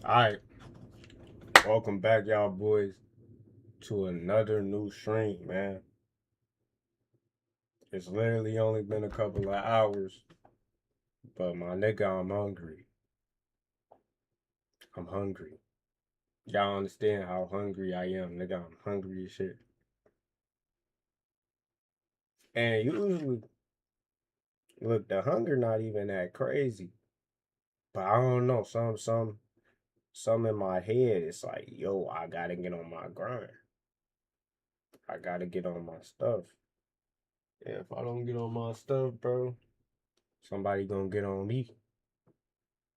Alright, welcome back, y'all boys, to another new stream, man. It's literally only been a couple of hours, but my nigga, I'm hungry. I'm hungry. Y'all understand how hungry I am, nigga. I'm hungry as shit. And usually, look, the hunger not even that crazy. But I don't know, some in my head, it's like, yo, I gotta get on my grind. I gotta get on my stuff. Yeah, if I don't get on my stuff, bro, somebody gonna get on me.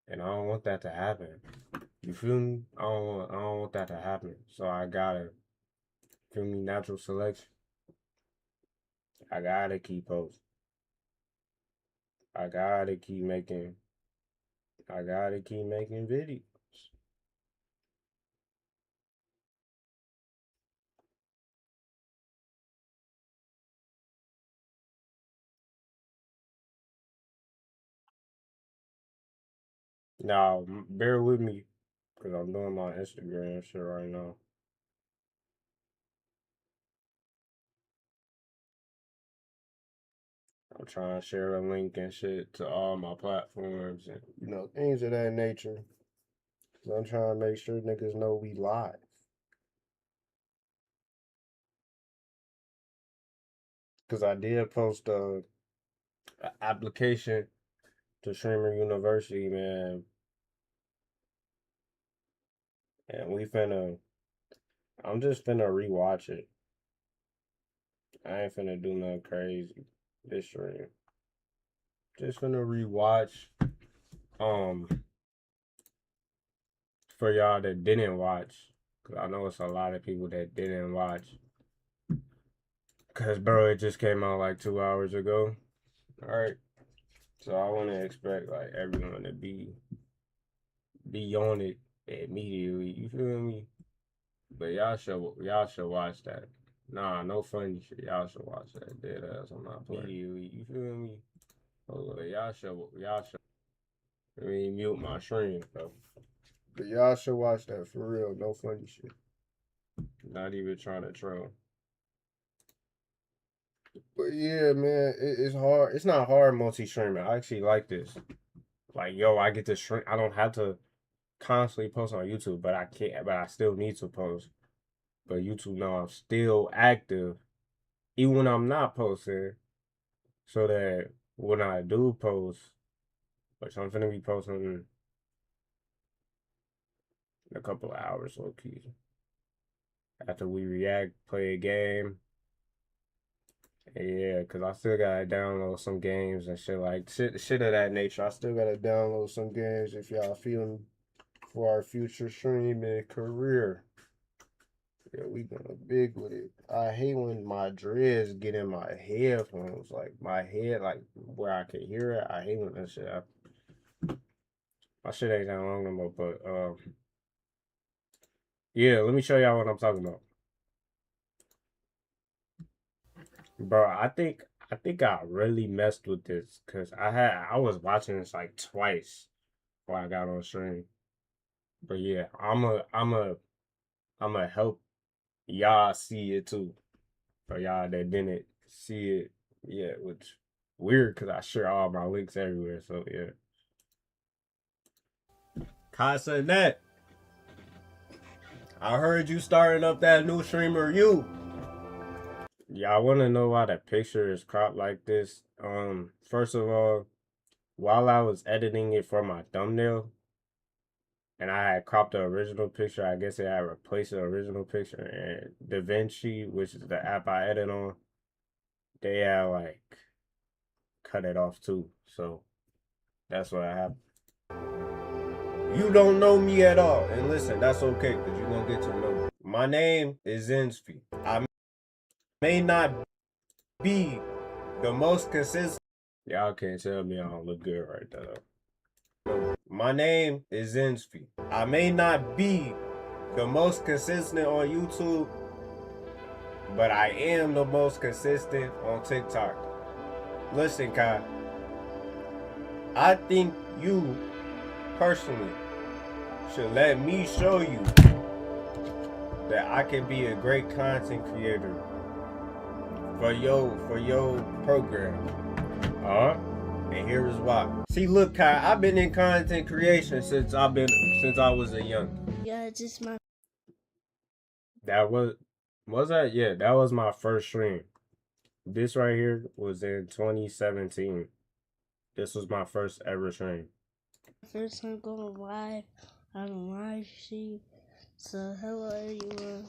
And I don't want that to happen. You feel me? I don't want that to happen. So I gotta, feel me, natural selection. I gotta keep posting. I gotta keep making I gotta keep making videos. Now, bear with me, because I'm doing my Instagram shit right now. I'm trying to share a link and shit to all my platforms and, things of that nature. Cause I'm trying to make sure niggas know we live. Cause I did post a application to Streamer University, man. And I'm just finna rewatch it. I ain't finna do nothing crazy this stream. Just finna rewatch. For y'all that didn't watch, cause I know it's a lot of people that didn't watch. Cause bro, it just came out like 2 hours ago. Alright. So I wanna expect like everyone to be on it immediately. You feel me? But y'all should watch that. Nah, no funny shit. Y'all should watch that. Dead ass. I'm not playing. You feel me? Hold on. Y'all should. Let me mute my stream though. But y'all should watch that for real. No funny shit. Not even trying to troll. But yeah, man, it's hard. It's not hard multi-streaming. I actually like this. Like, yo, I get to stream. I don't have to constantly post on YouTube, but I can't. But I still need to post. But YouTube know I'm still active, even when I'm not posting. So that when I do post, which I'm finna be posting in a couple of hours, low key. After we react, play a game. Yeah, cause I still gotta download some games and shit like shit of that nature. I still gotta download some games if y'all feeling for our future streaming career. Yeah, we going big with it. I hate when my dreads get in my headphones, like my head, like where I can hear it. I hate when that shit. My shit ain't that long no more, but yeah. Let me show y'all what I'm talking about, bro. I think I really messed with this because I was watching this like twice before I got on stream. But yeah, I'm a help y'all see it too. For y'all that didn't see it yet, which weird because I share all my links everywhere. So yeah. Casanet, I heard you starting up that new streamer. Y'all want to know why the picture is cropped like this? First of all, while I was editing it for my thumbnail, and I had cropped the original picture, I guess it had replaced the original picture, and DaVinci, which is the app I edit on, they had like cut it off too. So that's what happened. You don't know me at all, and listen, that's okay because you're gonna get to know me. My name is zenzfi. I may not be the most consistent. Y'all can't tell me I don't look good right there. My name is zenzfi. I may not be the most consistent on YouTube, but I am the most consistent on TikTok. Listen, Kai, I think you personally should let me show you that I can be a great content creator for your program. And here is why. See, look, Kai, I've been in content creation since I was a young. Yeah, just my. That was that? Yeah, that was my first stream. This right here was in 2017. This was my first ever stream. First time going live on a live stream. So hello everyone.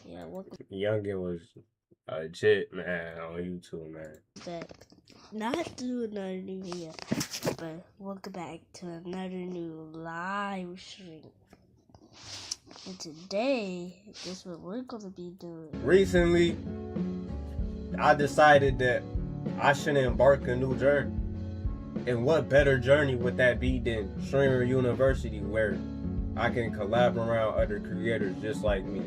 Yeah, welcome Youngin was legit, man, on YouTube, man. back. Not to another new video, but welcome back to another new live stream. And today, guess what we're gonna be doing? Recently, I decided that I should embark a new journey. And what better journey would that be than Streamer University, where I can collab around other creators just like me.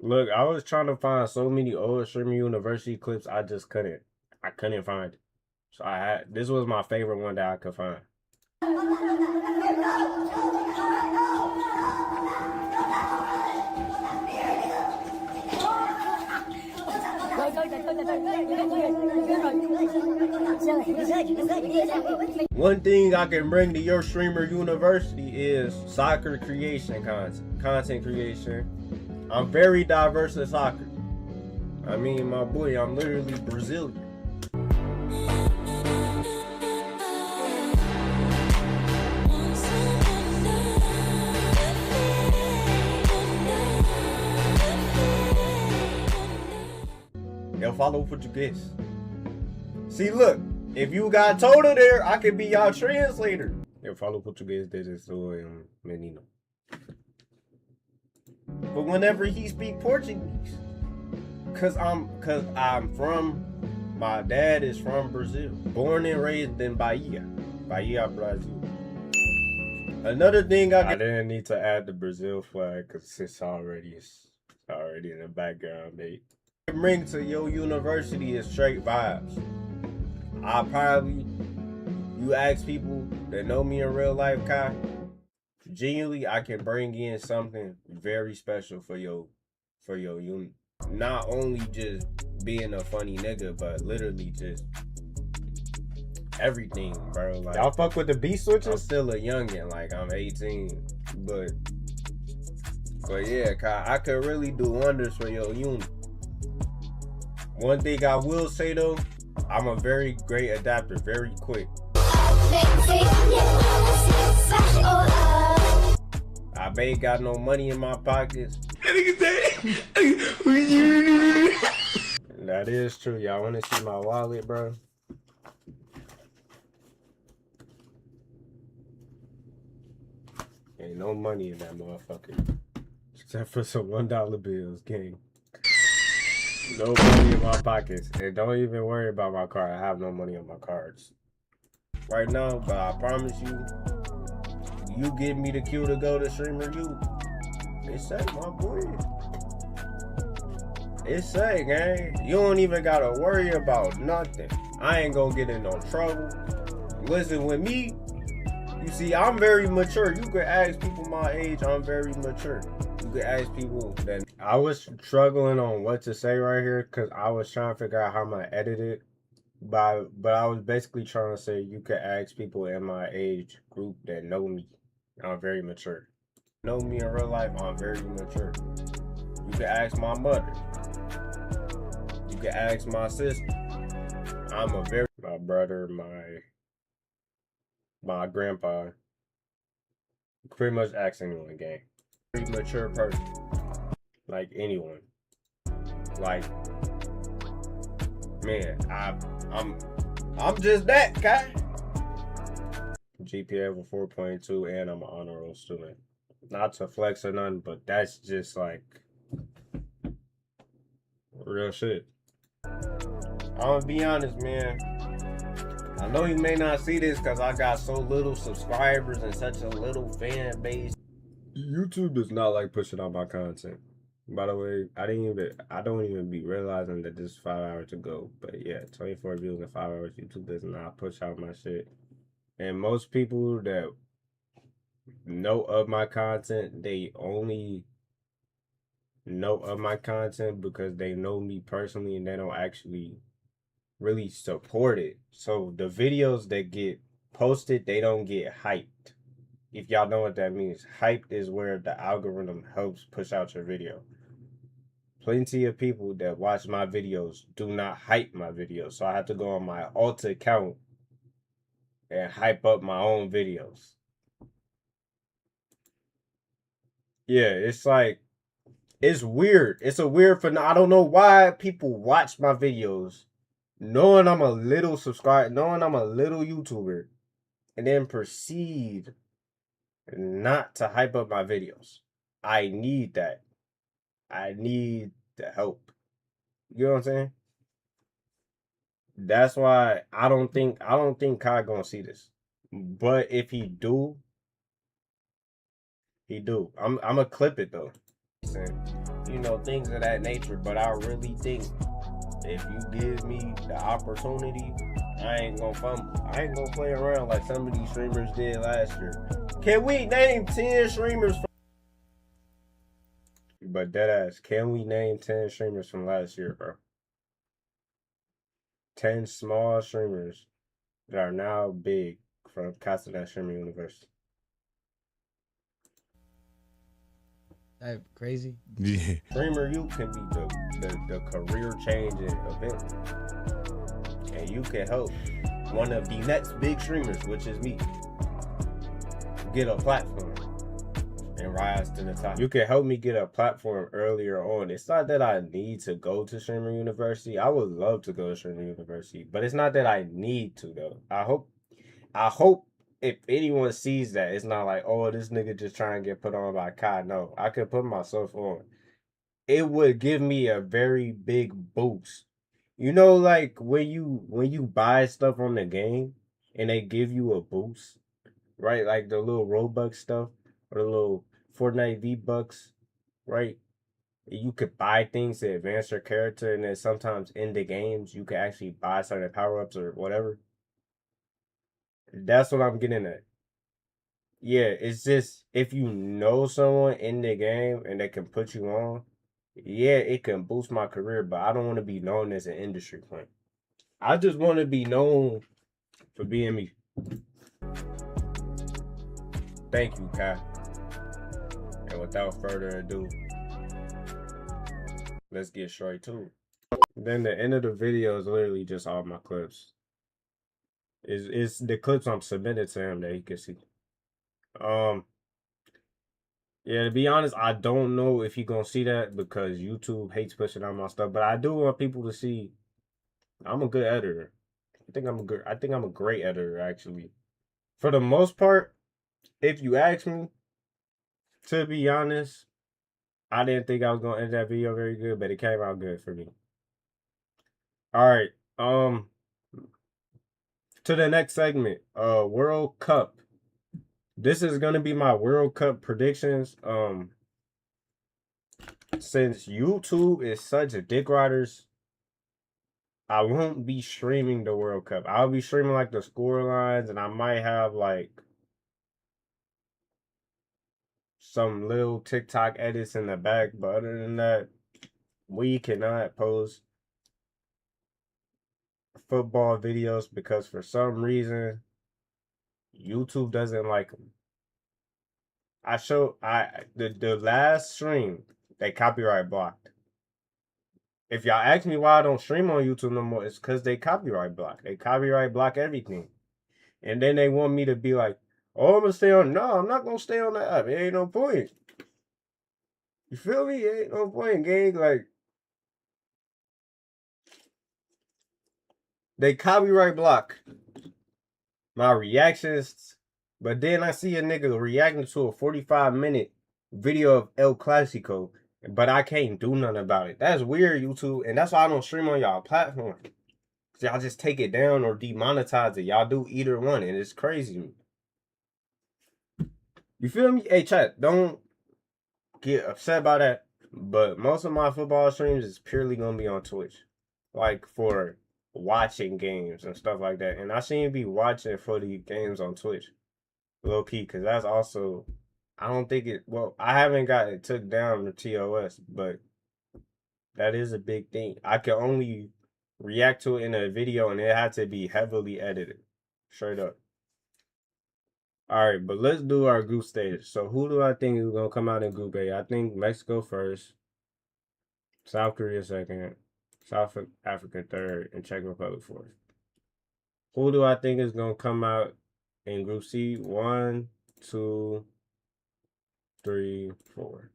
Look, I was trying to find so many old Streamer University clips, I couldn't find it. So this was my favorite one that I could find. One thing I can bring to your Streamer University is soccer creation content creation. I'm very diverse in soccer. I mean, my boy, I'm literally Brazilian. Eu falo português. See, look, if you got Toto there, I could be y'all translator. Eu falo português desde sou menino. But whenever he speak Portuguese, cause I'm from, my dad is from Brazil, born and raised in Bahia, Brazil. Another thing I didn't need to add the Brazil flag because it's already in the background, mate. Bring to your university is straight vibes. You ask people that know me in real life, Kai, genuinely, I can bring in something very special for your unit. Not only just being a funny nigga, but literally just everything, bro. Like, y'all fuck with the beat switches? I'm still a youngin', like I'm 18, but yeah, Kai, I could really do wonders for your unit. One thing I will say though, I'm a very great adapter, very quick. I ain't got no money in my pockets. That is true. Y'all want to see my wallet, bro? Ain't no money in that motherfucker. Except for some $1 bills, gang. No money in my pockets. And don't even worry about my card. I have no money on my cards right now, but I promise you, you give me the cue to go to Streamer U. It's safe, my boy. It's safe, gang. You don't even gotta worry about nothing. I ain't gonna get in no trouble. Listen, with me, you see, I'm very mature. You could ask people my age, I'm very mature. You could ask people that. I was struggling on what to say right here because I was trying to figure out how I'm gonna edit it. But I was basically trying to say you could ask people in my age group that know me. I'm very mature. Know me in real life, I'm very mature. You could ask my mother. You could ask my sister. My brother, my grandpa. Pretty much ask anyone, gang. Very mature person. Like anyone. Like, man, I'm just that guy. GPA of 4.2 and I'm an honor roll student. Not to flex or nothing, but that's just like real shit. I'm gonna be honest, man. I know you may not see this because I got so little subscribers and such a little fan base. YouTube does not like pushing out my content. By the way, I don't even be realizing that this is 5 hours to go. But yeah, 24 views in 5 hours. YouTube does not push out my shit. And most people that know of my content, they only know of my content because they know me personally and they don't actually really support it. So the videos that get posted, they don't get hyped. If y'all know what that means, hyped is where the algorithm helps push out your video. Plenty of people that watch my videos do not hype my videos. So I have to go on my alt account and hype up my own videos. Yeah, it's like, it's weird. It's a weird phenomenon. I don't know why people watch my videos knowing I'm a little subscriber, knowing I'm a little YouTuber, and then proceed not to hype up my videos. I need that. I need the help. You know what I'm saying? That's why I don't think Kai gonna see this. But if he do, I'm gonna clip it though. You know, things of that nature. But I really think if you give me the opportunity, I ain't gonna fumble. I ain't gonna play around like some of these streamers did last year. Can we name 10 streamers? But deadass, can we name 10 streamers from last year, bro? 10 small streamers that are now big from Castanet Streaming University. That crazy? Yeah. Streamer, you can be the the career changing event, and you can help one of the next big streamers, which is me, get a platform and rise to the top. You can help me get a platform earlier on. It's not that I need to go to streamer university. I would love to go to streamer university, but it's not that I need to though. I hope if anyone sees that, it's not like, oh, this nigga just trying to get put on by Kai. No, I could put myself on. It would give me a very big boost. You know, like when you buy stuff on the game and they give you a boost, right? Like the little Robux stuff or the little Fortnite V-Bucks, right? You could buy things to advance your character, and then sometimes in the games you can actually buy certain power-ups or whatever. That's what I'm getting at. Yeah, it's just if you know someone in the game and they can put you on, yeah, it can boost my career, but I don't want to be known as an industry plant. I just want to be known for being me. Thank you, Kai. And without further ado, let's get straight to it. Then the end of the video is literally just all my clips. It's the clips I'm submitted to him that he can see. Um, yeah, to be honest, I don't know if he gonna see that because YouTube hates pushing out my stuff. But I do want people to see I'm a good editor. I think I'm a great editor actually. For the most part, if you ask me, to be honest, I didn't think I was gonna edit that video very good, but it came out good for me. Alright, to the next segment, World Cup. This is gonna be my World Cup predictions. Since YouTube is such a dick riders, I won't be streaming the World Cup. I'll be streaming like the score lines, and I might have like some little TikTok edits in the back. But other than that, we cannot post football videos because for some reason YouTube doesn't like them. The last stream they copyright blocked. If y'all ask me why I don't stream on YouTube no more, it's because they copyright block. They copyright block everything. And then they want me to be like, oh, I'm gonna stay on. No, I'm not gonna stay on the app. It ain't no point. You feel me? It ain't no point, gang. Like, they copyright block my reactions, but then I see a nigga reacting to a 45-minute video of El Clasico, but I can't do nothing about it. That's weird, YouTube, and that's why I don't stream on y'all platform. Y'all just take it down or demonetize it. Y'all do either one, and it's crazy. You feel me? Hey, chat, don't get upset by that, but most of my football streams is purely gonna be on Twitch, like for watching games and stuff like that. And I seem to be watching for the games on Twitch, low key, because that's also, I don't think it. Well, I haven't got it took down to TOS, but that is a big thing. I can only react to it in a video, and it had to be heavily edited, straight up. All right, but let's do our group stage. So who do I think is gonna come out in Group A? I think Mexico first, South Korea second, South Africa third, and Czech Republic fourth. Who do I think is gonna come out in Group C? 1, 2, 3, 4.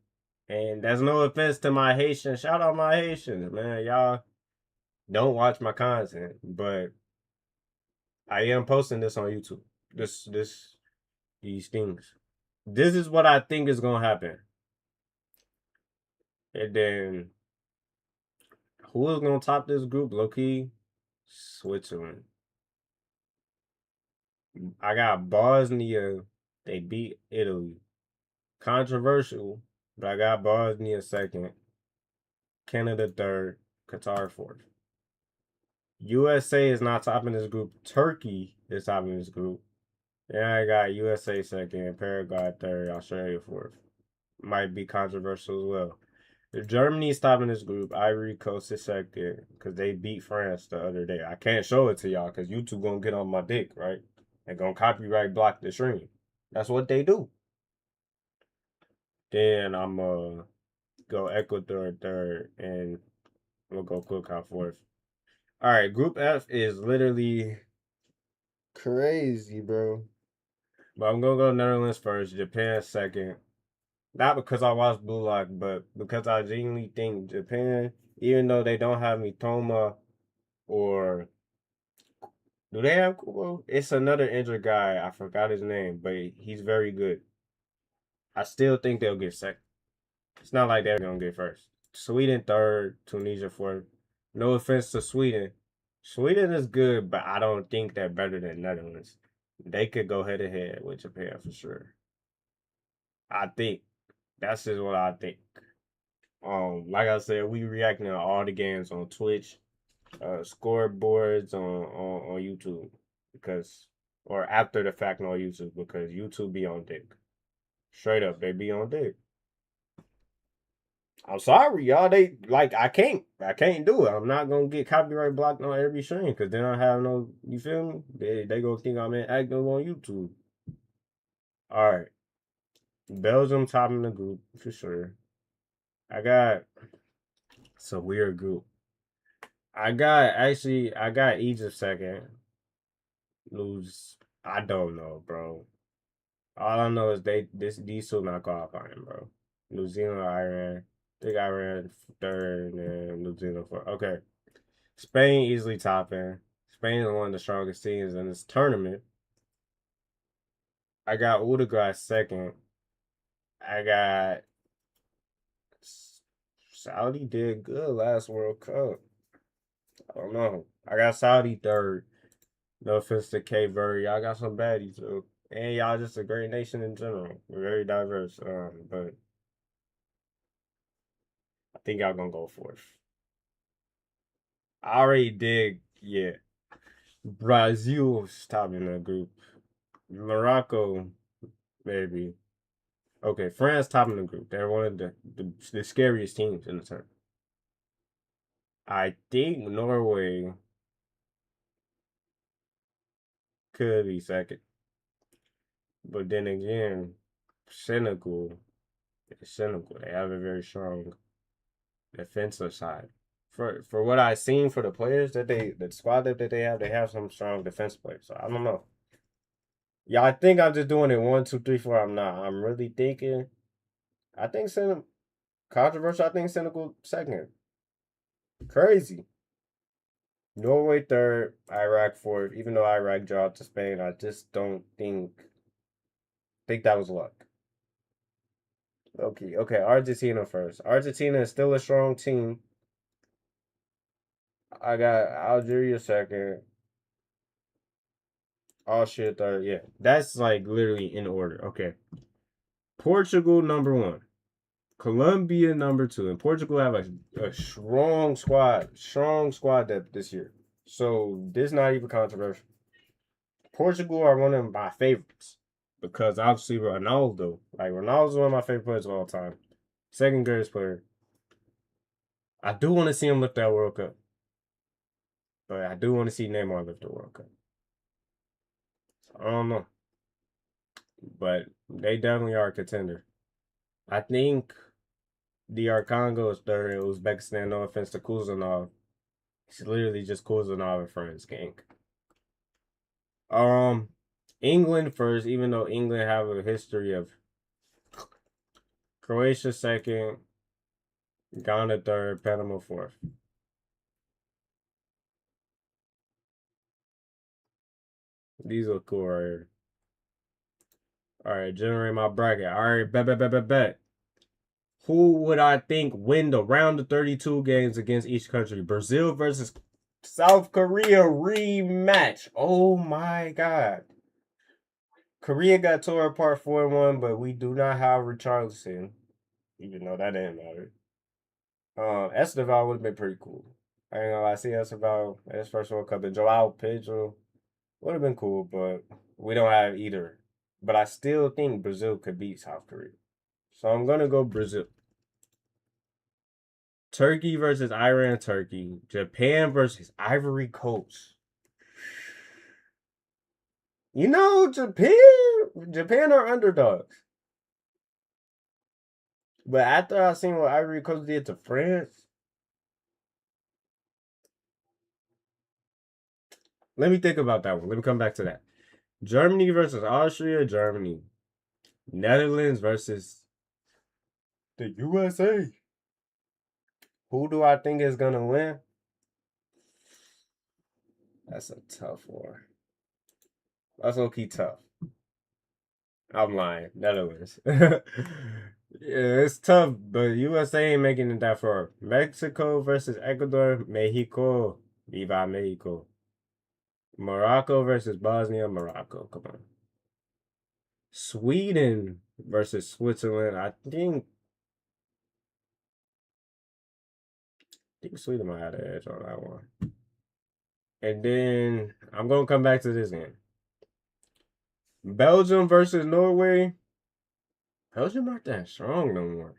And that's no offense to my Haitians. Shout out my Haitians, man. Y'all don't watch my content, but I am posting this on YouTube. These things. This is what I think is gonna happen. And then who is gonna top this group? Low key, Switzerland. I got Bosnia. They beat Italy. Controversial, but I got Bosnia second. Canada third. Qatar fourth. USA is not topping this group. Turkey is topping this group. Yeah, I got USA second, Paraguay third, Australia fourth. Might be controversial as well. Germany is topping this group. Ivory Coast is second because they beat France the other day. I can't show it to y'all because YouTube gonna get on my dick, right? They're gonna copyright block the stream. That's what they do. Then I'm go Ecuador third and We'll go cookout fourth. All right, Group F is literally crazy, bro. But I'm gonna go Netherlands first, Japan second. Not because I watched Blue Lock, but because I genuinely think Japan, even though they don't have Mitoma or do they have Kubo? It's another injured guy. I forgot his name, but he's very good. I still think they'll get second. It's not like they're gonna get first. Sweden third, Tunisia fourth. No offense to Sweden. Sweden is good, but I don't think they're better than Netherlands. They could go head to head with Japan for sure. I think. That's just what I think. Like I said, we reacting to all the games on Twitch, scoreboards on YouTube because or after the fact on YouTube because YouTube be on dick. Straight up, they be on dick. I'm sorry, y'all. They like I can't do it. I'm not gonna get copyright blocked on every stream because then I have no. You feel me? They gonna think I'm inactive on YouTube. All right, Belgium topping the group for sure. I got it's a weird group. I got Egypt second. Lose. I don't know, bro. All I know is these two not qualifying, bro. New Zealand, Iran. I think Iran third and New Zealand fourth. Okay. Spain easily topping. Spain is one of the strongest teams in this tournament. I got Uruguay second. I got Saudi did good last World Cup. I don't know. I got Saudi third. No offense to Cape Verde. Y'all got some baddies too. And y'all just a great nation in general. We're very diverse. But I think y'all gonna go fourth. I already did, yeah. Brazil's topping the group. Morocco, maybe. Okay, France topping the group. They're one of the scariest teams in the tournament. I think Norway could be second. But then again, Senegal, they have a very strong defensive side. For what I've seen for the players the squad that they have some strong defense players. So I don't know. Yeah, I think I'm just doing it 1, 2, 3, 4. I'm not. I'm really thinking. I think Senegal controversial. I think Senegal second. Crazy. Norway third. Iraq fourth. Even though Iraq dropped to Spain, I just don't think that was luck. Okay. Argentina first. Argentina is still a strong team. I got Algeria second. Austria third. Yeah, that's like literally in order. Okay. Portugal number one. Colombia number two. And Portugal have a strong squad depth this year. So this not even controversial. Portugal are one of my favorites because obviously Ronaldo, like Ronaldo's one of my favorite players of all time. Second greatest player. I do want to see him lift that World Cup, but I do want to see Neymar lift the World Cup. I don't know, but they definitely are a contender. I think DR Congo is third. Uzbekistan, no offense to Kuzanov. He's literally just Kuzanov and friends, gang. England first, even though England have a history of Croatia second, Ghana third, Panama fourth. These look cool right here. All right, generate my bracket. All right, bet. Who would I think win the round of 32 games against each country? Brazil versus South Korea rematch. Oh my God. Korea got tore apart 4-1, but we do not have Richarlison, even though that didn't matter. Esteval would have been pretty cool. I ain't gonna lie, see Esteval at his first World Cup. And Joao Pedro would have been cool, but we don't have either. But I still think Brazil could beat South Korea. So I'm gonna go Brazil. Turkey versus Iran, Turkey. Japan versus Ivory Coast. You know, Japan are underdogs. But after I seen what Ivory Coast did to France, Let me think about that one. Let me come back to that. Germany versus Austria, Germany. Netherlands versus the USA. Who do I think is gonna win? That's a tough one. That's low-key tough. I'm lying. Netherlands. Yeah, it's tough, but USA ain't making it that far. Mexico versus Ecuador, Mexico. Viva Mexico. Morocco versus Bosnia, Morocco. Come on. Sweden versus Switzerland. I think Sweden might have the edge on that one. And then I'm gonna come back to this game. Belgium versus Norway. Belgium not that strong no more.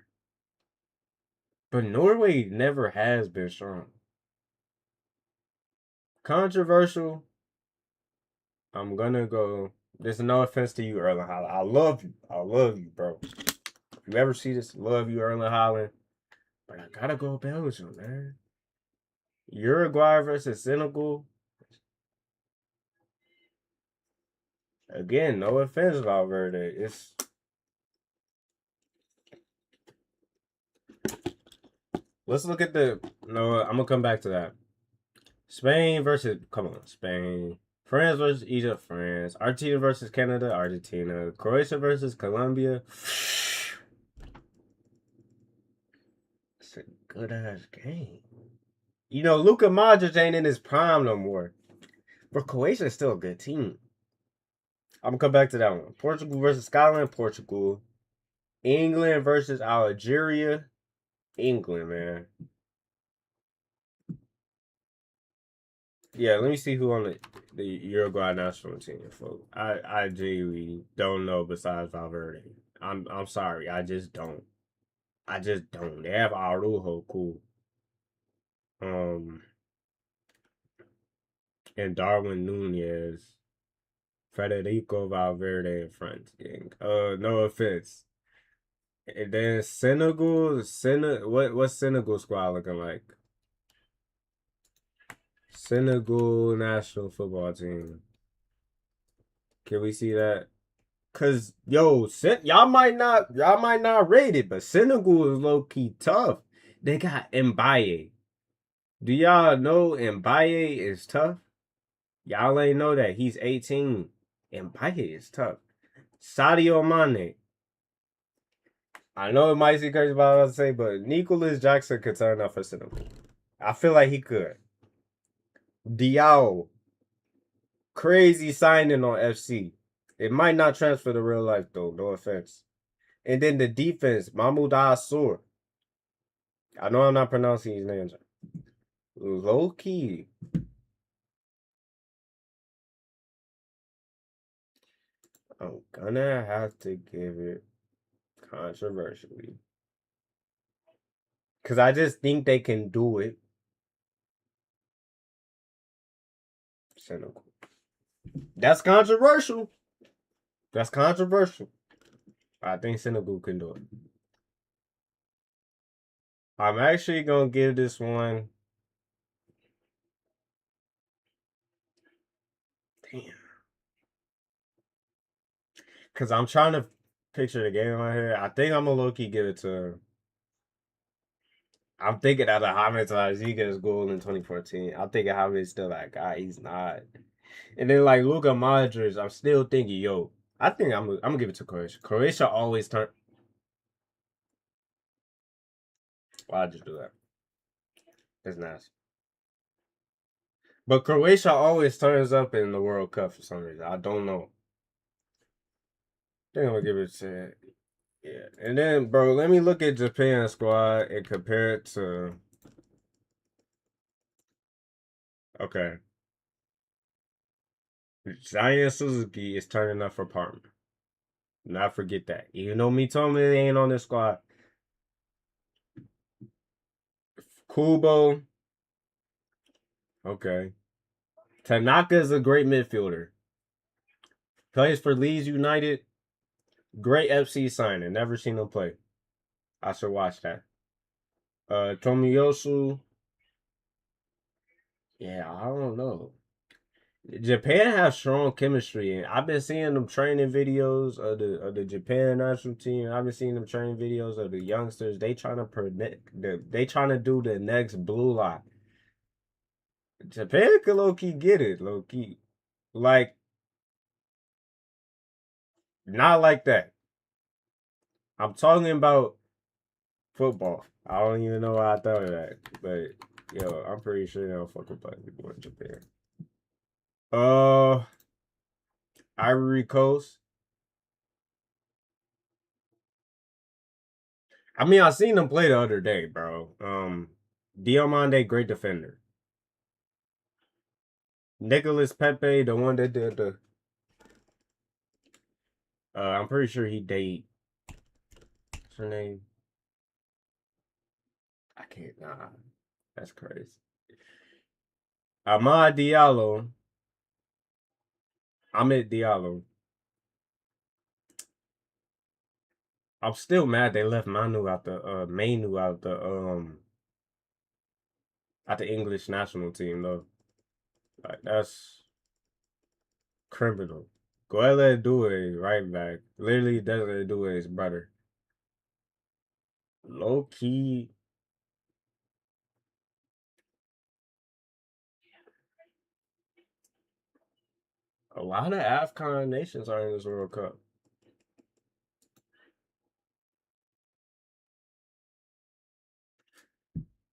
But Norway never has been strong. Controversial. I'm gonna go. There's no offense to you, Erling Haaland. I love you. I love you, bro. If you ever see this, love you, Erling Haaland. But I gotta go Belgium, man. Uruguay versus Senegal. Again, no offense, Valverde. Let's look at the. No, I'm gonna come back to that. Spain versus. Come on, Spain. France versus Egypt, France. Argentina versus Canada, Argentina. Croatia versus Colombia. It's a good ass game. You know, Luka Modric ain't in his prime no more. But Croatia is still a good team. I'm gonna come back to that one. Portugal versus Scotland, Portugal. England versus Algeria, England, man. Yeah, let me see who on the Uruguay national team, folks. I genuinely don't know besides Valverde. I'm sorry, I just don't. I just don't. They have Arujo, cool. Um, and Darwin Nunez, Federico Valverde in front. No offense. And then what's Senegal squad looking like? Senegal national football team. Can we see that? Cause y'all might not rate it, but Senegal is low key tough. They got Mbaye. Do y'all know Mbaye is tough? Y'all ain't know that he's 18. Mbaye is tough. Sadio Mane. I know it might seem crazy about what I was say, but Nicholas Jackson could turn up for Senegal. I feel like he could. Diao. Crazy signing on FC. It might not transfer to real life though, no offense. And then the defense, Mahmoud Asur. I know I'm not pronouncing his names. Low key. I'm gonna have to give it controversially. Because I just think they can do it. Senegal. That's controversial. That's controversial. I think Senegal can do it. I'm actually gonna give this one. Damn. Because I'm trying to picture the game in my head. I think I'm gonna low key give it to. I'm thinking out of James Rodriguez's goal in 2014. I'm thinking James still that guy. He's not. And then like Luka Modric, I'm still thinking, yo, I think I'm gonna give it to Croatia. Croatia always turn. Why'd you do that? It's nice. But Croatia always turns up in the World Cup for some reason. I don't know. I think I'm gonna give it to yeah. And then, bro, let me look at Japan's squad and compare it to. Okay, Zion Suzuki is turning up for Parma. Not forget that. Even though Mitome ain't on this squad, Kubo. Okay. Tanaka is a great midfielder. Plays for Leeds United. Great FC signing. Never seen him play. I should watch that. Tomiyosu. Yeah, I don't know. Japan has strong chemistry, and I've been seeing them training videos of the Japan national team. I've been seeing them training videos of the youngsters. They trying to predict they trying to do the next blue line. Japan could low key get it, low key. Like, not like that. I'm talking about football. I don't even know why I thought of that. But yo, I'm pretty sure they don't fucking play people in Japan. Uh Ivory Coast. I mean, I seen them play the other day, bro. Diomande, great defender. Nicholas Pepe, the one that did the I'm pretty sure he date what's her name? I can't That's crazy. Ahmad Diallo. Ahmed Diallo. I'm still mad they left Manu out the Manu out the English national team though. Like that's criminal. Go ahead let do it right back. Literally doesn't do it his brother. Low key. A lot of AFCON nations are in this World Cup.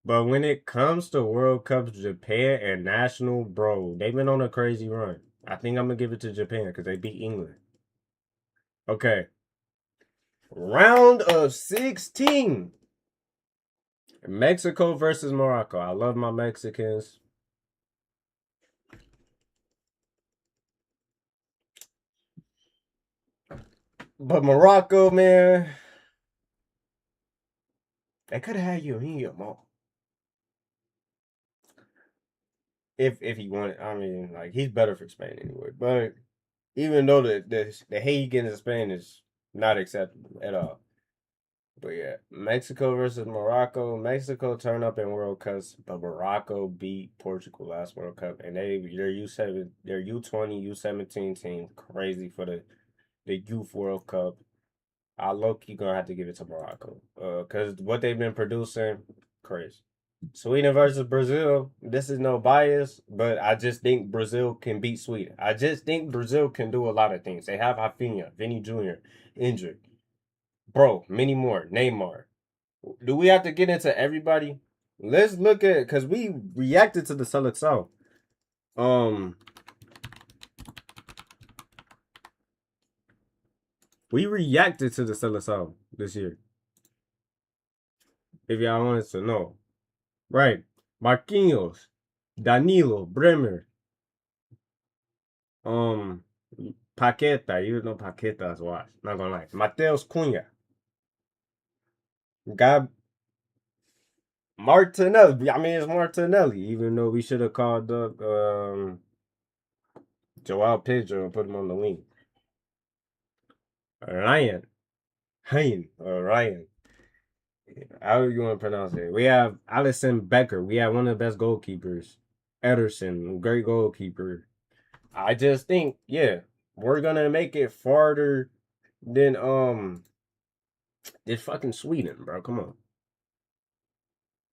But when it comes to World Cups, Japan and national, bro, they've been on a crazy run. I think I'm gonna give it to Japan because they beat England. Okay. Round of 16. Mexico versus Morocco. I love my Mexicans. But Morocco, man, they could have had you in your mom. If he wanted, I mean, like he's better for Spain anyway. But even though the hate he gets in Spain is not acceptable at all. But yeah, Mexico versus Morocco. Mexico turned up in World Cups, but Morocco beat Portugal last World Cup, and their U20 U17 team crazy for the Youth World Cup. I low key gonna have to give it to Morocco, cause what they've been producing, crazy. Sweden versus Brazil. This is no bias, but I just think Brazil can beat Sweden. I just think Brazil can do a lot of things. They have Rafinha, Vinny Jr. injured, bro, many more. Neymar. Do we have to get into everybody? Let's look at because we reacted to the seleção. Um, we reacted to the seleção this year. If y'all wanted to know, right? Marquinhos, Danilo, Bremer, um, Paqueta. You know Paqueta's watch. Not gonna lie. Mateus Cunha, Gab Martinelli. I mean, it's Martinelli. Even though we should have called up Joao Pedro and put him on the wing. Ryan, Ryan. How you want to pronounce it? We have Allison Becker. We have one of the best goalkeepers. Ederson, great goalkeeper. I just think, yeah, we're gonna make it farther than fucking Sweden, bro. Come on.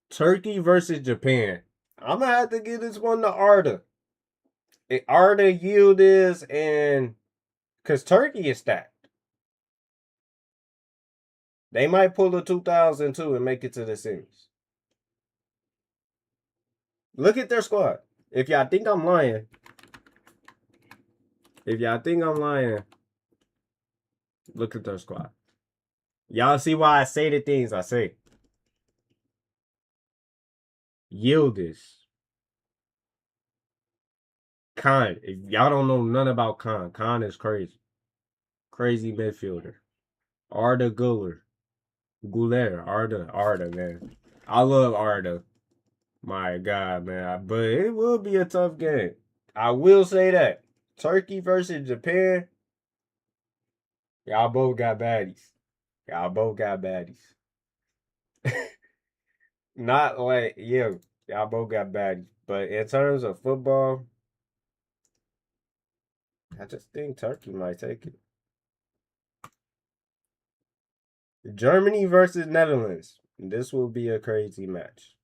Turkey versus Japan. I'm gonna have to give this one to Arda. Arda yield is and because Turkey is stacked. They might pull a 2002 and make it to the semis. Look at their squad. If y'all think I'm lying, look at their squad. Y'all see why I say the things I say. Yildiz. Khan. If y'all don't know none about Khan, Khan is crazy. Crazy midfielder. Arda Guller. Arda, man. I love Arda. My God, man. But it will be a tough game. I will say that. Turkey versus Japan. Y'all both got baddies. Not like, yeah, y'all both got baddies. But in terms of football, I just think Turkey might take it. Germany versus Netherlands. This will be a crazy match.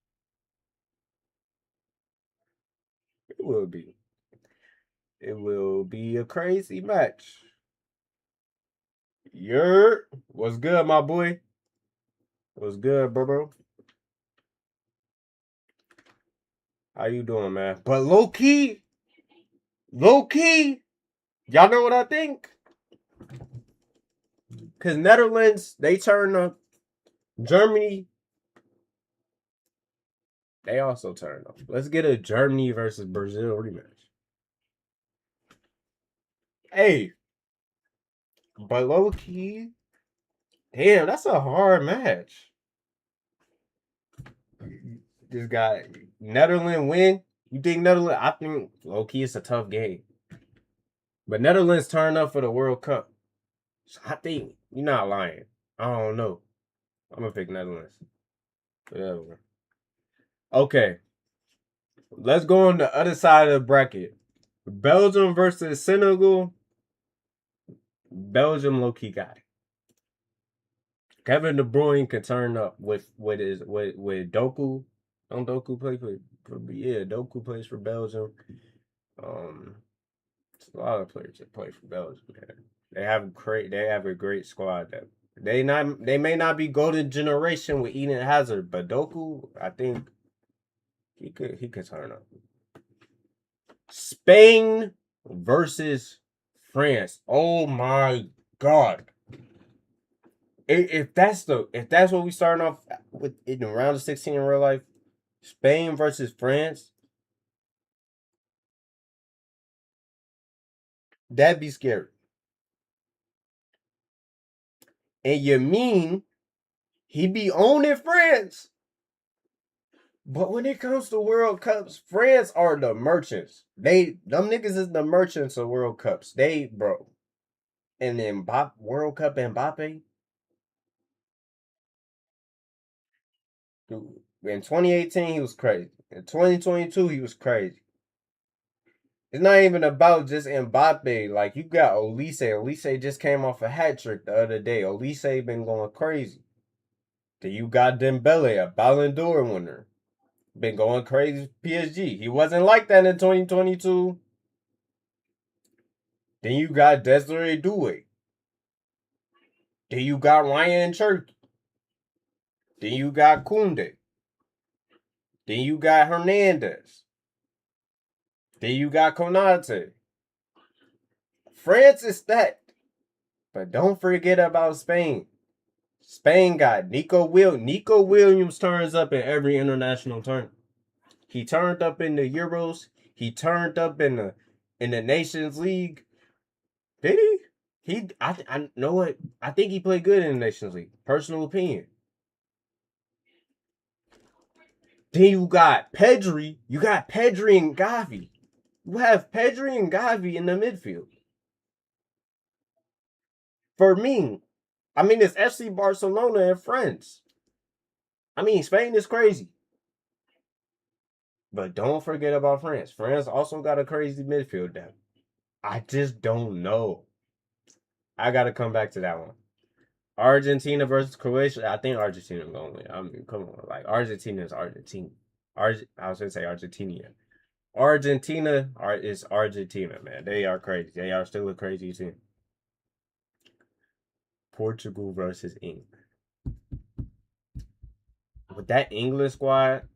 It will be. It will be a crazy match. What's good, my boy? What's good, bro? How you doing, man? But low key, y'all know what I think? Because Netherlands, they turn up. Germany, they also turn up. Let's get a Germany versus Brazil rematch. Hey, but low key, damn, that's a hard match. This guy, Netherlands win. You think Netherlands? I think low key it's a tough game. But Netherlands turn up for the World Cup. So I think you're not lying. I don't know. I'm gonna pick Netherlands. Whatever. Okay, let's go on the other side of the bracket. Belgium versus Senegal. Belgium low key got it. Kevin De Bruyne can turn up with Doku. Don't Doku play for Doku plays for Belgium. It's a lot of players that play for Belgium, man. They have a great squad. That they may not be golden generation with Eden Hazard, but Doku, I think he could turn up. Spain versus France. Oh my god. If that's what we starting off with in the round of 16 in real life, Spain versus France, that'd be scary. And you mean he be owning France? But when it comes to World Cups, France are the merchants. Them niggas is the merchants of World Cups. Bro. And then World Cup Mbappe. Dude, in 2018, he was crazy. In 2022, he was crazy. It's not even about just Mbappe. Like, you got Olise. Olise just came off a hat trick the other day. Olise been going crazy. Then you got Dembele, a Ballon d'Or winner. Been going crazy PSG. He wasn't like that in 2022. Then you got Desiree Doué. Then you got Ryan Cherky. Then you got Kunde. Then you got Hernandez. Then you got Konate. France is stacked. But don't forget about Spain. Spain got Nico Williams turns up in every international tournament. He turned up in the Euros. He turned up in the Nations League. Did he? I know what. I think he played good in the Nations League. Personal opinion. Then you got Pedri. You got Pedri and Gavi. You have Pedri and Gavi in the midfield. For me, I mean, it's FC Barcelona and France. I mean, Spain is crazy. But don't forget about France. France also got a crazy midfield depth. I just don't know. I got to come back to that one. Argentina versus Croatia. I think Argentina going to win. I mean, come on. Like, Argentina is Argentina. I was going to say Argentina. Argentina is Argentina, man. They are crazy. They are still a crazy team. Portugal versus England. With that England squad,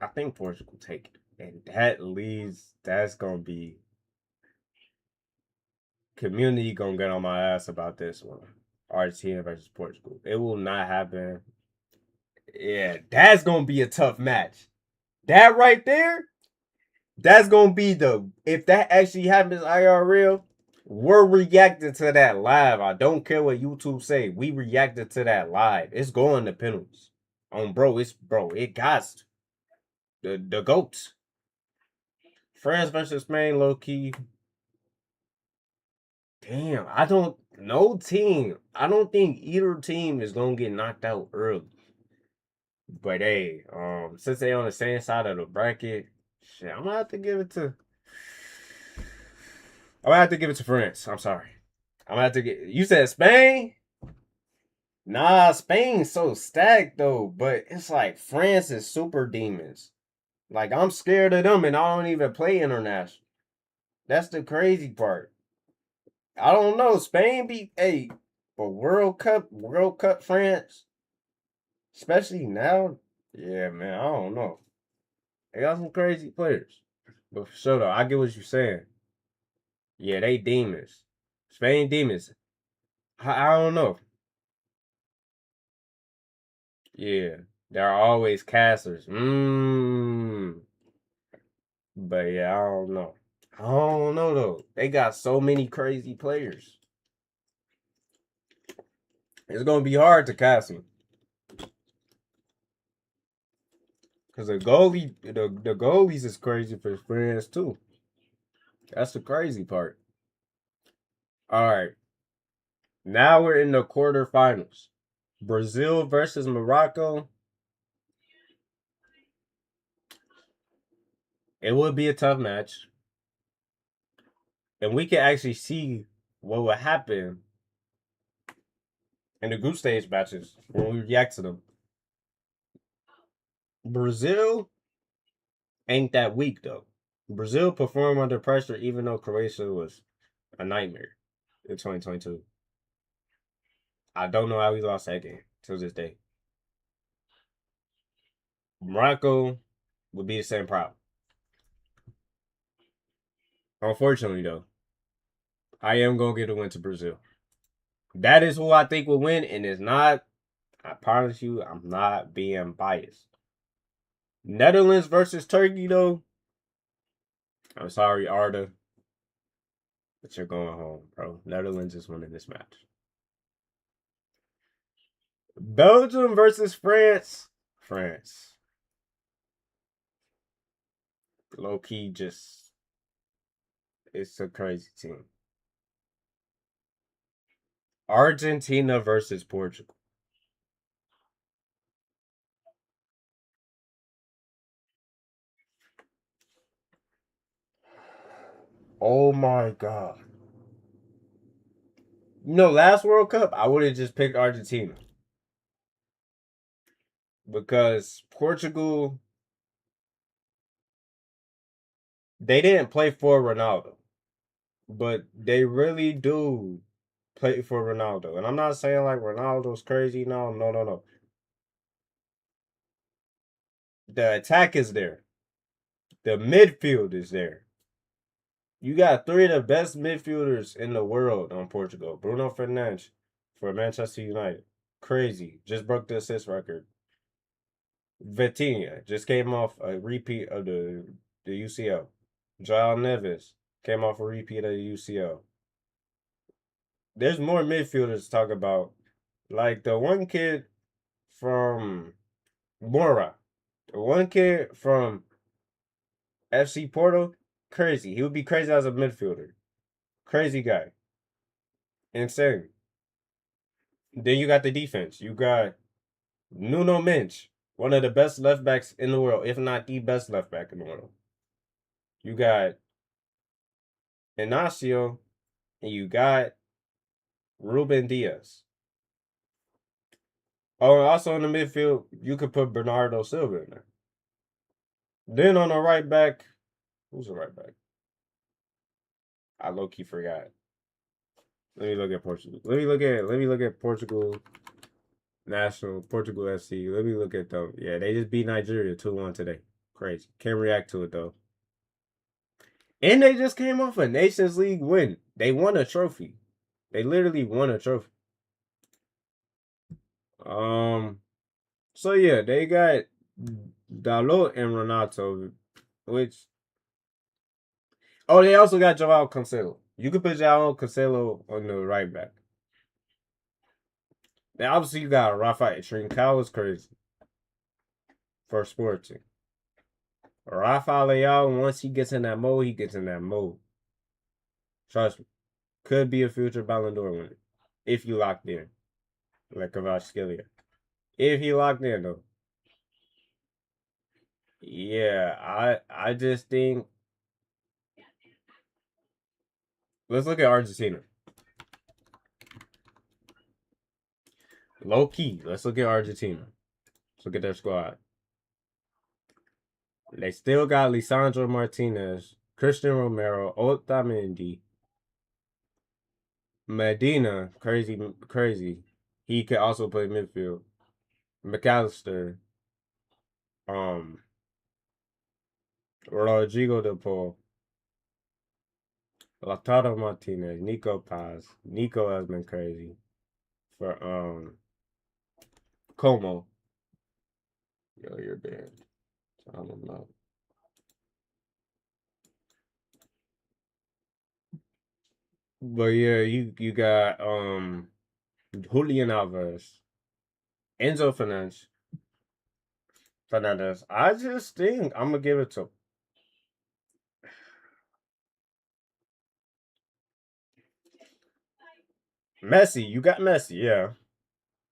I think Portugal take it. And that's going to be community going to get on my ass about this one. Argentina versus Portugal. It will not happen. Yeah, that's going to be a tough match. That right there, that's going to be if that actually happens IRL, we're reacting to that live. I don't care what YouTube say. We reacted to that live. It's going to penalties. It got the GOATs. France versus Spain, low key. Damn, I don't think either team is gonna get knocked out early. But hey, since they on the same side of the bracket, shit, I'm gonna have to give it to I'm gonna have to give it to France. I'm sorry. I'm gonna have to get. You said Spain? Nah, Spain's so stacked though, but it's like France is super demons. Like I'm scared of them, and I don't even play international. That's the crazy part. I don't know. Spain beat but World Cup France, especially now. Yeah, man, I don't know. They got some crazy players, but for sure though, I get what you're saying. Yeah, they demons. Spain demons. I don't know. Yeah, they're always casters. But yeah, I don't know. I don't know though. They got so many crazy players. It's gonna be hard to cast them because the goalies is crazy for France too. That's the crazy part. All right, now we're in the quarterfinals. Brazil versus Morocco. It would be a tough match, and we can actually see what would happen in the group stage matches when we react to them. Brazil ain't that weak though. Brazil performed under pressure even though Croatia was a nightmare in 2022. I don't know how we lost that game to this day. Morocco would be the same problem. Unfortunately though, I am gonna give the win to Brazil. That is who I think will win, and it's not. I promise you, I'm not being biased. Netherlands versus Turkey though. I'm sorry, Arda, but you're going home, bro. Netherlands is winning this match. Belgium versus France. France. Low key, just it's a crazy team. Argentina versus Portugal. Oh my god. No, last World Cup, I would have just picked Argentina because Portugal, they didn't play for Ronaldo, but they really do play for Ronaldo. And I'm not saying like Ronaldo's crazy. No, no, no, no. The attack is there. The midfield is there. You got three of the best midfielders in the world on Portugal. Bruno Fernandes for Manchester United. Crazy. Just broke the assist record. Vitinha just came off a repeat of the UCL. João Neves came off a repeat of the UCL. There's more midfielders to talk about. Like the one kid from Mora. The one kid from FC Porto. Crazy. He would be crazy as a midfielder. Crazy guy. Insane. Then you got the defense. You got Nuno Mendes, one of the best left backs in the world, if not the best left back in the world. You got Inacio, and you got Ruben Diaz. Oh, and also in the midfield, you could put Bernardo Silva in there. Then on the right back, who's the right back? I low key forgot. Let me look at Portugal. Let me look at Portugal national Portugal FC. Let me look at them. Yeah, they just beat Nigeria 2-1 today. Crazy. Can't react to it though. And they just came off a Nations League win. They won a trophy. They literally won a trophy. Um. So yeah, they got Dalot and Renato, which they also got Joao Cancelo. You could put Joao Cancelo on the right back. Now obviously you got Rafael Trincao is crazy for Sporting. Rafael Leao, once he gets in that mode, he gets in that mode. Trust me. Could be a future Ballon d'Or winner. If you locked in. Like Kvaratskhelia. If he locked in though. Yeah, I just think Let's look at Argentina. Low key. Let's look at Argentina. Let's look at their squad. They still got Lisandro Martinez, Christian Romero, Otamendi, Medina, crazy. He could also play midfield. McAllister, um, Rodrigo de Paul, Lautaro Martinez, Nico Paz. Nico has been crazy for Como. Yo, you're banned. I don't know. But yeah, you got Julian Alvarez, Enzo Fernandez. I just think I'm gonna give it to Messi. You got Messi, yeah.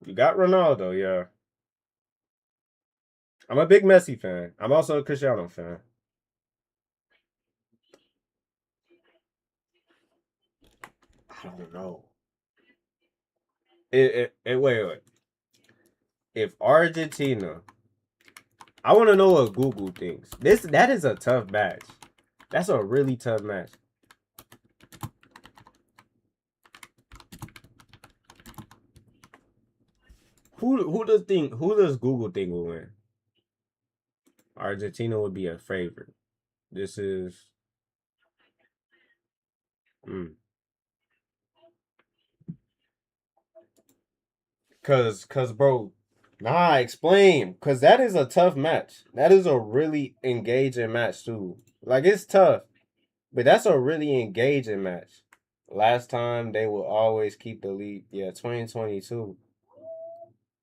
You got Ronaldo, yeah. I'm a big Messi fan. I'm also a Cristiano fan. I don't know. Wait. If Argentina, I want to know what Google thinks. That is a tough match. That's a really tough match. Who does Google think will win? Argentina would be a favorite. This is mm. Cause bro, nah, explain. Cause that is a tough match. That is a really engaging match too. Like it's tough, but that's a really engaging match. Last time they will always keep the lead. Yeah, 2022.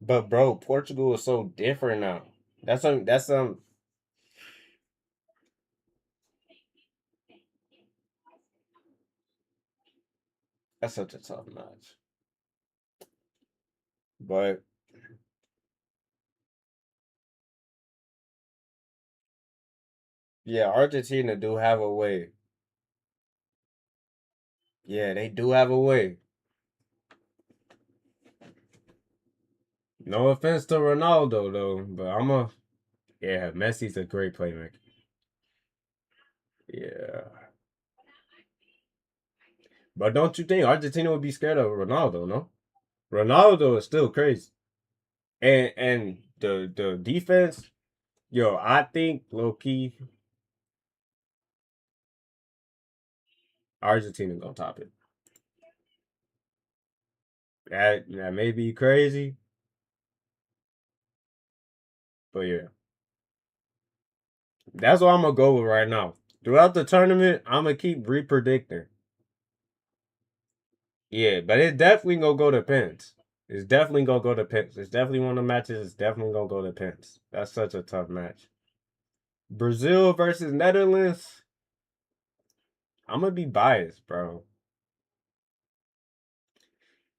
But bro, Portugal is so different now. That's such a tough match. But yeah, Argentina do have a way. Yeah, they do have a way. No offense to Ronaldo though, but yeah, Messi's a great playmaker. Yeah. But don't you think Argentina would be scared of Ronaldo, no? Ronaldo is still crazy. And the defense, yo, I think low key Argentina gonna top it. That may be crazy, but yeah. That's what I'm gonna go with right now. Throughout the tournament, I'm gonna keep repredicting. Yeah, but it's definitely gonna go to pens. It's definitely gonna go to pens. It's definitely one of the matches. It's definitely gonna go to pens. That's such a tough match. Brazil versus Netherlands. I'm gonna be biased, bro.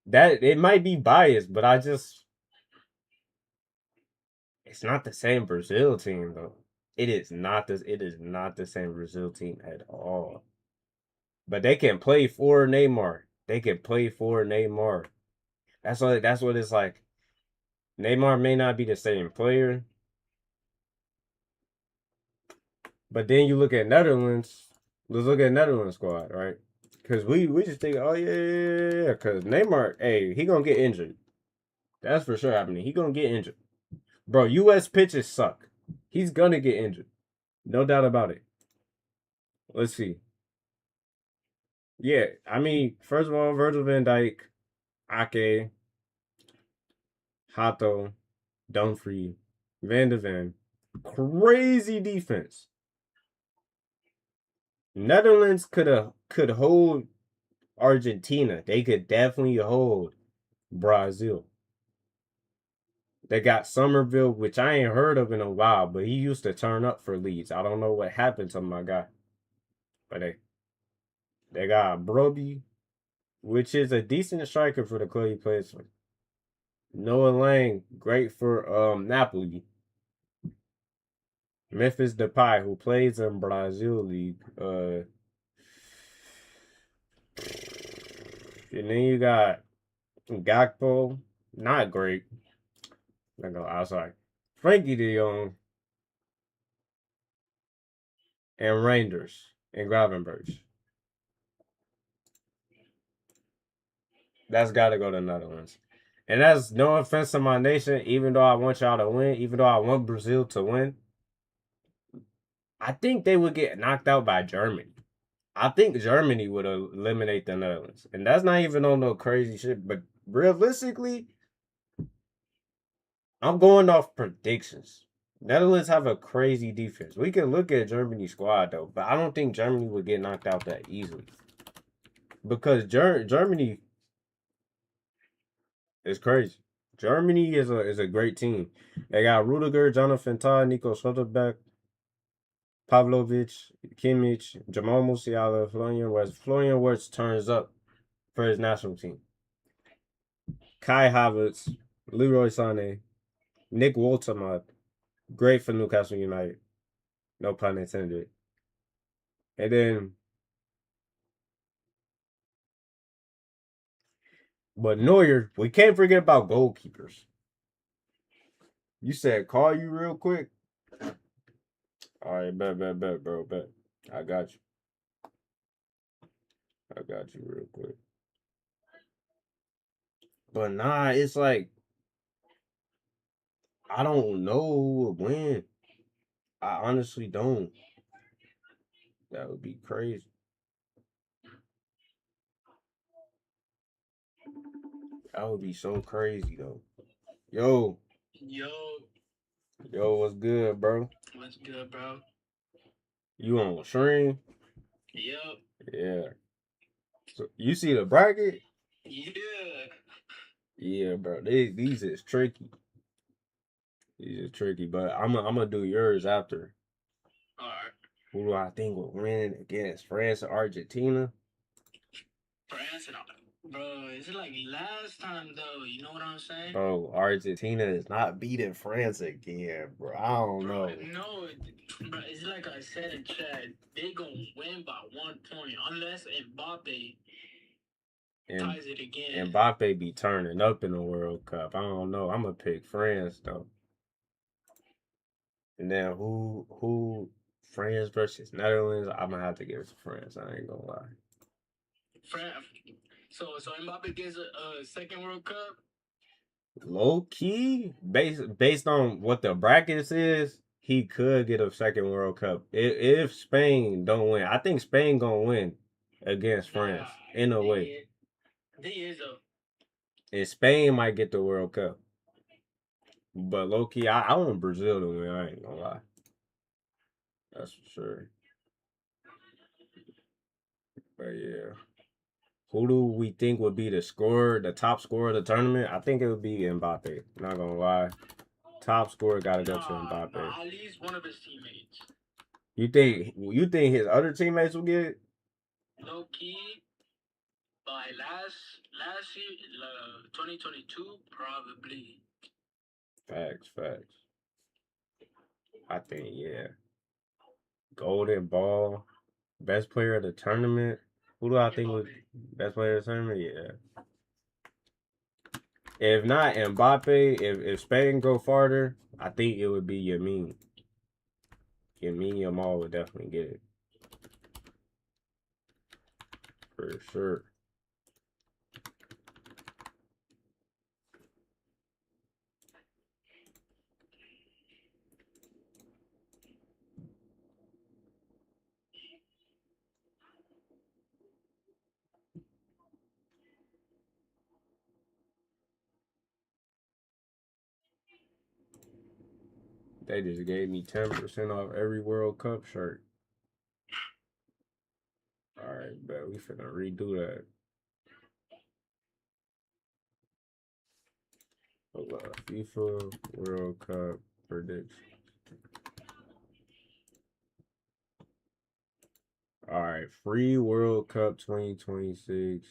That it might be biased, but it's not the same Brazil team though. It is not the same Brazil team at all. But they can play for Neymar. They can play for Neymar. That's what it's like. Neymar may not be the same player, but then you look at Netherlands. Let's look at Netherlands squad, right? Because we just think, oh yeah. Because Neymar, hey, he gonna get injured. That's for sure happening. He gonna get injured, bro. U.S. pitches suck. He's gonna get injured, no doubt about it. Let's see. Yeah, I mean, first of all, Virgil van Dijk, Ake, Hato, Dumfries, Van de Ven. Crazy defense. Netherlands could hold Argentina. They could definitely hold Brazil. They got Somerville, which I ain't heard of in a while, but he used to turn up for Leeds. I don't know what happened to my guy. But they got Broby, which is a decent striker for the club he plays for. Noah Lang, great for Napoli. Memphis Depay, who plays in Brazil League. And then you got Gakpo, not great. Not gonna lie, sorry. Frankie De Jong and Reinders and Gravenberch. That's got to go to the Netherlands. And that's no offense to my nation, even though I want y'all to win, even though I want Brazil to win, I think they would get knocked out by Germany. I think Germany would eliminate the Netherlands. And that's not even on no crazy shit. But realistically, I'm going off predictions. Netherlands have a crazy defense. We can look at Germany's squad though, but I don't think Germany would get knocked out that easily. Because Germany is crazy. Germany is a great team. They got Rudiger, Jonathan Tah, Nico Schlotterbeck, Pavlovic, Kimmich, Jamal Musiala, Florian Wirtz. Florian Wirtz turns up for his national team. Kai Havertz, Leroy Sané, Nick Woltemade, great for Newcastle United. No pun intended. And then, but Neuer, we can't forget about goalkeepers. You said call you real quick. All right, bet, bro, bet. I got you. I got you real quick. But nah, it's like I don't know who would win. I honestly don't. That would be crazy. That would be so crazy though. Yo, Yo, yo, what's good, bro? what's good, bro? You on stream? Yup. Yeah. So you see the bracket? Yeah. Yeah, bro. These is tricky. These is tricky, but I'm gonna do yours after. Alright. Who do I think will win against France or Argentina? France and all. Bro, it's like last time though, you know what I'm saying? Bro, Argentina is not beating France again, bro. I don't Bro, know. no, bro, it's like I said in chat, they gonna win by 1 point unless Mbappe And ties it again. Mbappe be turning up in the World Cup. I don't know. I'm gonna pick France though. And then who France versus Netherlands? I'm gonna have to give it to France. I ain't gonna lie. France. So Mbappe gets a second World Cup. Low key, based on what the brackets is, he could get a second World Cup if Spain don't win. I think Spain gonna win against France in a way. They is though. And Spain might get the World Cup. But low key, I want Brazil to win. I ain't gonna lie. That's for sure. But yeah. Who do we think would be the top scorer of the tournament? I think it would be Mbappe. Not gonna lie. Top scorer gotta go to Mbappe. At least one of his teammates. You think his other teammates will get it? Low key, by last year, 2022, probably. Facts. I think yeah. Golden ball, best player of the tournament. Who do I think would best player of the tournament? Yeah. If not Mbappe, if Spain go farther, I think it would be Yamin. Yamal would definitely get it. For sure. They just gave me 10% off every World Cup shirt. Alright, bet we finna redo that. FIFA World Cup predictions. Alright, free World Cup 2026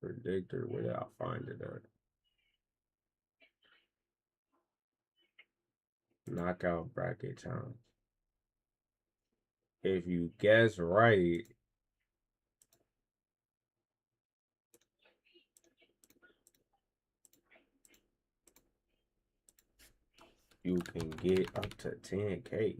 predictor. Where did I find it at? Knockout bracket challenge. If you guess right, you can get up to 10K.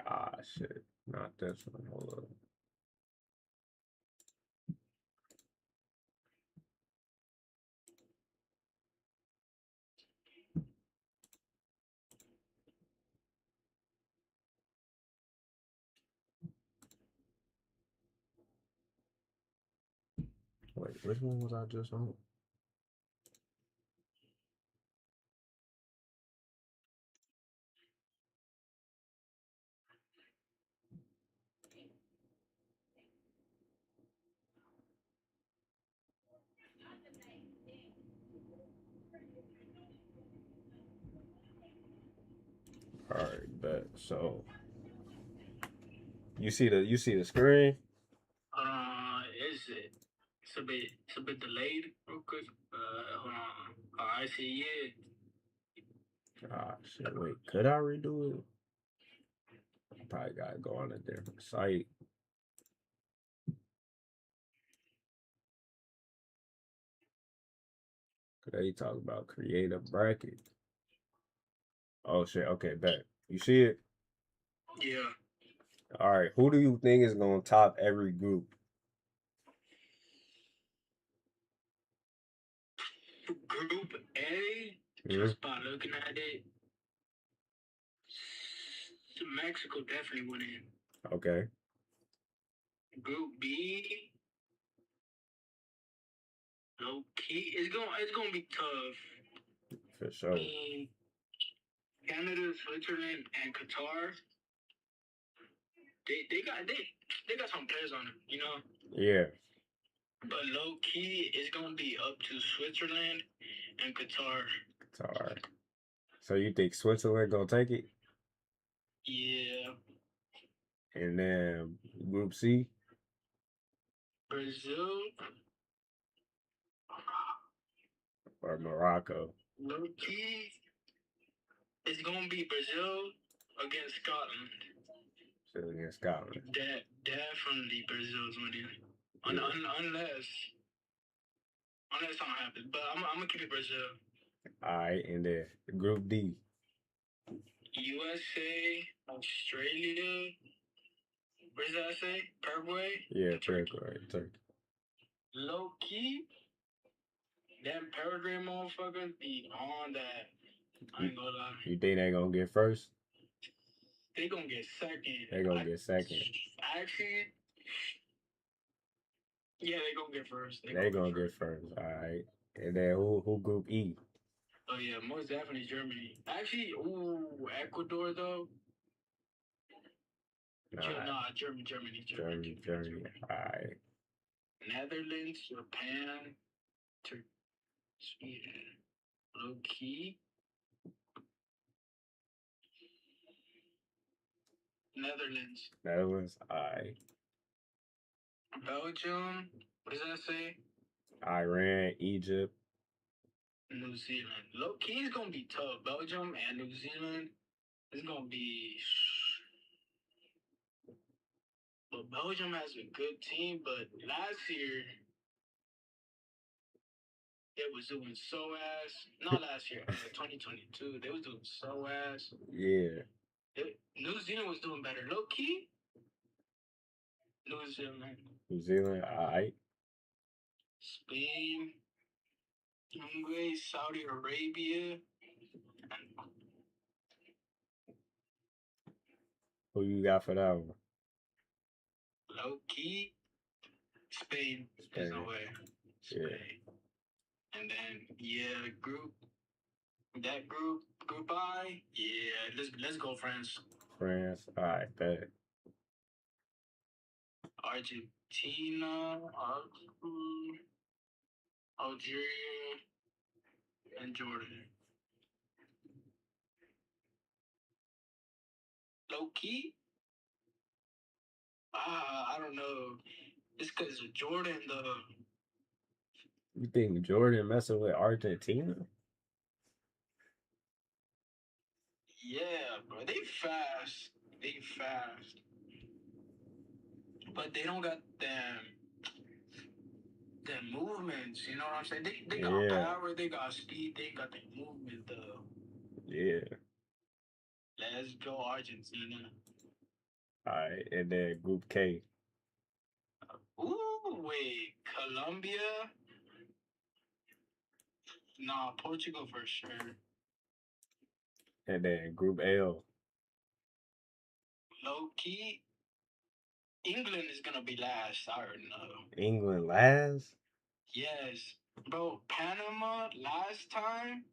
Ah, shit. Not this one. Hold up. Wait, which one was I just on? All right, bet. So you see the screen? Is it? It's a bit delayed, real quick. Hold on. I see it. Ah, shit. Wait, could I redo it? I probably gotta go on a different site. They talk about create a bracket. Oh shit. Okay, bet. You see it? Yeah. All right. Who do you think is gonna top every group? Group A, Hmm? just by looking at it, Mexico definitely winning. Okay, Group B, low key, it's gonna be tough. for I sure. mean, Canada, Switzerland, and Qatar, they got some players on them, you know. Yeah. But low key, it's gonna be up to Switzerland and Qatar. It's all right. So you think Switzerland gonna take it? Yeah, And then Group C Brazil, or Morocco? low key, it's gonna be Brazil against Scotland. Still against Scotland. Definitely Brazil's winning. Yeah. Unless something happens. But I'm gonna keep it Brazil. All right, and then Group D. USA, Australia, where does that say? Paraguay, Yeah, and Turkey. Paraguay, Turkey. Low key, them Paraguay motherfuckers be on that. I ain't gonna lie. You think they gonna get first? They gonna get second. They gonna get second. Actually, yeah, they gonna get first. They gonna get first. All right. And then who Group E? Oh yeah, most definitely Germany. Actually, ooh, Ecuador though. Nah, Germany. Germany. All right. Netherlands, Japan, Sweden. Low key. Netherlands. Netherlands. All right. Belgium. What does that say? Iran, Egypt. New Zealand. Low key is gonna be tough. Belgium and New Zealand is gonna be. But Belgium has a good team, but last year they was doing so ass. Not last year, 2022. They was doing so ass. Yeah. New Zealand was doing better. Low key, New Zealand. New Zealand. All right. Spain, Hungary, Saudi Arabia. Who you got for that one? Low key, Spain. There's no way. Spain. Yeah. And then group group I, let's go France. France. All right, bet. Argentina, Algeria, and Jordan. Low key? I don't know. It's because of Jordan, though. You think Jordan messing with Argentina? Yeah, bro. They fast. They fast. But they don't got them movements. You know what I'm saying? They got Yeah, power. They got speed. They got the movement though. yeah. Let's go Argentina. All right, and then Group K, Ooh, wait. Colombia? Nah, Portugal for sure. and then Group L. Low key, England is gonna be last. I already know. England last. Yes, bro. Panama last time,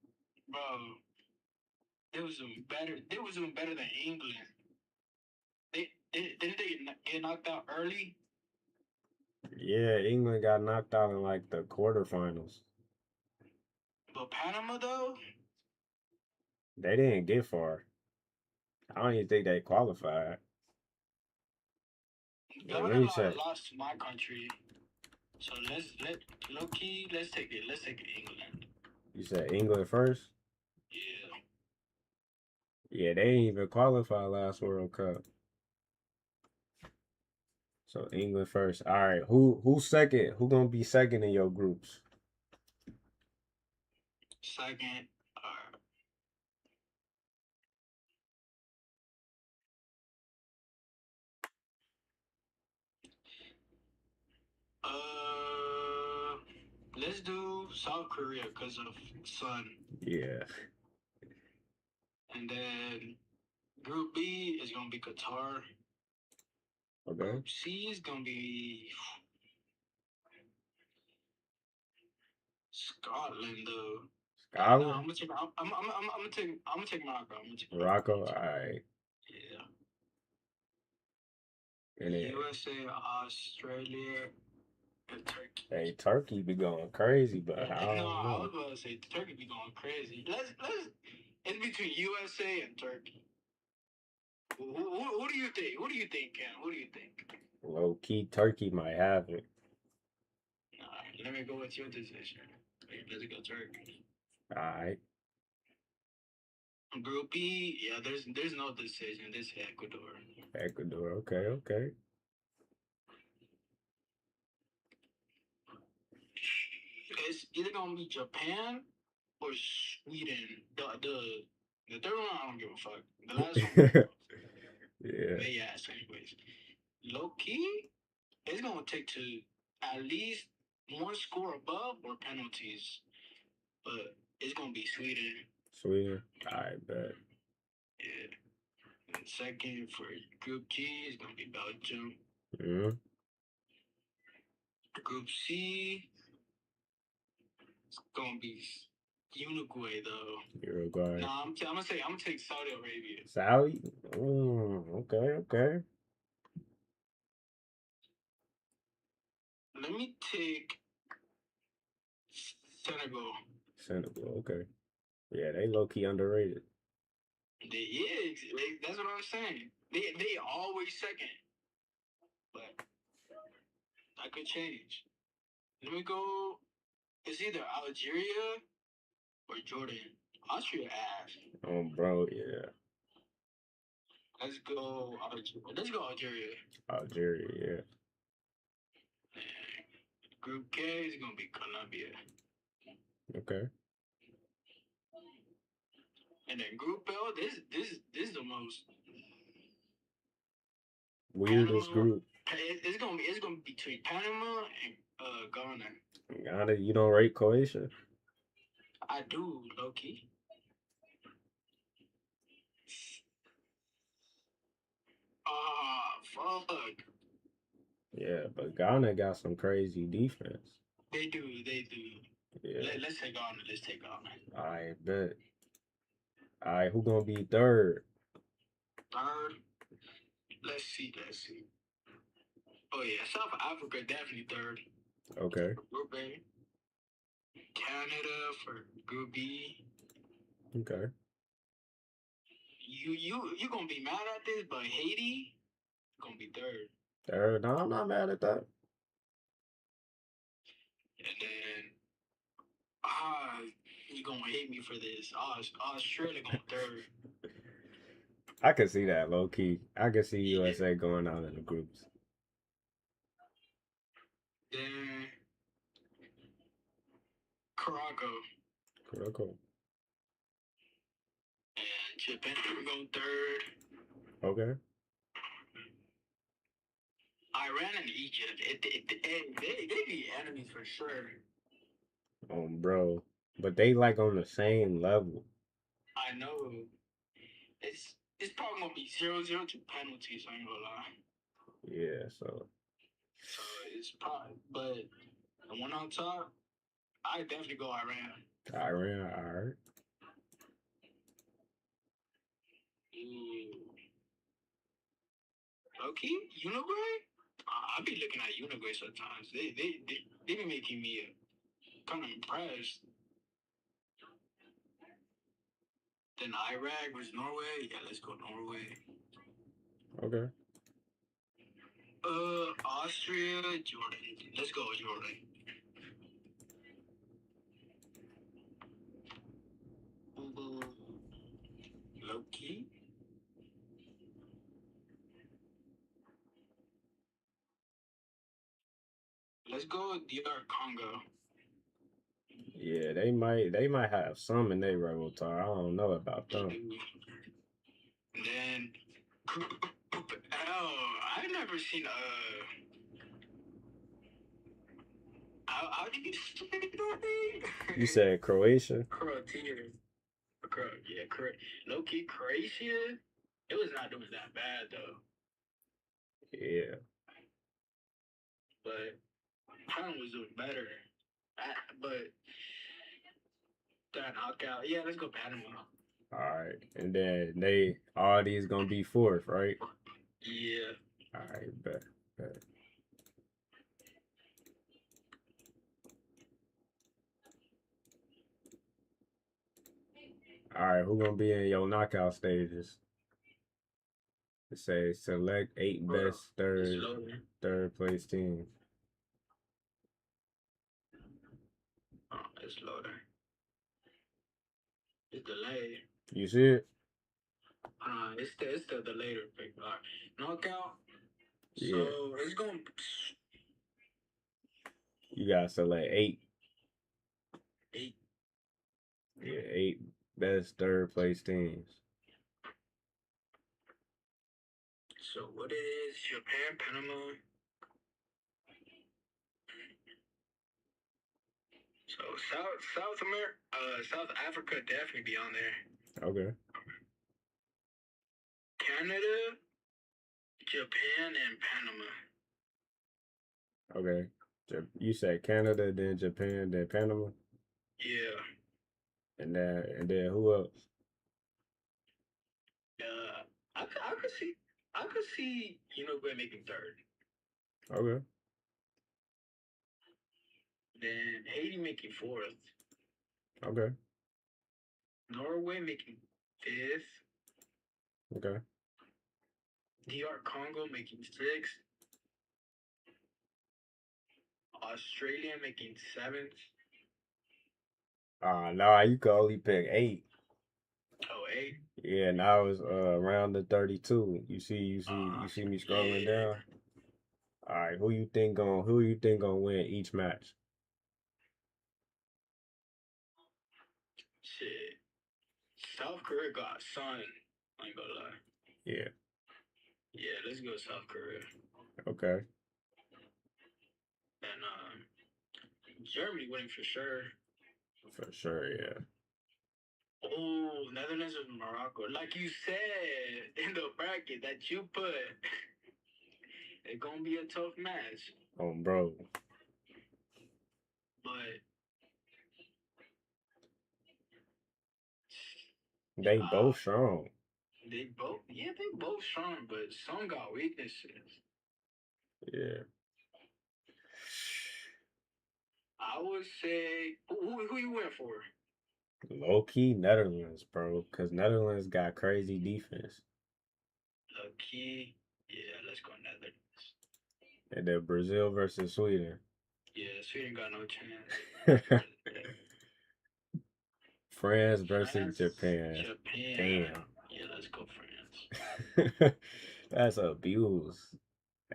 bro. They was doing better. They was doing better than England. Didn't they get knocked out early? Yeah, England got knocked out in like the quarterfinals. But Panama though, They didn't get far. I don't even think they qualified. Wait, let Ghana me check. lost to my country. So let low key. Let's take it. Let's take it England. You said England first? Yeah. Yeah, they ain't even qualified last World Cup. So England first. All right, who's second? Who gonna be second in your groups? Second. Uh, let's do South Korea because of Sun, Yeah. and then Group B is gonna be Qatar. Okay. Group C is gonna be Scotland, though. Nah, Scotland, I'm gonna take. I'm gonna take Morocco. I'm gonna take Morocco. Morocco. All right, Yeah. and then USA, Australia, and Turkey. hey, Turkey be going crazy, but I No, don't I was know. about to say Turkey be going crazy. Let's. It's between USA and Turkey. Who do you think? Who do you think, Ken? Who do you think? Low key, Turkey might have it. Let me go with your decision. Let's go Turkey. All right. Group B, yeah, there's no decision. This Ecuador. Ecuador. Okay, okay. It's either gonna be Japan or Sweden. The third one I don't give a fuck. The last one, Yeah. they ass anyways. Low key, it's gonna take to at least one score above or penalties, but it's gonna be Sweden. Sweden. I bet. Yeah. And second for Group G is gonna be Belgium. Mm-hmm. Group C is gonna be Uruguay though. Uruguay. Nah, I'm gonna take Saudi Arabia. Saudi. Okay, okay. Let me take Senegal. Senegal. Okay. Yeah, they low key underrated. That's what I'm saying. They always second, but that could change. Let me go. It's either Algeria or Jordan. Austria ass. Bro. Yeah. Let's go Algeria. Let's go Algeria. Algeria. Group K is gonna be Colombia, Yeah. Okay. and then Group L. This is the most Weirdest Panama. group. It's gonna be between Panama and Ghana. Ghana. You don't rate Croatia? I do, Loki. Ah, fuck. Yeah, but Ghana got some crazy defense. They do. They do. Yeah. Let's take on it. Let's take on it. I bet. All right, who gonna be third? Third. Let's see. Let's see. Oh yeah, South Africa definitely third. Okay. Group A. Canada for Group B. Okay. You gonna be mad at this, but Haiti gonna be third, Third. No, I'm not mad at that. and then you gonna hate me for this. Australia going third. I can see that low key. I can see USA going out in the groups. Then Morocco Cool, cool. and Japan going third. Okay. Iran and Egypt. They be enemies for sure. Bro. But they like on the same level. I know. It's probably gonna be 0-0 to penalties. I ain't gonna lie. Yeah, so So it's probably, but the one on top, I definitely go Iran. Iran, alright. Ooh. Okay, Uruguay. I be looking at Uruguay sometimes. They be making me kind of impressed. Then Iraq versus Norway. Yeah, let's go Norway. Okay. Austria, Jordan. Let's go Jordan. Low key. Let's go DR Congo. Yeah, they might have some in their repertoire. I don't know about them. And then Group L. I've never seen how do you say their name? You said Croatia? Croatia. Yeah, low key Croatia. It was not doing that bad though. Yeah. But Panama was doing better. But that knockout, yeah, let's go Panama. Alright. And then all these gonna be fourth, right? Yeah. Alright, bet. Alright, who gonna be in your knockout stages? It say select 8 best third place teams. Oh, it's loading. It's delayed. You see it? It's the later pick. Knockout. Yeah. So it's going. You gotta select 8. 8. Yeah, 8 best third place teams. So what it is? Japan, Panama. So South America, South Africa definitely be on there. Okay. Canada, Japan, and Panama. Okay. You said Canada, then Japan, then Panama, Yeah. and then who else? I could see Uruguay making third. Okay. Then Haiti making fourth. Okay. Norway making fifth. Okay. DR Congo making sixth. Australia making seventh. Nah, you could only pick 8. Oh, 8. Yeah, now it's around the 32. You see me scrolling down. All right, who you think gonna win each match? Shit. South Korea got Sun. I ain't gonna lie. Yeah. Yeah, let's go South Korea. Okay. And Germany winning for sure. For sure, yeah. Oh, Netherlands and Morocco. Like you said in the bracket that you put, it's gonna be a tough match. Oh, bro. But They both strong. they both strong, but some got weaknesses. Yeah. I would say who you went for? Low key Netherlands, bro, because Netherlands got crazy defense. Low key, yeah, let's go Netherlands. And then Brazil versus Sweden. Yeah, Sweden got no chance. France versus Japan. Japan. Damn. Yeah, let's go France. That's abuse.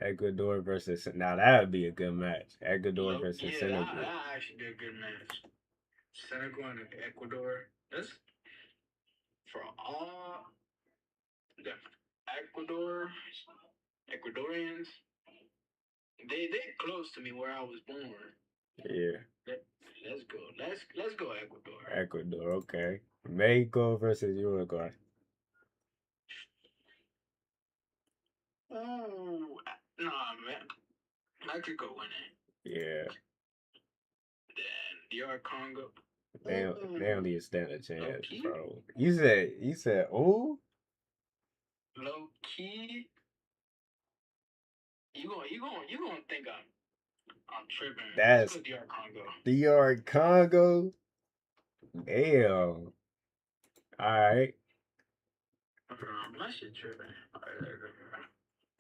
Ecuador versus now that would be a good match. Ecuador versus Yeah, Senegal. that actually be a good match. Senegal and Ecuador. That's for all the Ecuadorians. They close to me where I was born. Yeah, Let's go. Let's go Ecuador. Ecuador. Okay. Mexico versus Uruguay. Ooh, nah, man. Mexico winning. Yeah, Then DR Congo. they don't even stand a Low chance, key. bro. You said oh Low key. You gonna think I'm tripping. Let's that's go DR Congo. DR Congo. Damn. All right. My shit tripping.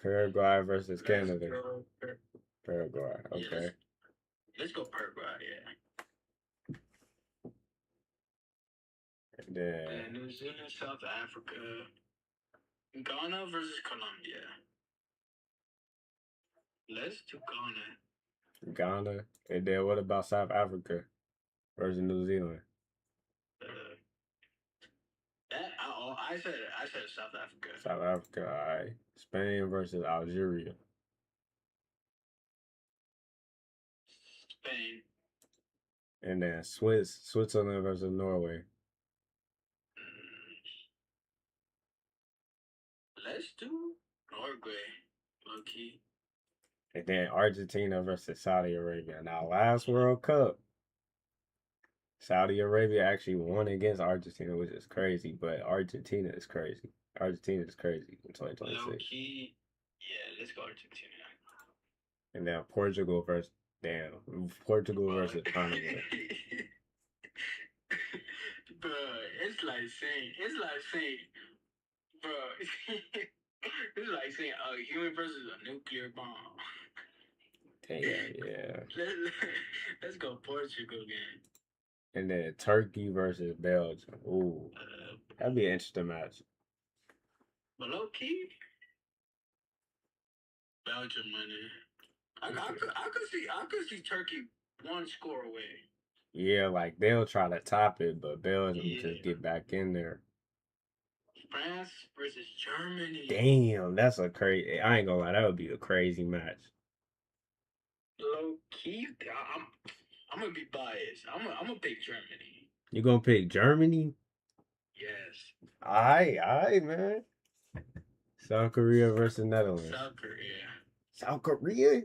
Paraguay versus Let's Canada. go. Paraguay. Yeah, Okay. let's go Paraguay. Yeah. And then And New Zealand, South Africa, Ghana versus Colombia. Let's do Ghana. Ghana. And then what about South Africa versus New Zealand? Uh, I said South Africa. South Africa. All right. Spain versus Algeria. Spain. And then Switzerland versus Norway. Let's do Norway. Low key. And then Argentina versus Saudi Arabia. Now, last World Cup, Saudi Arabia actually won against Argentina, which is crazy, but Argentina is crazy. Argentina is crazy in Low 2026. key. Yeah, let's go Argentina. And then Portugal versus, damn, Portugal versus Panama. Bro, it's like saying, bro, it's like saying a human versus a nuclear bomb. Damn, yeah. Let's go Portugal again. And then Turkey versus Belgium. Ooh, that'd be an interesting match. But low key, Belgium winning. I could see Turkey one score away. Yeah, like they'll try to top it, but Belgium just Yeah. get back in there. France versus Germany. Damn, that's a crazy. I ain't gonna lie, that would be a crazy match. Low key, I'm gonna be biased. I'm gonna pick Germany. You gonna pick Germany? Yes. Alright, man. South Korea versus Netherlands. South Korea. South Korea?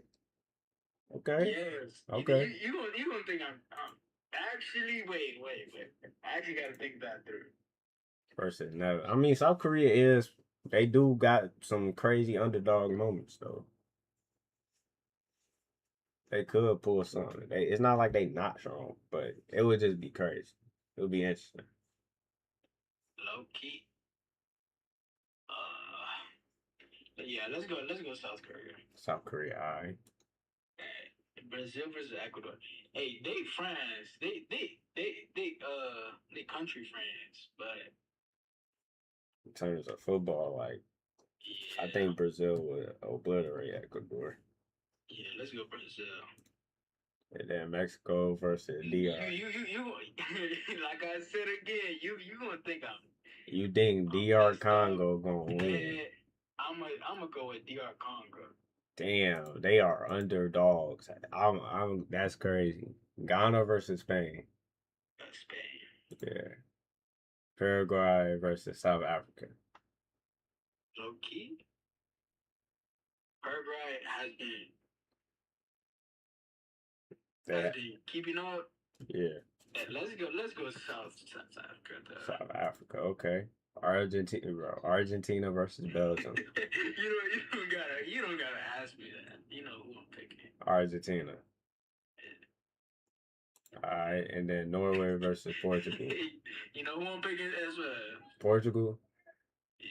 Okay. Yes. Okay. You gonna think I'm actually wait. I actually gotta think that through. Versus Netherlands. I mean, South Korea is they do got some crazy underdog moments though. They could pull something. It's not like they not strong, but it would just be crazy. It would be interesting. Low key. Yeah, let's go South Korea. South Korea, alright. Brazil versus Ecuador. Hey, they France. They country France, but In terms of football, like yeah. I think Brazil would obliterate Ecuador. Yeah, let's go Brazil. And then Mexico versus DR. You like I said again, you gonna think You think DR Congo gonna win? I'm gonna go with DR Congo. Damn, they are underdogs. That's crazy. Ghana versus Spain. Spain. Yeah. Paraguay versus South Africa. Low key. Paraguay has been keeping up. Yeah. Let's go South Africa. South Africa, okay. Argentina versus Belgium. you don't gotta ask me that. You know who I'm picking. Argentina. Alright, and then Norway versus Portugal. You know who I'm picking as well. Portugal? Yeah.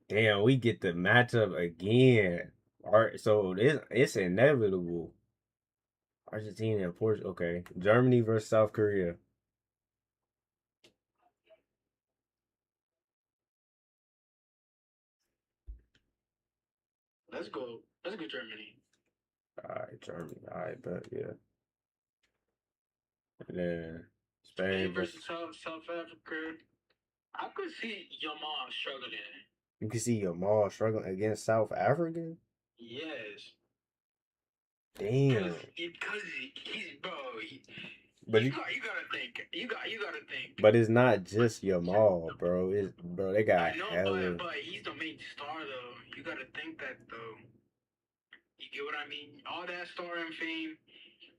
Damn, we get the matchup again. Alright, so it's inevitable. Argentina and Portugal. Okay. Germany versus South Korea. let's go. Let's go Germany. All right, Germany. All right, but yeah. And then Spain Spain versus versus. South Africa. I could see your mom struggling. You can see Jamal struggling against South Africa. Yes. Damn. Because he's bro. But You gotta think. You gotta think. but it's not just Jamal, bro. It's bro. They got I know, hella. but he's the main star though. You gotta think that though. You get what I mean? All that star and fame,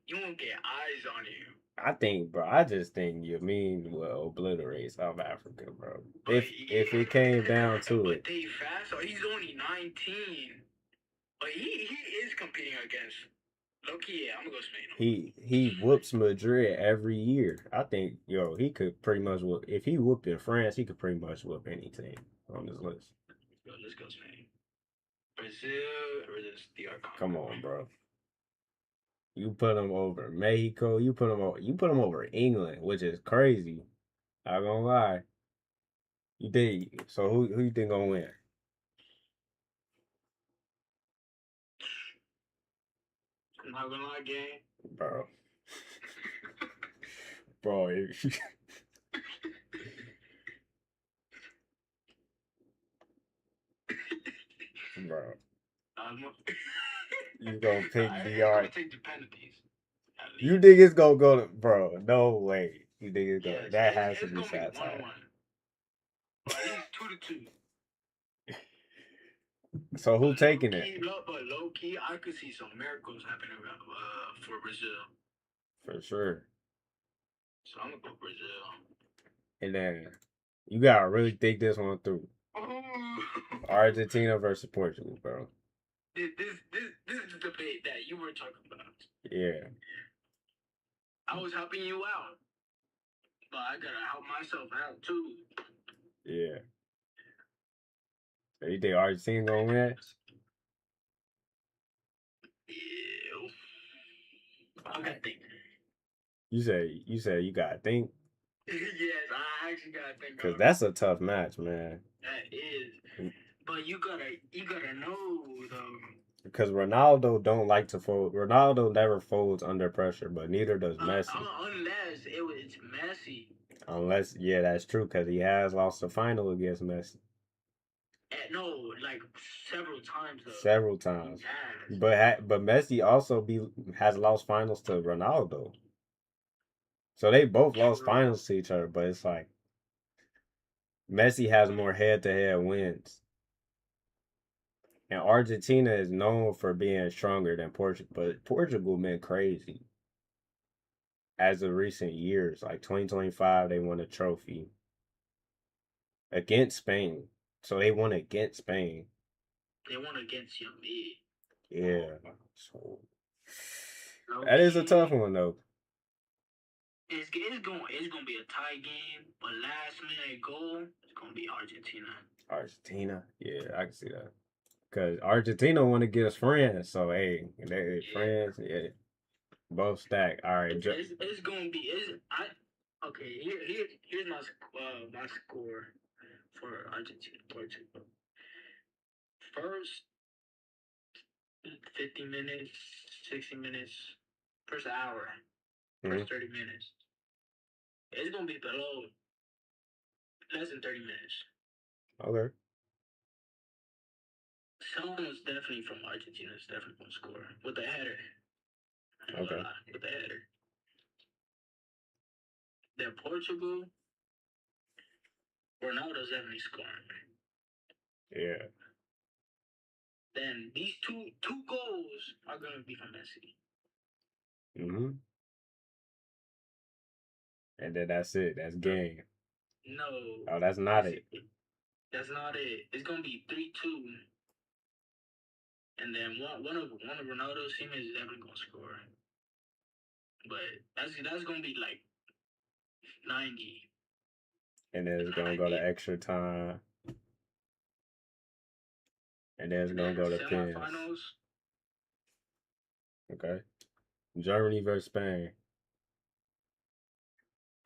you won't get eyes on you. I think, bro. I just think Yamin will obliterate South Africa, bro. But If it came down to but it, they fast. So he's only 19. But he is competing against. Loki, yeah, I'm gonna go Spain. he whoops Madrid every year. I think he could pretty much whoop. If he whooped in France, he could pretty much whoop any team on this list. Yo, let's go Spain. Brazil versus the Come Congo. on, bro. You put him over Mexico. You put him over England, which is crazy. Not gonna lie. You think so? Who you think gonna win, I'm not gonna lie, gang. bro? Bro, bro, you gonna pick It's DR? gonna take the penalties. You think it's gonna go to, bro? No way. You think it's gonna? Yes, That has to it's be gonna be satire. 1-1. Or at least 2-2. So who taking it? But low key, I could see some miracles happening for Brazil. For sure. So I'm gonna go Brazil. And then you gotta really think this one through. Oh. Argentina versus Portugal, bro. This is the debate that you were talking about. Yeah. I was helping you out, but I gotta help myself out too. Yeah. So you think Argentina gonna win? Yeah. I gotta think. You say you gotta think. Yes, I actually gotta think. Cause that's a tough match, man. That is, but you gotta know though. Because Ronaldo don't like to fold. Ronaldo never folds under pressure, but neither does Messi. Unless it's Messi. Unless, yeah, that's true. Because he has lost the final against Messi. No, like several times though. Several times. But Messi also has lost finals to Ronaldo. So they both lost finals to each other, but it's like Messi has more head-to-head wins. And Argentina is known for being stronger than Portugal, but Portugal been crazy. As of recent years, like 2025, they won a trophy against Spain. So they won against Spain. They won against Yami. Yeah. So that is a tough one though. It's gonna be a tie game, but last minute goal it's gonna be Argentina. Argentina, yeah, I can see that. Cause Argentina want to get us France, so hey, they France, yeah, both stack. All right, it's gonna be okay. Here's my score for Argentina Portugal. First 50 minutes, 60 minutes, first hour, first 30 minutes. It's gonna be below less than 30 minutes. Okay. Someone's definitely from Argentina is definitely gonna score with a header. Okay. With the header. Then Portugal, Ronaldo's definitely scoring. Yeah. Then these two goals are gonna be from Messi. And then that's it. That's game. No. Oh, that's not it. That's not it. It's gonna be 3-2. And then one of Ronaldo's teammates is definitely gonna score. But that's gonna be like 90. And then it's gonna go to extra time. And then it's gonna go to pins. Okay. Germany versus Spain.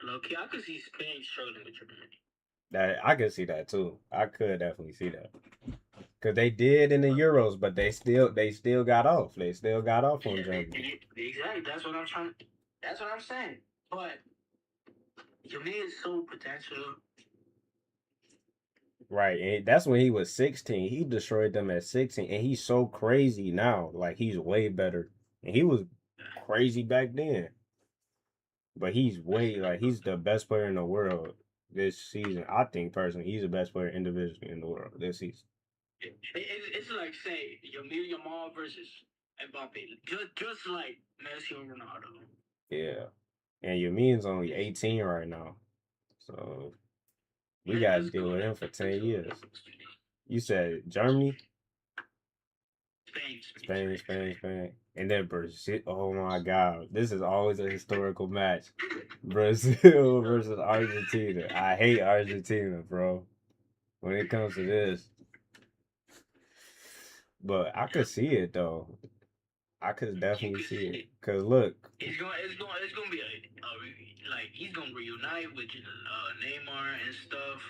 Okay, I could see Spain struggling with Germany. I could see that too. I could definitely see that. Cause they did in the Euros, but they still got off. They still got off on Germany. Exactly. That's what I'm trying. That's what I'm saying. But Yamil is so potential. Right, and that's when he was 16. He destroyed them at 16, and he's so crazy now. Like he's way better, and he was crazy back then. But he's way like he's the best player in the world this season. I think personally, he's the best player individually in the world this season. It's like say Yamil Yamal versus Mbappe, just like Messi and Ronaldo. Yeah, and Yamin's only 18 right now, so we got to Let's deal go. with him for 10 Let's go. years. You said Germany, Spain. Spain, and then Brazil. Oh my God, this is always a historical match. Brazil versus Argentina. I hate Argentina, bro. When it comes to this, but I could see it though. I could definitely see it. Cause look, It's gonna be like he's gonna reunite with Neymar and stuff.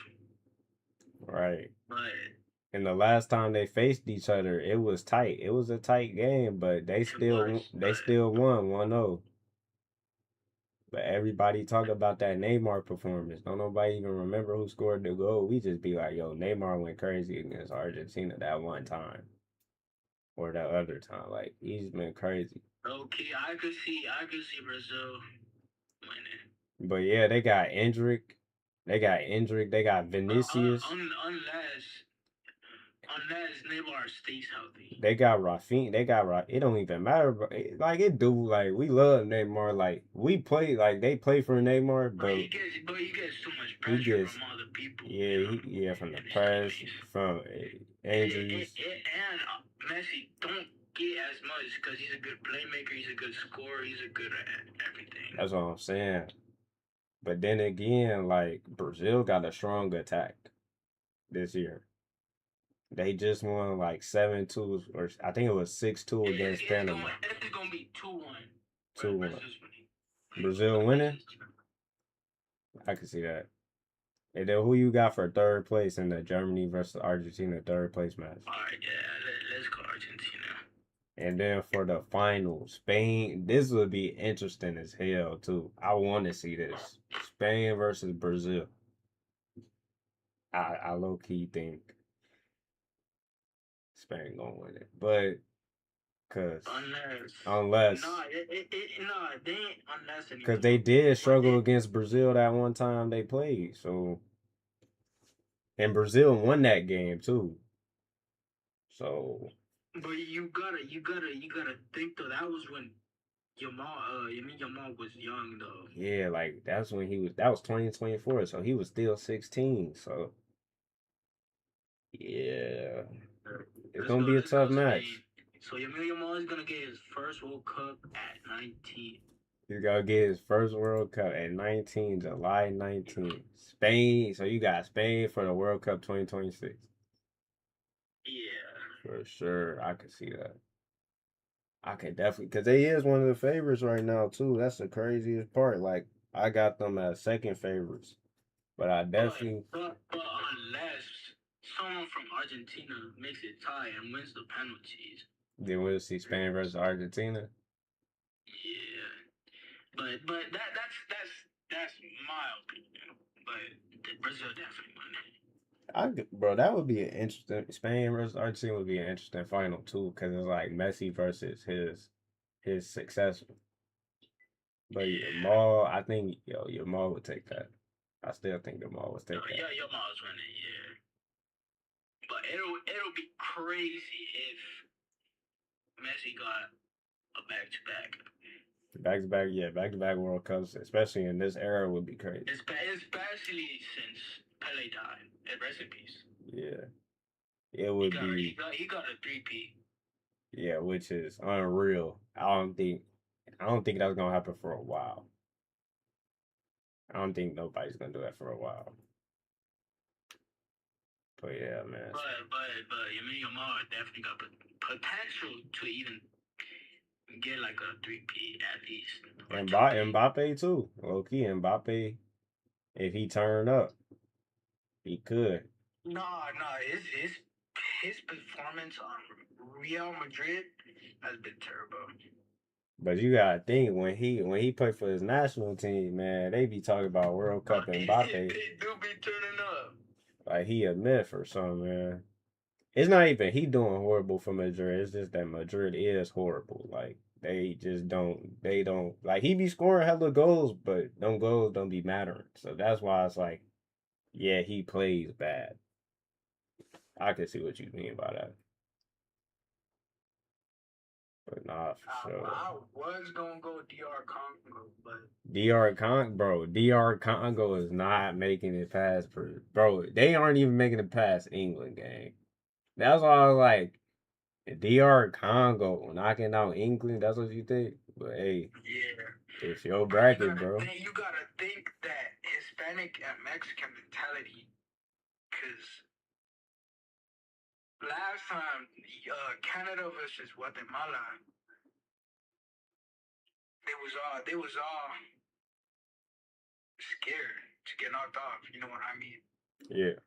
right. But And the last time they faced each other, it was tight. It was a tight game, but they still won 1-0. But everybody talk about that Neymar performance. Don't nobody even remember who scored the goal. We just be like, yo, Neymar went crazy against Argentina that one time. Or that other time. Like, he's been crazy. okay, I could see Brazil winning. But yeah, they got Endrick. They got Vinicius. Unless Neymar stays healthy. They got Rafinha. It don't even matter, but like it do. Like we love Neymar. Like we play. Like they play for Neymar, but he gets too much he pressure gets from other people. yeah from the press, from injuries. And Messi don't get as much because he's a good playmaker. He's a good scorer. He's a good at everything. That's what I'm saying. But then again, like Brazil got a strong attack this year. They just won like 7-2, or I think it was 6-2 against Panama. It's gonna be 2-1. 2-1. Brazil winning? I can see that. And then who you got for third place in the Germany versus Argentina third place match? Alright, yeah, let's go Argentina. And then for the final, Spain. This would be interesting as hell too. I want to see this. Spain versus Brazil. I low key think Spain gonna win it, but unless no, they ain't unless anymore. because they did struggle against Brazil that one time they played. So and Brazil won that game too. So but you gotta think though that was when Yamal was young though. yeah, like that was 2024, so he was still 16. So yeah, it's gonna be a tough match. So Yamal is gonna get his first World Cup at 19. He's gonna get his first World Cup at 19, July 19th. Spain. So you got Spain for the World Cup 2026. Yeah. For sure, I could see that. I could definitely, because they is one of the favorites right now too. That's the craziest part. Like I got them as second favorites, but I definitely. But unless someone from Argentina makes it tie and wins the penalties, then we'll see Spain versus Argentina. Yeah, but that's my opinion. But Brazil definitely won it. Bro, that would be an interesting. Spain versus Argentina would be an interesting final too, because it's like Messi versus his successor. But Yamal, I think Yamal would take that. I still think Yamal would take that. Yeah, Yamal's winning. Yeah, but it'll be crazy if Messi got a back-to-back. Back-to-back World Cups, especially in this era, would be crazy. Especially since Pele died. Rest in peace. Yeah, it would be. He got a 3P. Yeah, which is unreal. I don't think that's gonna happen for a while. I don't think nobody's gonna do that for a while. But yeah, man. But Yamal definitely got potential to even get like a 3P at least. And Mbappe too. Low key, Mbappe, if he turned up, he could. No, his his performance on Real Madrid has been terrible. But you gotta think when he played for his national team, man, they be talking about World Cup and Mbappe. They do be turning up. Like he a myth or something, man. It's not even he doing horrible for Madrid. It's just that Madrid is horrible. Like they just don't like he be scoring hella goals, but them goals don't be mattering. So that's why it's like, yeah, he plays bad. I can see what you mean by that. But nah, for sure. I was gonna go DR Congo, but DR Congo is not making it past bro. They aren't even making it past England, gang. That's why I was like, DR Congo knocking out England. That's what you think? But hey, yeah, it's your but bracket, bro. you gotta think that Hispanic and Mexican mentality, because last time Canada versus Guatemala, they was all scared to get knocked off. You know what I mean? Yeah.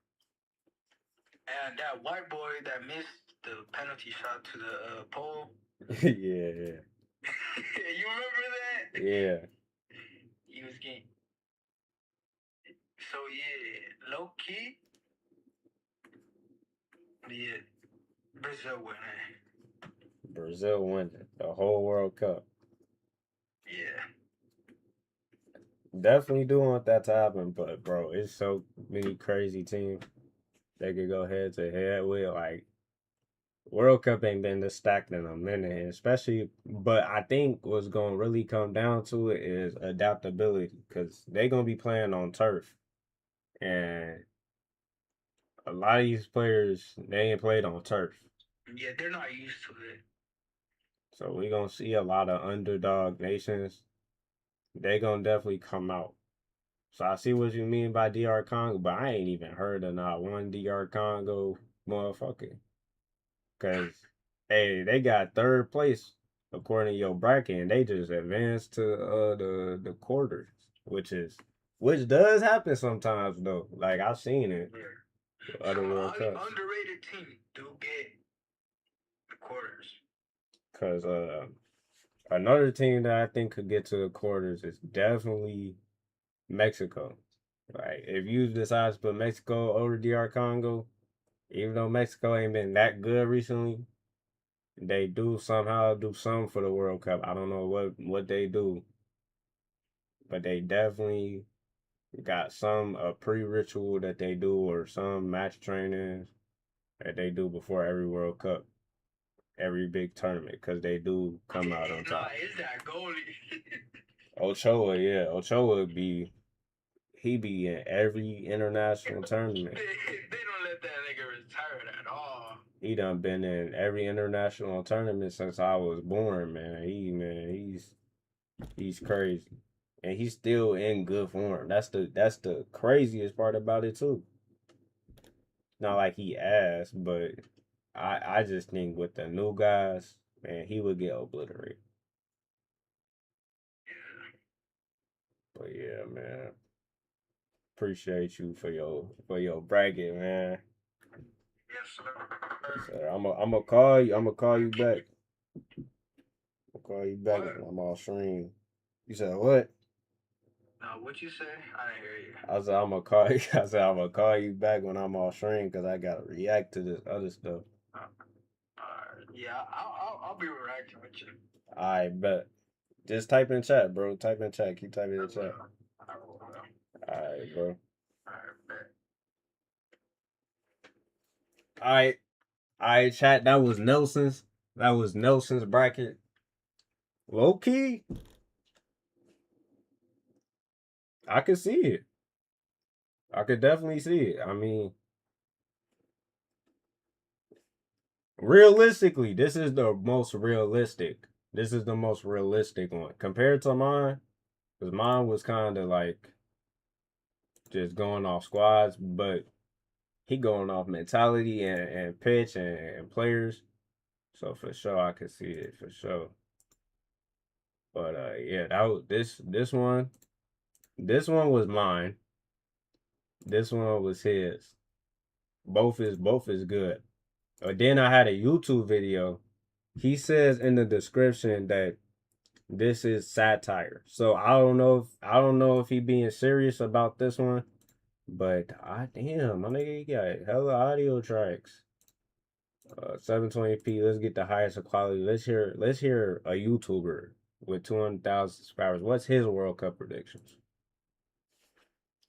And that white boy that missed the penalty shot to the pole. Yeah. You remember that? Yeah. He was getting. So yeah, low key. Yeah, Brazil winning. Brazil winning the whole World Cup. Yeah. Definitely do want that to happen, but bro, it's so many crazy teams they could go head to head with. Like World Cup ain't been this stacked in a minute, especially. But I think what's gonna really come down to it is adaptability, because they gonna be playing on turf, and a lot of these players they ain't played on turf. Yeah, they're not used to it. So we gonna see a lot of underdog nations. They gonna definitely come out. So I see what you mean by DR Congo, but I ain't even heard of not one DR Congo motherfucker. Cause hey, they got third place according to your bracket, and they just advanced to the quarters, which does happen sometimes though. Like I've seen it with other World Cups. Underrated team do get the quarters. Cause another team that I think could get to the quarters is definitely Mexico. Like if you decide to put Mexico over DR Congo, even though Mexico ain't been that good recently, they do somehow do something for the World Cup. I don't know what they do, but they definitely got some a pre-ritual that they do or some match trainings that they do before every World Cup, every big tournament, because they do come out on top. Is that goalie? Ochoa, yeah, Ochoa he be in every international tournament. They don't let that nigga retire at all. He done been in every international tournament since I was born, man. He's crazy. And he's still in good form. That's the craziest part about it too. Not like he asked, but I just think with the new guys, man, he would get obliterated. But yeah, man. Appreciate you for your bracket, man. Yes, sir. So I'm gonna call you. I'm gonna call you back. I'll call you back when I'm off stream. You said what? What you say? I didn't hear you. I said I'm gonna call you. I said I'm gonna call you back when I'm off stream because I gotta react to this other stuff. Yeah, I'll be reacting with you. I bet. Just type in chat, bro. Type in chat. Keep typing in chat. I will. Alright, bro. Alright, Alright, chat. That was Nelson's. That was Nelson's bracket. Low key. I could see it. I could definitely see it. I mean, realistically, this is the most realistic. This is the most realistic one compared to mine. Because mine was kind of like just going off squads, but he going off mentality and pitch and players. So for sure, I could see it for sure. But yeah, that was this one. This one was mine. This one was his. Both is good. Then I had a YouTube video. He says in the description that this is satire. So I don't know if he being serious about this one, but damn, my nigga, he got hella audio tracks. 720p. Let's get the highest quality. Let's hear a YouTuber with 200,000 subscribers. What's his World Cup predictions?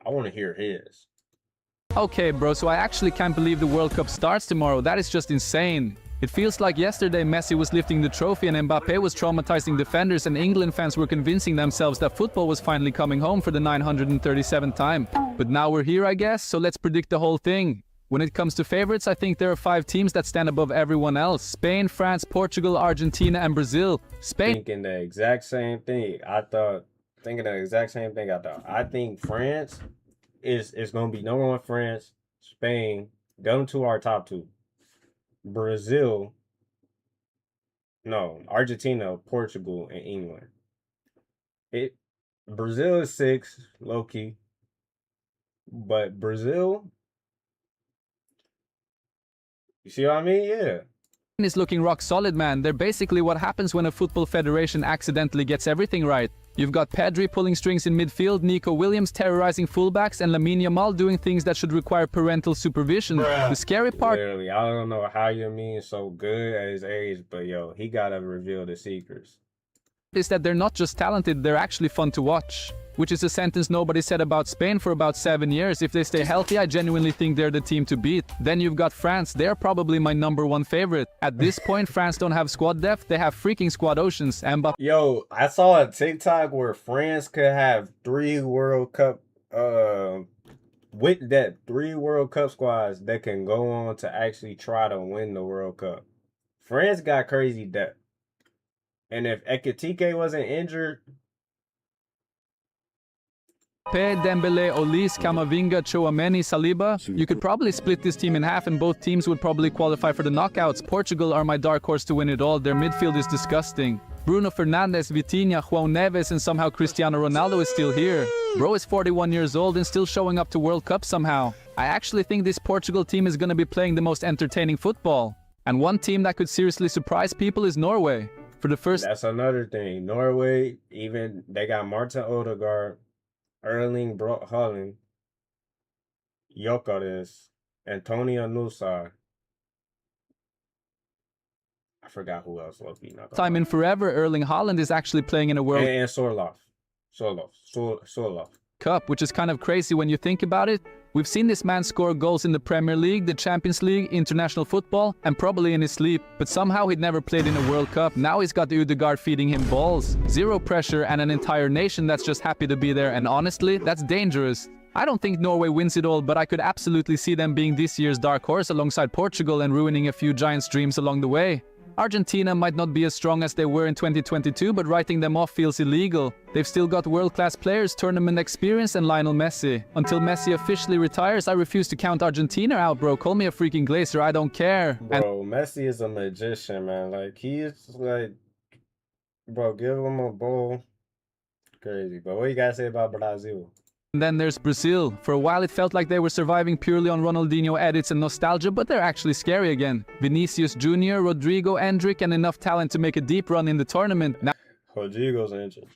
I want to hear his. Okay, bro, so I actually can't believe the World Cup starts tomorrow. That is just insane. It feels like yesterday Messi was lifting the trophy and Mbappe was traumatizing defenders and England fans were convincing themselves that football was finally coming home for the 937th time. But now we're here, I guess, so let's predict the whole thing. When it comes to favorites, I think there are 5 teams that stand above everyone else. Spain, France, Portugal, Argentina, and Brazil. Spain... Thinking the exact same thing. I thought think France is going to be number 1. France, Spain, them 2 are top 2. Brazil, no, Argentina, Portugal, and England. Brazil is 6, low key. But Brazil, you see what I mean? Yeah. is looking rock solid, man. They're basically what happens when a football federation accidentally gets everything right. You've got Pedri pulling strings in midfield, Nico Williams terrorizing fullbacks, and Lamine Yamal doing things that should require parental supervision. The scary part... Literally, I don't know how Yamin so good at his age, but yo, he gotta reveal the secrets. ...is that they're not just talented, they're actually fun to watch. Which is a sentence nobody said about Spain for about 7 years. If they stay healthy, I genuinely think they're the team to beat. Then you've got France. They're probably my number 1 favorite. At this point, France don't have squad depth. They have freaking squad oceans. Mbappe... Yo, I saw a TikTok where France could have 3 World Cup, with that 3 World Cup squads that can go on to actually try to win the World Cup. France got crazy depth. And if Ekitike wasn't injured... Dembele, Olise, Camavinga, Chouameni, Saliba. You could probably split this team in half and both teams would probably qualify for the knockouts. Portugal are my dark horse to win it all. Their midfield is disgusting. Bruno Fernandes, Vitinha, João Neves, and somehow Cristiano Ronaldo is still here. Bro is 41 years old and still showing up to World Cup somehow. I actually think this Portugal team is gonna be playing the most entertaining football. And one team that could seriously surprise people is Norway. For the first... That's another thing. Norway, even they got Martin Odegaard, Erling Braut Haaland, Jokeres, Antonio Nusa. I forgot who else. Time in forever, Erling Haaland is actually playing in a World... And Sorloth Cup, which is kind of crazy when you think about it. We've seen this man score goals in the Premier League, the Champions League, international football, and probably in his sleep. But somehow he'd never played in a World Cup. Now he's got Ødegaard feeding him balls. Zero pressure and an entire nation that's just happy to be there. And honestly, that's dangerous. I don't think Norway wins it all, but I could absolutely see them being this year's dark horse alongside Portugal and ruining a few Giants' dreams along the way. Argentina might not be as strong as they were in 2022, but writing them off feels illegal. They've still got world-class players, tournament experience, and Lionel Messi. Until Messi officially retires, I refuse to count Argentina out, bro. Call me a freaking glazer, I don't care. Bro, Messi is a magician, man. Like, he is like... Bro, give him a ball. Crazy. But what you gotta say about Brazil? And then there's Brazil. For a while it felt like they were surviving purely on Ronaldinho edits and nostalgia, but they're actually scary again. Vinicius Jr., Rodrigo, Endrick, and enough talent to make a deep run in the tournament. Now Rodrigo's injured.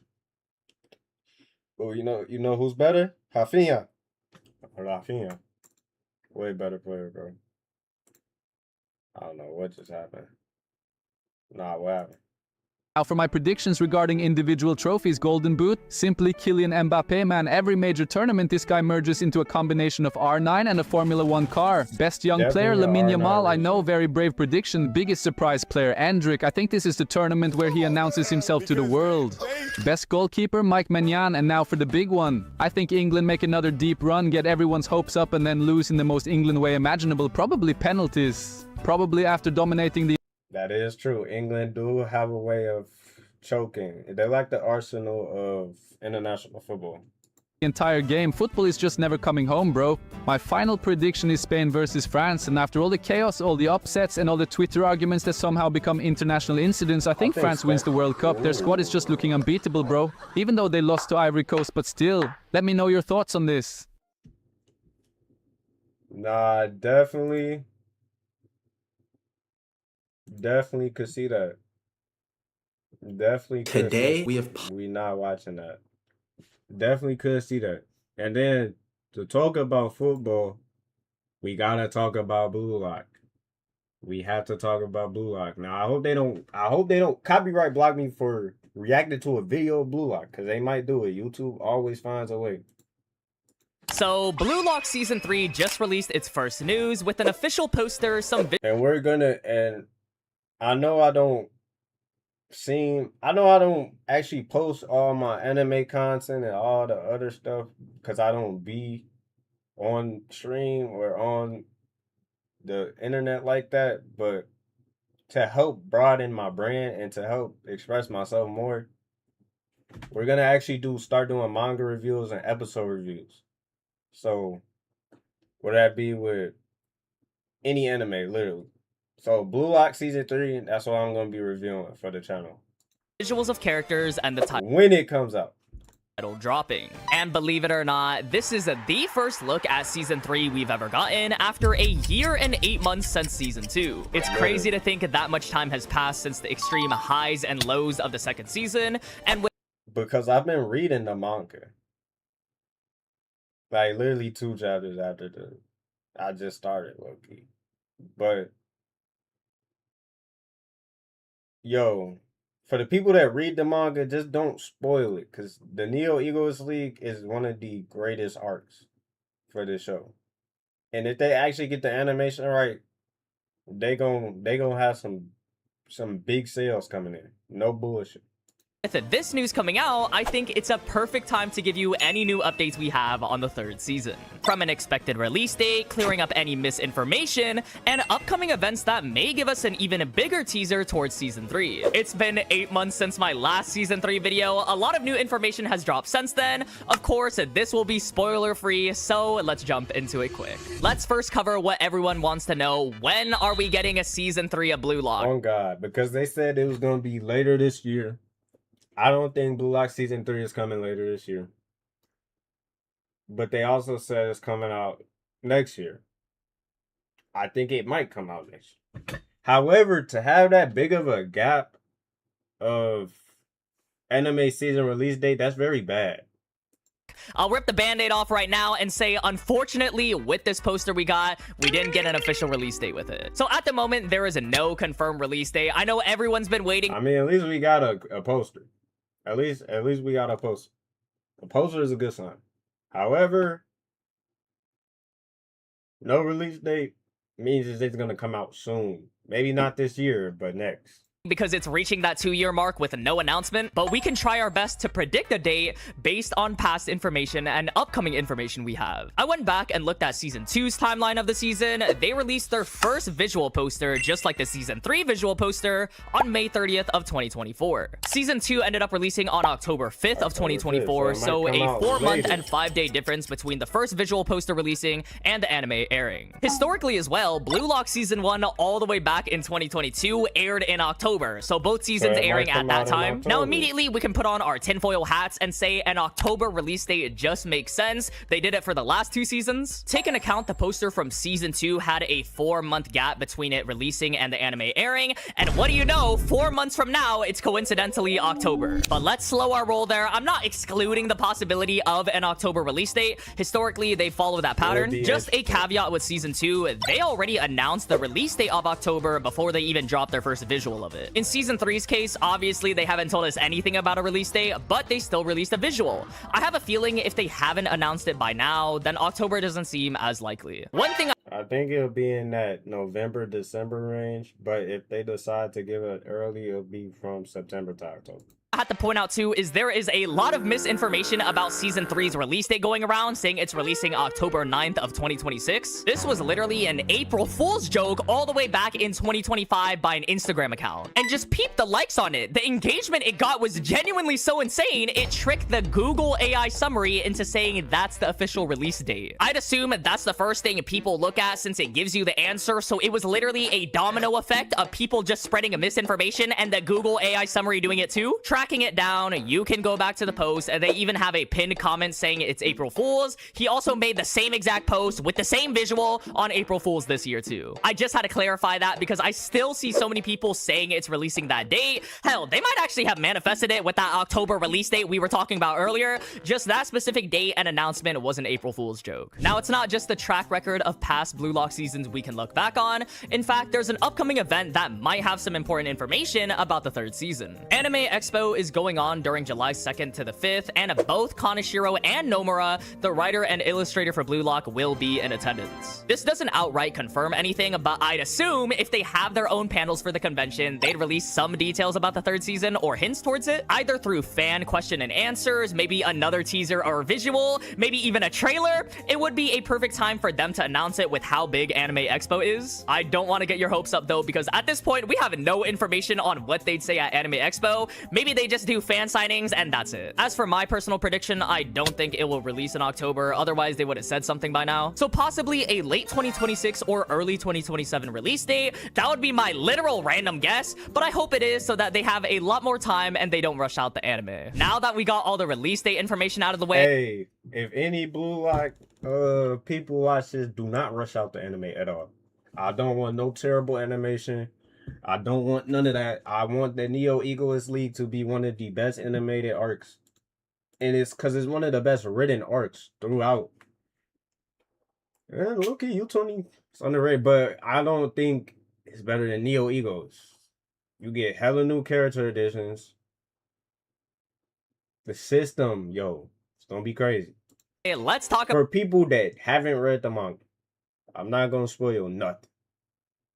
Oh, you know who's better? Rafinha. Way better player, bro. I don't know what just happened. Nah, what happened? Now for my predictions regarding individual trophies, Golden Boot, simply Kylian Mbappe, man. Every major tournament this guy merges into a combination of R9 and a Formula 1 car. Best young player, Lamine Yamal, I know, very brave prediction. Biggest surprise player, Endrick. I think this is the tournament where he announces himself to the world. Best goalkeeper, Mike Maignan, and now for the big one. I think England make another deep run, get everyone's hopes up, and then lose in the most England way imaginable. Probably penalties. Probably after dominating the... That is true. England do have a way of choking. They're like the Arsenal of international football. Entire game. Football is just never coming home, bro. My final prediction is Spain versus France, and after all the chaos, all the upsets, and all the Twitter arguments that somehow become international incidents, I think France wins the World Cup. Their squad is just looking unbeatable, bro. Even though they lost to Ivory Coast, but still. Let me know your thoughts on this. Nah, definitely. Definitely could see that. Definitely could Today see. we have We not watching that. Definitely could see that. And then to talk about football, we gotta talk about Blue Lock. We have to talk about Blue Lock. Now I hope they don't. I hope they don't copyright block me for reacting to a video of Blue Lock, because they might do it. YouTube always finds a way. So, Blue Lock Season 3 just released its first news with an official poster, some And we're gonna. And I know I don't I know I don't actually post all my anime content and all the other stuff because I don't be on stream or on the internet like that, but to help broaden my brand and to help express myself more, we're gonna actually start doing manga reviews and episode reviews. So would that be with any anime, literally? So Blue Lock Season 3, that's what I'm gonna be reviewing for the channel. visuals of characters and the When it comes out. title dropping. And believe it or not, this is the first look at Season 3 we've ever gotten after a year and 8 months since Season 2. It's crazy to think that much time has passed since the extreme highs and lows of the second season, and with Because I've been reading the manga. Like literally 2 chapters after I just started, low-key. But yo, for the people that read the manga, just don't spoil it, because the Neo Egoist League is one of the greatest arcs for this show. And if they actually get the animation right, they gon' have some big sales coming in. No bullshit. with this news coming out, I think it's a perfect time to give you any new updates we have on the third season. From an expected release date, clearing up any misinformation, and upcoming events that may give us an even bigger teaser towards Season 3. It's been 8 months since my last Season 3 video. A lot of new information has dropped since then. Of course, this will be spoiler-free, so let's jump into it quick. Let's first cover what everyone wants to know. When are we getting a Season 3 of Blue Lock? Oh God, because they said it was gonna be later this year. I don't think Blue Lock Season 3 is coming later this year. But they also said it's coming out next year. I think it might come out next year. However, to have that big of a gap of anime season release date, that's very bad. I'll rip the band-aid off right now and say, unfortunately, with this poster we didn't get an official release date with it. So at the moment, there is no confirmed release date. I know everyone's been waiting. I mean, at least we got a poster. At least we got a poster. A poster is a good sign. However, no release date means it's going to come out soon. Maybe not this year, but next. Because it's reaching that 2-year mark with no announcement, but we can try our best to predict a date based on past information and upcoming information we have. I went back and looked at Season 2's timeline of the season. They released their first visual poster, just like the Season 3 visual poster, on May 30th of 2024. Season 2 ended up releasing on October 5th of 2024, so a 4-month and 5-day difference between the first visual poster releasing and the anime airing. Historically as well, Blue Lock Season 1 all the way back in 2022 aired in October. So both seasons airing at that time. Now immediately we can put on our tinfoil hats and say an October release date just makes sense. They did it for the last 2 seasons. Take into account the poster from Season 2 had a 4-month gap between it releasing and the anime airing. And what do you know, 4 months from now, it's coincidentally October. But let's slow our roll there. I'm not excluding the possibility of an October release date. Historically, they follow that pattern. Just a caveat with Season 2, they already announced the release date of October before they even dropped their first visual of it. In Season 3's case, obviously they haven't told us anything about a release date, but they still released a visual. I have a feeling if they haven't announced it by now, then October doesn't seem as likely. One thing I think it'll be in that November, December range, but if they decide to give it early, it'll be from September to October. I have to point out too is there is a lot of misinformation about Season 3's release date going around, saying it's releasing October 9th of 2026. This was literally an April Fool's joke all the way back in 2025 by an Instagram account. And just peep the likes on it. The engagement it got was genuinely so insane, it tricked the Google AI summary into saying that's the official release date. I'd assume that's the first thing people look at since it gives you the answer, so it was literally a domino effect of people just spreading a misinformation and the Google AI summary doing it too. Track tracking it down. You can go back to the post, and they even have a pinned comment saying it's April Fool's. He also made the same exact post with the same visual on April Fool's this year too. I just had to clarify that because I still see so many people saying it's releasing that date. Hell, they might actually have manifested it with that October release date we were talking about earlier. Just that specific date and announcement was an April Fool's joke. Now, it's not just the track record of past Blue Lock seasons we can look back on. In fact, there's an upcoming event that might have some important information about the third season. Anime Expo is going on during July 2nd to the 5th, and both Kaneshiro and Nomura, the writer and illustrator for Blue Lock, will be in attendance. This doesn't outright confirm anything, but I'd assume if they have their own panels for the convention, they'd release some details about the third season or hints towards it, either through fan question and answers, maybe another teaser or visual, maybe even a trailer. It would be a perfect time for them to announce it with how big Anime Expo is. I don't want to get your hopes up though, because at this point, we have no information on what they'd say at Anime Expo. Maybe they just do fan signings and that's it. As for my personal prediction, I don't think it will release in October. Otherwise, they would have said something by now. So possibly a late 2026 or early 2027 release date. That would be my literal random guess, but I hope it is so that they have a lot more time and they don't rush out the anime. Now that we got all the release date information out of the way. Hey, if any Blue Lock people watch this, do not rush out the anime at all. I don't want no terrible animation. I don't want none of that. I want the Neo Egoist League to be one of the best animated arcs. And it's because it's one of the best written arcs throughout. And look at you, Tony. It's underrated, but I don't think it's better than Neo Egos. You get hella new character additions. The system, yo, it's gonna be crazy. Hey, let's talk For people that haven't read the manga, I'm not gonna spoil nothing.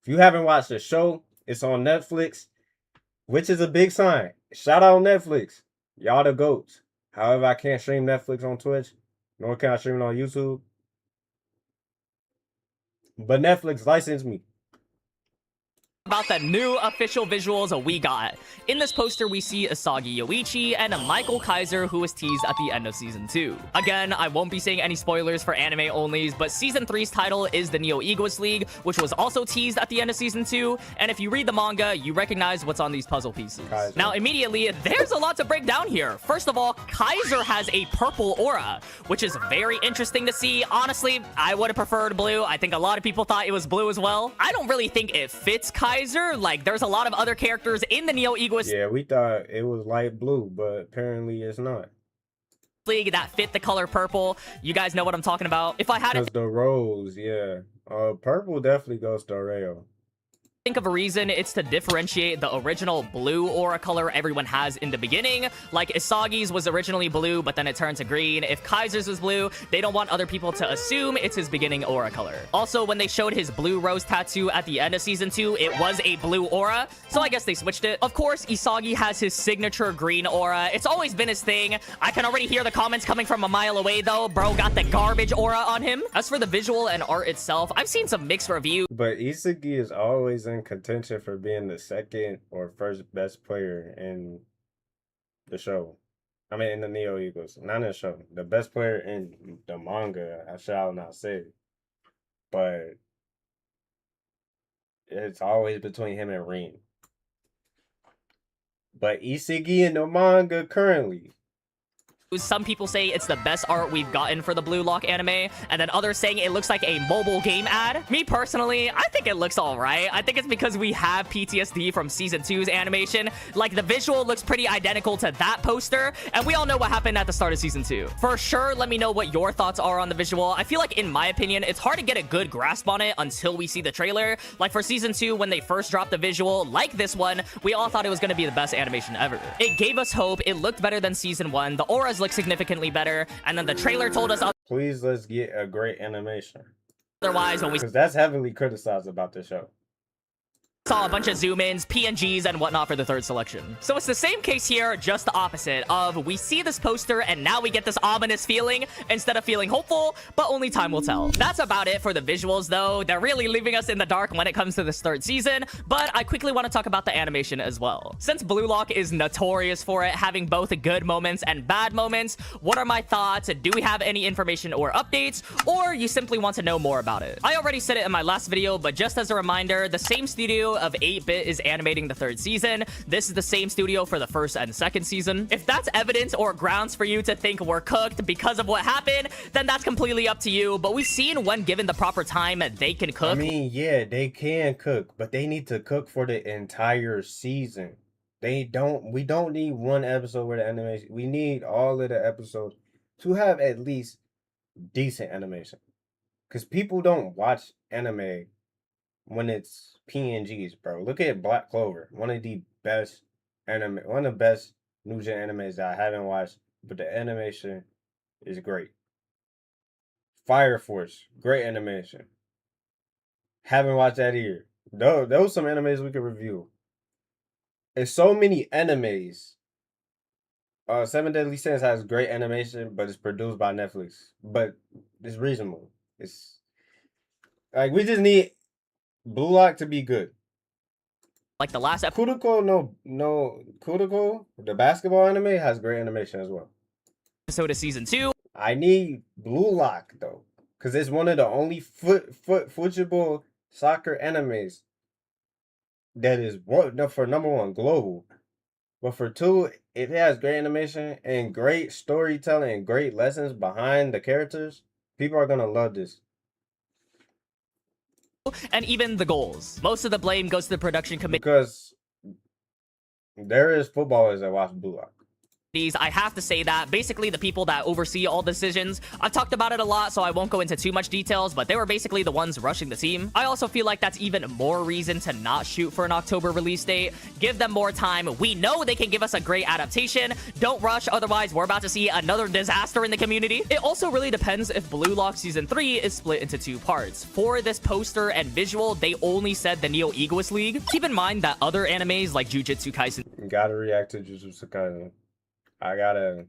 If you haven't watched the show, it's on Netflix, which is a big sign. Shout out Netflix. Y'all the GOATs. However, I can't stream Netflix on Twitch, nor can I stream it on YouTube. But Netflix licensed me. about the new official visuals we got. In this poster, we see Asagi Yoichi and Michael Kaiser, who was teased at the end of Season 2. Again, I won't be saying any spoilers for anime onlys, but Season 3's title is the Neo Egoist League, which was also teased at the end of Season 2, and if you read the manga, you recognize what's on these puzzle pieces. Kaiser. Now, immediately, there's a lot to break down here. First of all, Kaiser has a purple aura, which is very interesting to see. Honestly, I would have preferred blue. I think a lot of people thought it was blue as well. I don't really think it fits Kaiser. Like, there's a lot of other characters in the Neo Egoist Yeah, we thought it was light blue, but apparently it's not. League that fit the color purple. You guys know what I'm talking about. If I had to Because the rose, yeah. Purple definitely goes to Rayo. think of a reason, it's to differentiate the original blue aura color everyone has in the beginning. Like Isagi's was originally blue, but then it turned to green. If Kaiser's was blue, they don't want other people to assume it's his beginning aura color. Also, when they showed his blue rose tattoo at the end of Season 2, it was a blue aura, so I guess they switched it. Of course, Isagi has his signature green aura. It's always been his thing. I can already hear the comments coming from a mile away, though. Bro got the garbage aura on him. As for the visual and art itself, I've seen some mixed reviews. But Isagi is always in contention for being the second or first best player in the show. I mean, in the Neo Eagles. Not in the show. The best player in the manga, I shall not say. But it's always between him and Rin. But Isagi in the manga currently. Some people say it's the best art we've gotten for the Blue Lock anime, and then others saying it looks like a mobile game ad. Me personally, I think it looks alright. I think it's because we have PTSD from Season 2's animation. Like, the visual looks pretty identical to that poster, and we all know what happened at the start of Season 2. For sure, let me know what your thoughts are on the visual. I feel like, in my opinion, it's hard to get a good grasp on it until we see the trailer. Like, for Season 2, when they first dropped the visual, like this one, we all thought it was going to be the best animation ever. It gave us hope. It looked better than Season 1. The auras look significantly better, and then the trailer told us Please, let's get a great animation. otherwise when we Because that's heavily criticized about the show. saw a bunch of zoom-ins, PNGs, and whatnot for the third selection. So it's the same case here, just the opposite of we see this poster and now we get this ominous feeling instead of feeling hopeful, but only time will tell. That's about it for the visuals, though. They're really leaving us in the dark when it comes to this third season, but I quickly want to talk about the animation as well. Since Blue Lock is notorious for it, having both good moments and bad moments, what are my thoughts? Do we have any information or updates, or you simply want to know more about it? I already said it in my last video, but just as a reminder, the same studio of 8-Bit is animating the 3rd season. This is the same studio for the 1st and 2nd season. If that's evidence or grounds for you to think we're cooked because of what happened, then that's completely up to you. But we've seen when given the proper time, they can cook. I mean, yeah, they can cook, but they need to cook for the entire season. We don't need one episode where the animation. We need all of the episodes to have at least decent animation. Because people don't watch anime when it's PNGs, bro. Look at Black Clover, one of the best anime, one of the best new gen animes that I haven't watched, but the animation is great. Fire Force, great animation. Haven't watched that either. Those some animes we could review. There's so many animes. Seven Deadly Sins has great animation, but it's produced by Netflix. But it's reasonable. It's like we just need Blue Lock to be good. Like the last Kuroko Kuroko, the basketball anime has great animation as well. episode of season 2. I need Blue Lock though, because it's one of the only football soccer animes that is for number one global, but for two, it has great animation and great storytelling and great lessons behind the characters. People are gonna love this. And even the goals. Most of the blame goes to the production committee. Because there is footballers that watch Blue Lock. I have to say that basically the people that oversee all decisions, I've talked about it a lot, so I won't go into too much details, but they were basically the ones rushing the team. I also feel like that's even more reason to not shoot for an October release date. Give them more time. We know they can give us a great adaptation. Don't rush, otherwise we're about to see another disaster in the community. It also really depends if Blue Lock Season 3 is split into 2 parts. For this poster and visual, they only said the Neo Egoist League. Keep in mind that other animes like Jujutsu Kaisen Gotta react to Jujutsu Kaisen. I gotta.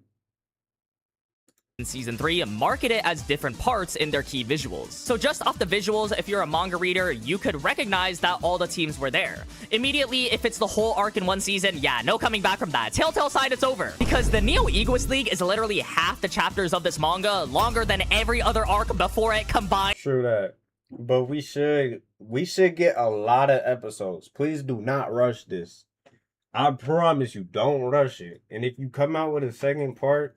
in Season 3 market it as different parts in their key visuals. So just off the visuals, if you're a manga reader, you could recognize that all the teams were there. Immediately, if it's the whole arc in one season, yeah, no coming back from that. Telltale side, it's over. Because the Neo Egoist League is literally half the chapters of this manga, longer than every other arc before it combined. True that. But we should get a lot of episodes. Please do not rush this. I promise you, don't rush it. And if you come out with a second part,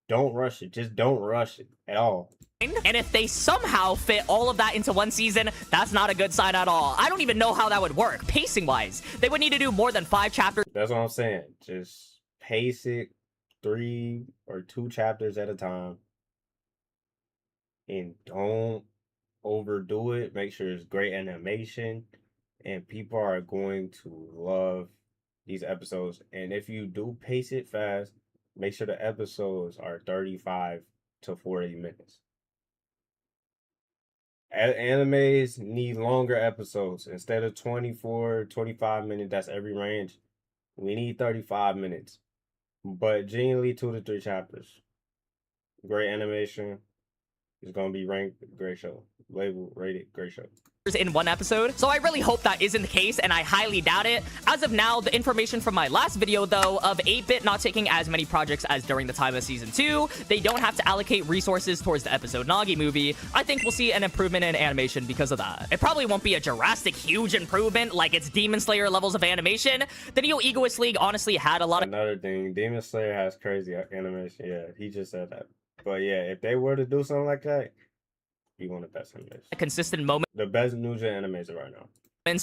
don't rush it. Just don't rush it at all. And if they somehow fit all of that into one season, that's not a good sign at all. I don't even know how that would work, pacing-wise. They would need to do more than 5 chapters. That's what I'm saying. Just pace it 3 or 2 chapters at a time. And don't overdo it. Make sure it's great animation. And people are going to love these episodes. And if you do pace it fast, make sure the episodes are 35 to 40 minutes. Animes need longer episodes. Instead of 24, 25 minutes, that's every range. We need 35 minutes. But genuinely 2 to 3 chapters. Great animation. It's going to be ranked great show. Label, rated, great show. In one episode, so I really hope that isn't the case, and I highly doubt it. As of now, the information from my last video, though, of 8-Bit not taking as many projects as during the time of Season 2, they don't have to allocate resources towards the episode Nagi movie. I think we'll see an improvement in animation because of that. It probably won't be a drastic, huge improvement like it's Demon Slayer levels of animation. The Neo Egoist League honestly had a lot of... Another thing, Demon Slayer has crazy animation. Yeah, he just said that. But yeah, if they were to do something like that, be one of the best animes. consistent moment. The best new gen animes right now.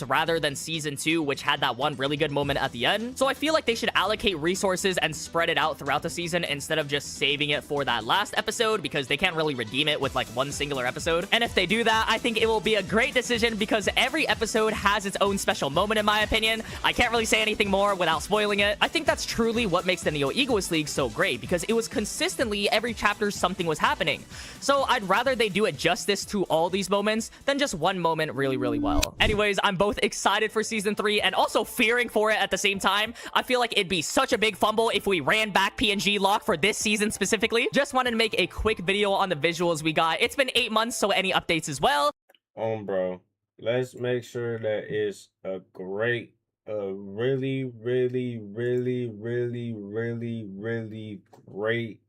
Rather than Season 2, which had that one really good moment at the end. So I feel like they should allocate resources and spread it out throughout the season instead of just saving it for that last episode, because they can't really redeem it with like one singular episode. And if they do that, I think it will be a great decision because every episode has its own special moment in my opinion. I can't really say anything more without spoiling it. I think that's truly what makes the Neo Egoist League so great, because it was consistently every chapter something was happening. So I'd rather they do it justice to all these moments than just one moment really, really well. Anyways, I'm both excited for Season 3 and also fearing for it at the same time. I feel like it'd be such a big fumble if we ran back PNG lock for this season specifically. Just wanted to make a quick video on the visuals we got. It's been 8 months, so any updates as well. Bro, let's make sure that it's a great, really, really, really, really, really, really great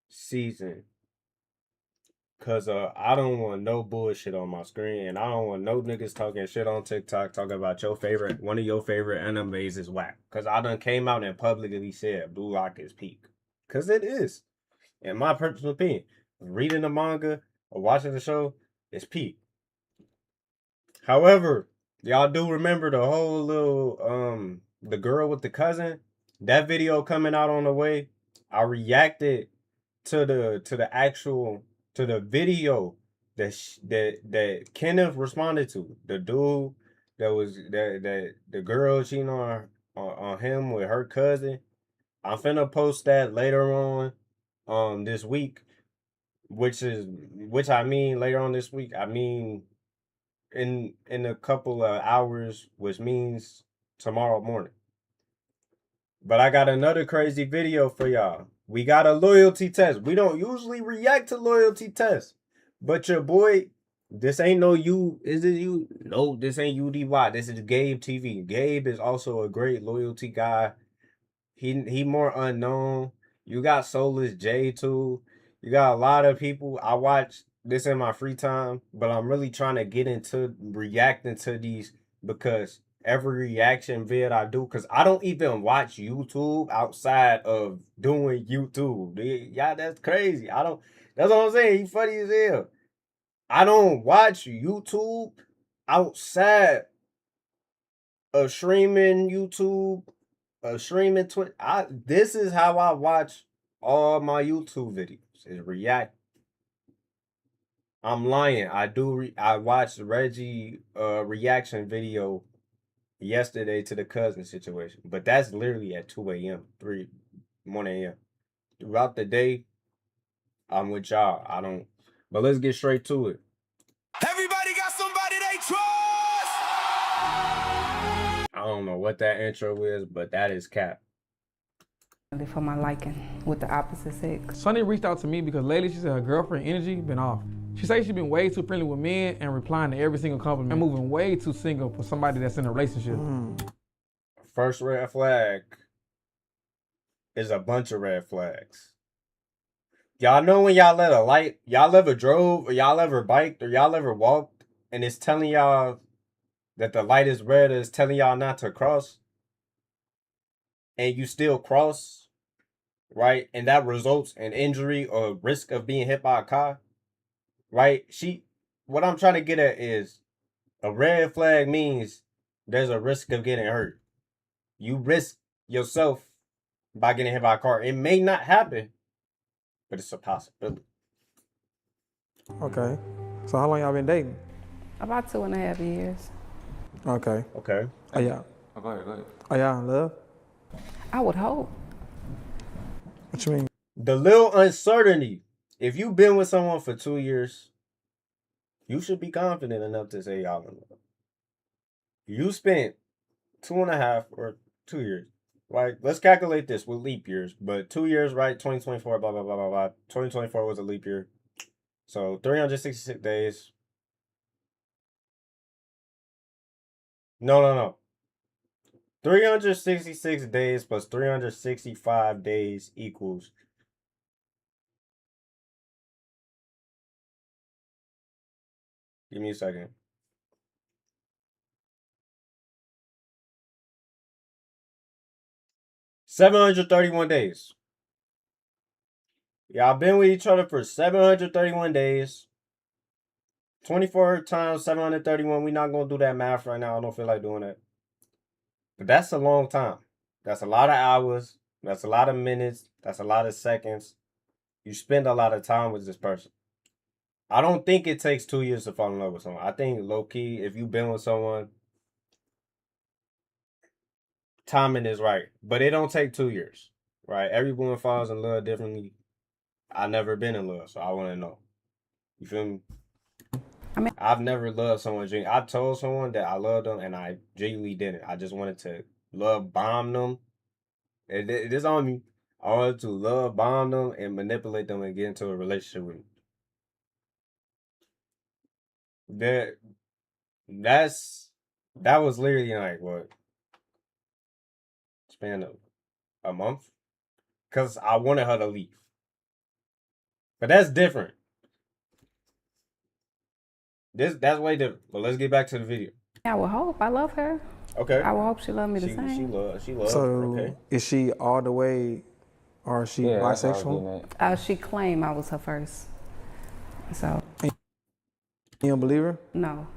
season. Cause I don't want no bullshit on my screen, and I don't want no niggas talking shit on TikTok talking about one of your favorite animes is whack. Cause I done came out and publicly said Blue Lock is peak. Cause it is, in my personal opinion. Reading the manga or watching the show is peak. However, y'all do remember the whole little the girl with the cousin? That video coming out on the way. I reacted to the video that Kenneth responded to. The dude that the girl cheating on him with her cousin. I'm finna post that later on this week, which I mean later on this week. I mean in a couple of hours, which means tomorrow morning. But I got another crazy video for y'all. We got a loyalty test. We don't usually react to loyalty tests. But your boy, this ain't no you. Is it you? No, this ain't UDY. This is Gabe TV. Gabe is also a great loyalty guy. He more unknown. You got Soulless J too. You got a lot of people. I watch this in my free time, but I'm really trying to get into reacting to these because every reaction vid I do, because I don't even watch YouTube outside of doing YouTube. Yeah, that's crazy. I don't. That's what I'm saying. He funny as hell. I don't watch YouTube outside of streaming YouTube, streaming Twitch. This is how I watch all my YouTube videos. Is react. I'm lying. I watched Reggie reaction video yesterday to the cousin situation, but that's literally at 2 a.m., 1 a.m. Throughout the day, I'm with y'all. I don't. But let's get straight to it. Everybody got somebody they trust. I don't know what that intro is, but that is cap. For my liking with the opposite sex. Sunny reached out to me because lately she said her girlfriend energy been off. She says she's been way too friendly with men and replying to every single compliment and moving way too single for somebody that's in a relationship. First red flag is a bunch of red flags. Y'all know when y'all let a light, y'all ever drove or y'all ever biked or y'all ever walked and it's telling y'all that the light is red or it's telling y'all not to cross and you still cross, right? And that results in injury or risk of being hit by a car, right? What I'm trying to get at is a red flag means there's a risk of getting hurt. You risk yourself by getting hit by a car. It may not happen, but it's a possibility. Okay. So how long y'all been dating? About 2.5 years. Okay. Okay. Oh yeah. Oh, go ahead. Oh yeah, in love? I would hope. What you mean? The little uncertainty. If you've been with someone for 2 years, you should be confident enough to say y'all in love. You spent 2.5 or 2 years, right? Let's calculate this with leap years. But 2 years, right? 2024, blah, blah, blah, blah, blah. 2024 was a leap year. So 366 days. No. 366 days plus 365 days equals. Give me a second. $731 days. Y'all been with each other for 731 days. 24 times 731. We're not going to do that math right now. I don't feel like doing that. But that's a long time. That's a lot of hours. That's a lot of minutes. That's a lot of seconds. You spend a lot of time with this person. I don't think it takes 2 years to fall in love with someone. I think low-key, if you've been with someone, timing is right. But it don't take 2 years, right? Everyone falls in love differently. I've never been in love, so I want to know. You feel me? I've never loved someone genuinely. I told someone that I loved them, and I genuinely didn't. I just wanted to love bomb them. It is on me. I wanted to love bomb them and manipulate them and get into a relationship with them. That was literally like what? Span of a month? Because I wanted her to leave. But that's different. That's way different. But let's get back to the video. I would hope. I love her. Okay. I would hope she loved me the She same. loves So her. Okay. is she all the way, or is she Yeah, that's what I was bisexual? getting at. She claimed I was her first. So, You don't believe her? no.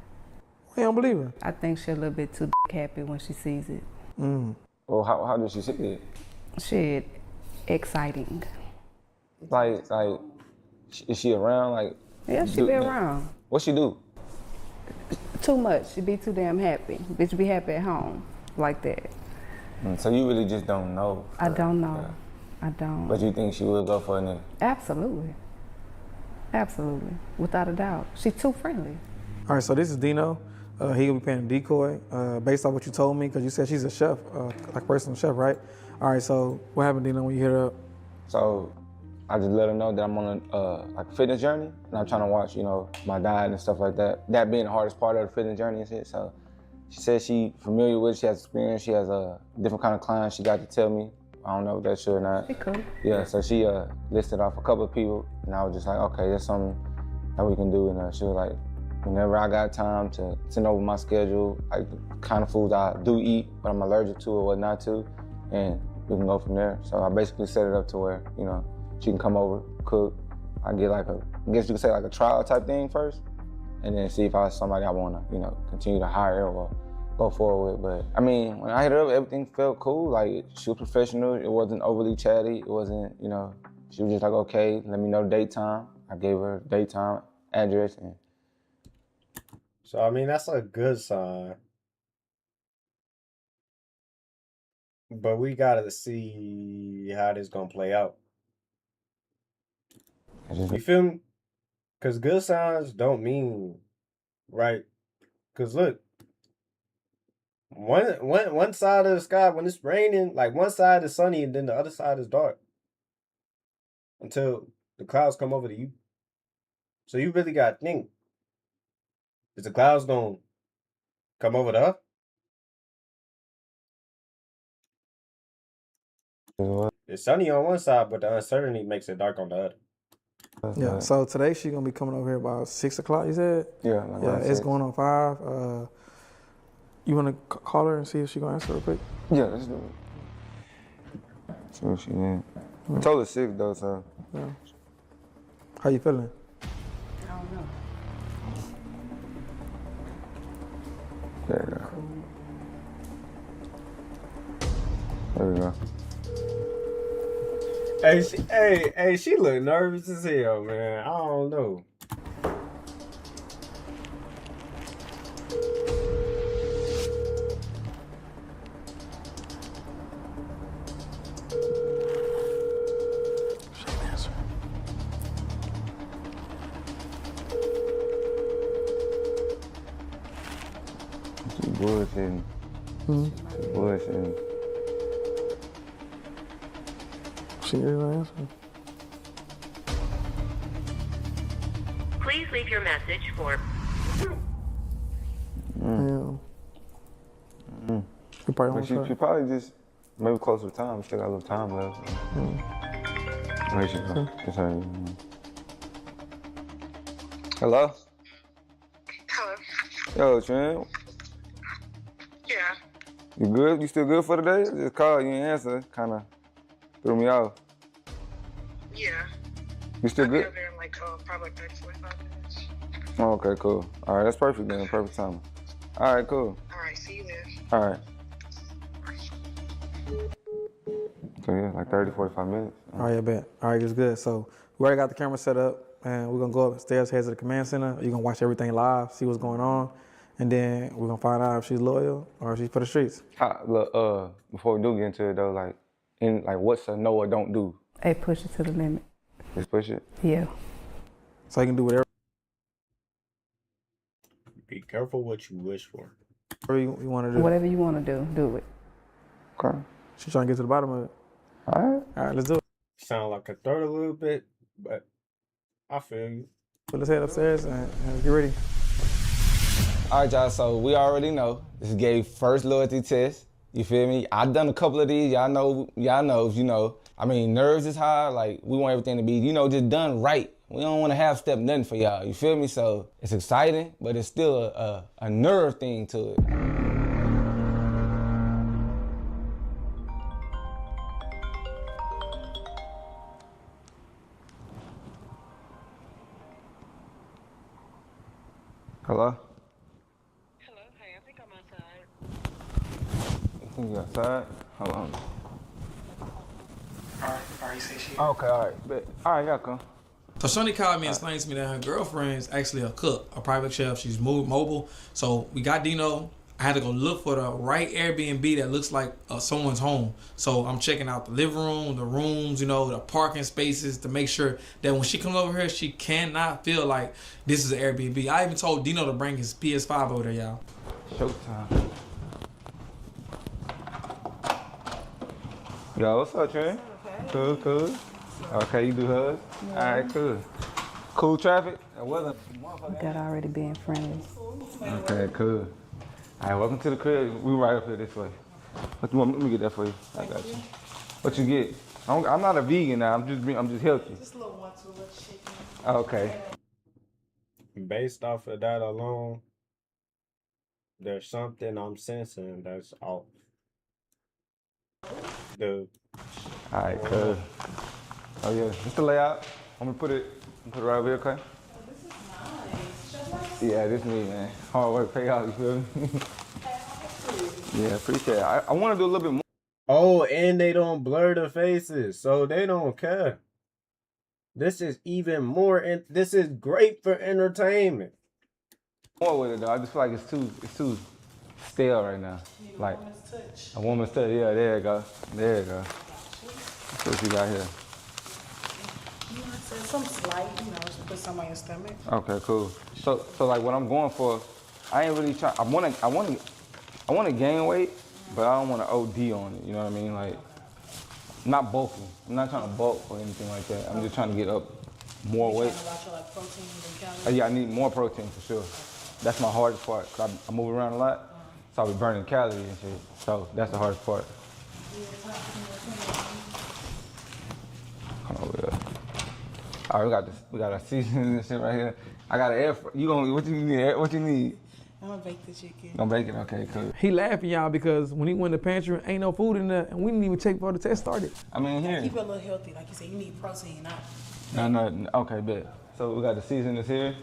You don't believe her? I think she's a little bit too happy when she sees it. Well, how did she see it? Shit, exciting. Like, is she around? Like, Yeah, she be around. what she do? Too much. She be too damn happy. Bitch be happy at home. Like that. So you really just don't know? I don't know. I don't. But you think she would go for a nigga? Absolutely. Absolutely. Without a doubt. She's too friendly. All right, so this is Dino. He'll be playing decoy based on what you told me, because you said she's a chef, like personal chef, right? All right, so what happened, Dino, when you hit her up? So I just let her know that I'm on a like a fitness journey, and I'm trying to watch, you know, my diet and stuff like that. That being the hardest part of the fitness journey and shit. So she said she familiar with it, she has experience, she has a different kind of clients she got to tell me. I don't know if that's true or not. She cool. Yeah, so she listed off a couple of people, and I was just like, okay, there's something that we can do. And she was like, whenever I got time to send over my schedule, like the kind of foods I do eat, what I'm allergic to or what not to, and we can go from there. So I basically set it up to where, you know, she can come over, cook. I get like I guess you could say like a trial type thing first, and then see if I was somebody I wanna, you know, continue to hire or go forward with. But I mean, when I hit her up, everything felt cool. Like she was professional. It wasn't overly chatty. It wasn't, you know, she was just like, okay, let me know the date time. I gave her date time, address, and So I mean that's a good sign. But we gotta see how this gonna play out. You feel me? Cause good signs don't mean right. Cause look, one side of the sky when it's raining, like one side is sunny and then the other side is dark. Until the clouds come over to you. So you really gotta think. Is the clouds gonna come over to her? It's sunny on one side, but the uncertainty makes it dark on the other. Yeah, so today she's gonna be coming over here about 6 o'clock, you said? yeah, Yeah, it's going on 5. You wanna call her and see if she gonna answer real quick? Yeah, let's do it. See what she did. I told her 6 though, so. Yeah. How you feeling? I don't know. There you go. There we go. Hey, she look nervous as hell, man. I don't know. She bullshitting. She bullshitting. She is gonna answer. Please leave your message for. Yeah. You probably But she probably just maybe close to time. We still got a little time left. There she go. It's her. Hello? Hello. Yo, Trent. Yeah. You good? You still good for the day? I just called, you ain't answer. Kinda threw me off. Yeah. You still I'll be good? over there in like probably like 30, 45 minutes. Oh, okay, cool. All right, that's perfect then. Perfect time. All right, cool. All right. See you then. All right. So yeah, like 30, 45 minutes. All right, I bet. All right, it's good. So we already got the camera set up, and we're gonna go upstairs, head to the command center. You're gonna watch everything live, see what's going on, and then we're gonna find out if she's loyal or if she's for the streets. Look, before we do get into it though, like what's a no or don't do? Hey, push it to the limit. Just push it. Yeah. So you can do whatever Be careful what you wish for. you want to do. Whatever you want to do, do it. Okay. She's trying to get to the bottom of it. All right. All right, let's do it. Sound like a third a little bit, but I feel you. So let's head upstairs and get ready. All right, y'all. So we already know this is Gabe's first loyalty test. You feel me? I've done a couple of these. Y'all know. You know. I mean, nerves is high. Like, we want everything to be, you know, just done right. We don't want to half step nothing for y'all. You feel me? So it's exciting, but it's still a nerve thing to it. Hello? Hello, hey, I think I'm outside. You think you outside? Hold on. Alright, you say she. Okay, all right. Bet. All right, y'all come. So Shani called me and explained to me that her girlfriend's actually a cook, a private chef. She's mobile. So we got Dino. I had to go look for the right Airbnb that looks like someone's home. So I'm checking out the living room, the rooms, you know, the parking spaces to make sure that when she comes over here, she cannot feel like this is an Airbnb. I even told Dino to bring his PS5 over there, y'all. Showtime. Yo, what's up, Trey? Cool, cool. Okay, you do hugs? Yeah. All right, cool. Cool traffic? It wasn't. That already being friendly. Okay, cool. All right, welcome to the crib. We right up here this way. What you want? Let me get that for you. I got you. What you get? I'm not a vegan now. I'm just healthy. Just a little one, two, little chicken. Okay. Based off of that alone, there's something I'm sensing that's off. All right, cool. Oh yeah, just the layout. I'm gonna put it right over here, okay? Oh, this is nice. Yeah, this me, man. Hard work pay off, you feel me? Yeah, appreciate it. I want to do a little bit more. Oh, and they don't blur the faces, so they don't care. This is even more, and this is great for entertainment. More with it though. I just feel like it's too stale right now. Like a woman's touch. Yeah, there you go. There you go. That's what you got here. Some slight, you know, just put some on your stomach. Okay, cool. So like what I'm going for, I ain't really trying. I want to gain weight, but I don't want to OD on it. You know what I mean? Like, not bulking. I'm not trying to bulk or anything like that. I'm just trying to get up more weight. Like protein and calories? Yeah, I need more protein for sure. That's my hardest part. 'Cause I move around a lot, so I be burning calories and shit. So that's the hardest part. Come over here. All right, we got this. We got our seasoning and shit right here. I got an air. What you need? What you need? I'm gonna bake the chicken. Gonna bake it? Okay, cool. He laughing, y'all, because when he went to the pantry, ain't no food in there, and we didn't even check before the test started. I mean, here. Keep it a little healthy, like you said. You need protein, not. No. Okay, bet. So we got the seasonings here.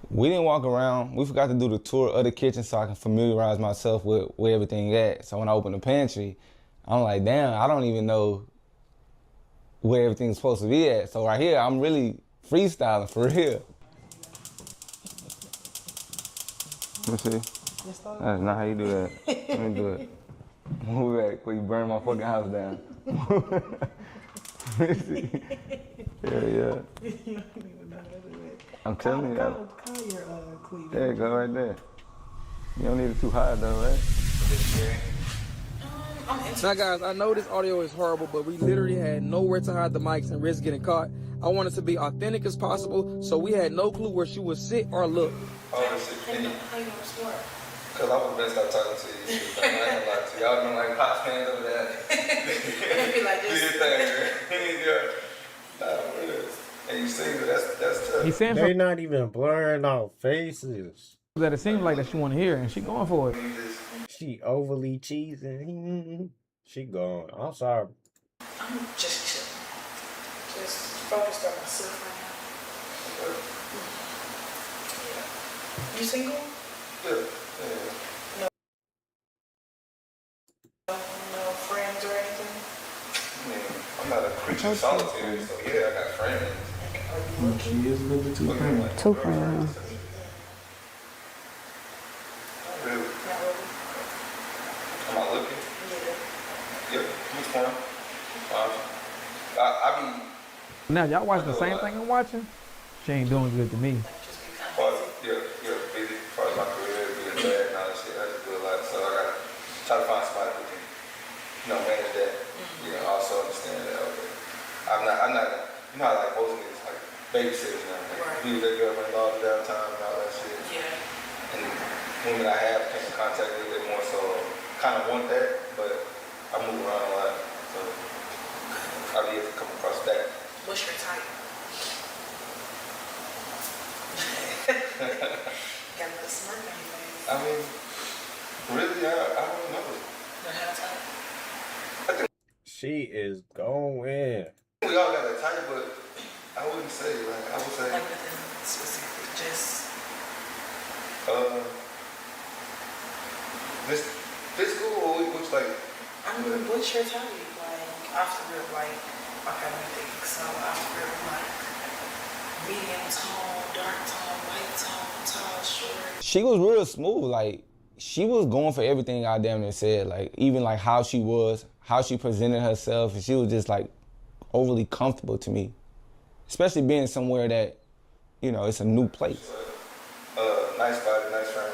We didn't walk around. We forgot to do the tour of the kitchen so I can familiarize myself with where everything at. So when I open the pantry, I'm like, damn, I don't even know where everything's supposed to be at. So right here, I'm really freestyling for real. Let me see. That's not how you do that. Let me do it. Move back before you burn my fucking house down. Let me see. Yeah. I'm telling you. Call your queen. There you go, right there. You don't need it too high though, right? Now guys, I know this audio is horrible, but we literally had nowhere to hide the mics and risk getting caught. I wanted to be authentic as possible, so we had no clue where she would sit or look. How you smart? Because I was best stop talking to you. I ain't gonna lie to you. Y'all been like hot fans over there. Be like this. Do your thing, and you see that's tough. He's saying They not even blurring out faces. that it seems like that she want to hear, and she going for it. She overly cheesing. She gone. I'm sorry. I'm just chilling. Just focused on myself right now. Yeah. You single? Yeah. No friends or anything? I mean, I'm not a creature of solitude, so yeah, I got friends. She is a little bit too friendly. Too friendly. Not really. Not really. Am I looking? Yeah. Yep. Who's fine? I be. Now y'all watching the same thing I'm watching? She ain't doing good to me. Busy. As far as my career, being bad and all that shit, I just do a lot. So I gotta try to find somebody who can, manage that. Also understand that. Okay. I'm not. You know how like most niggas like babysitters now. Like, be with their girlfriend all the downtime and all that shit. Yeah. And women I have came in contact with a bit more, so kind of want that, but I move around a lot. So I've yet to come across that. What's your type? Got a little smirk on your face. I mean, really, I don't know. Don't have a type? She is going. We all got a type, but I wouldn't say, like, I would say, Like within specific, just this physical or which, like, I mean, what's your type? Like off the rip, like okay, let me think. So off the rip, like medium tone, dark tone, light tone, tall, short. she was real smooth. Like, she was going for everything I damn near said. Like, even like how she was, how she presented herself, and she was just like overly comfortable to me. Especially being somewhere that, you know, it's a new place. Nice body, nice frame.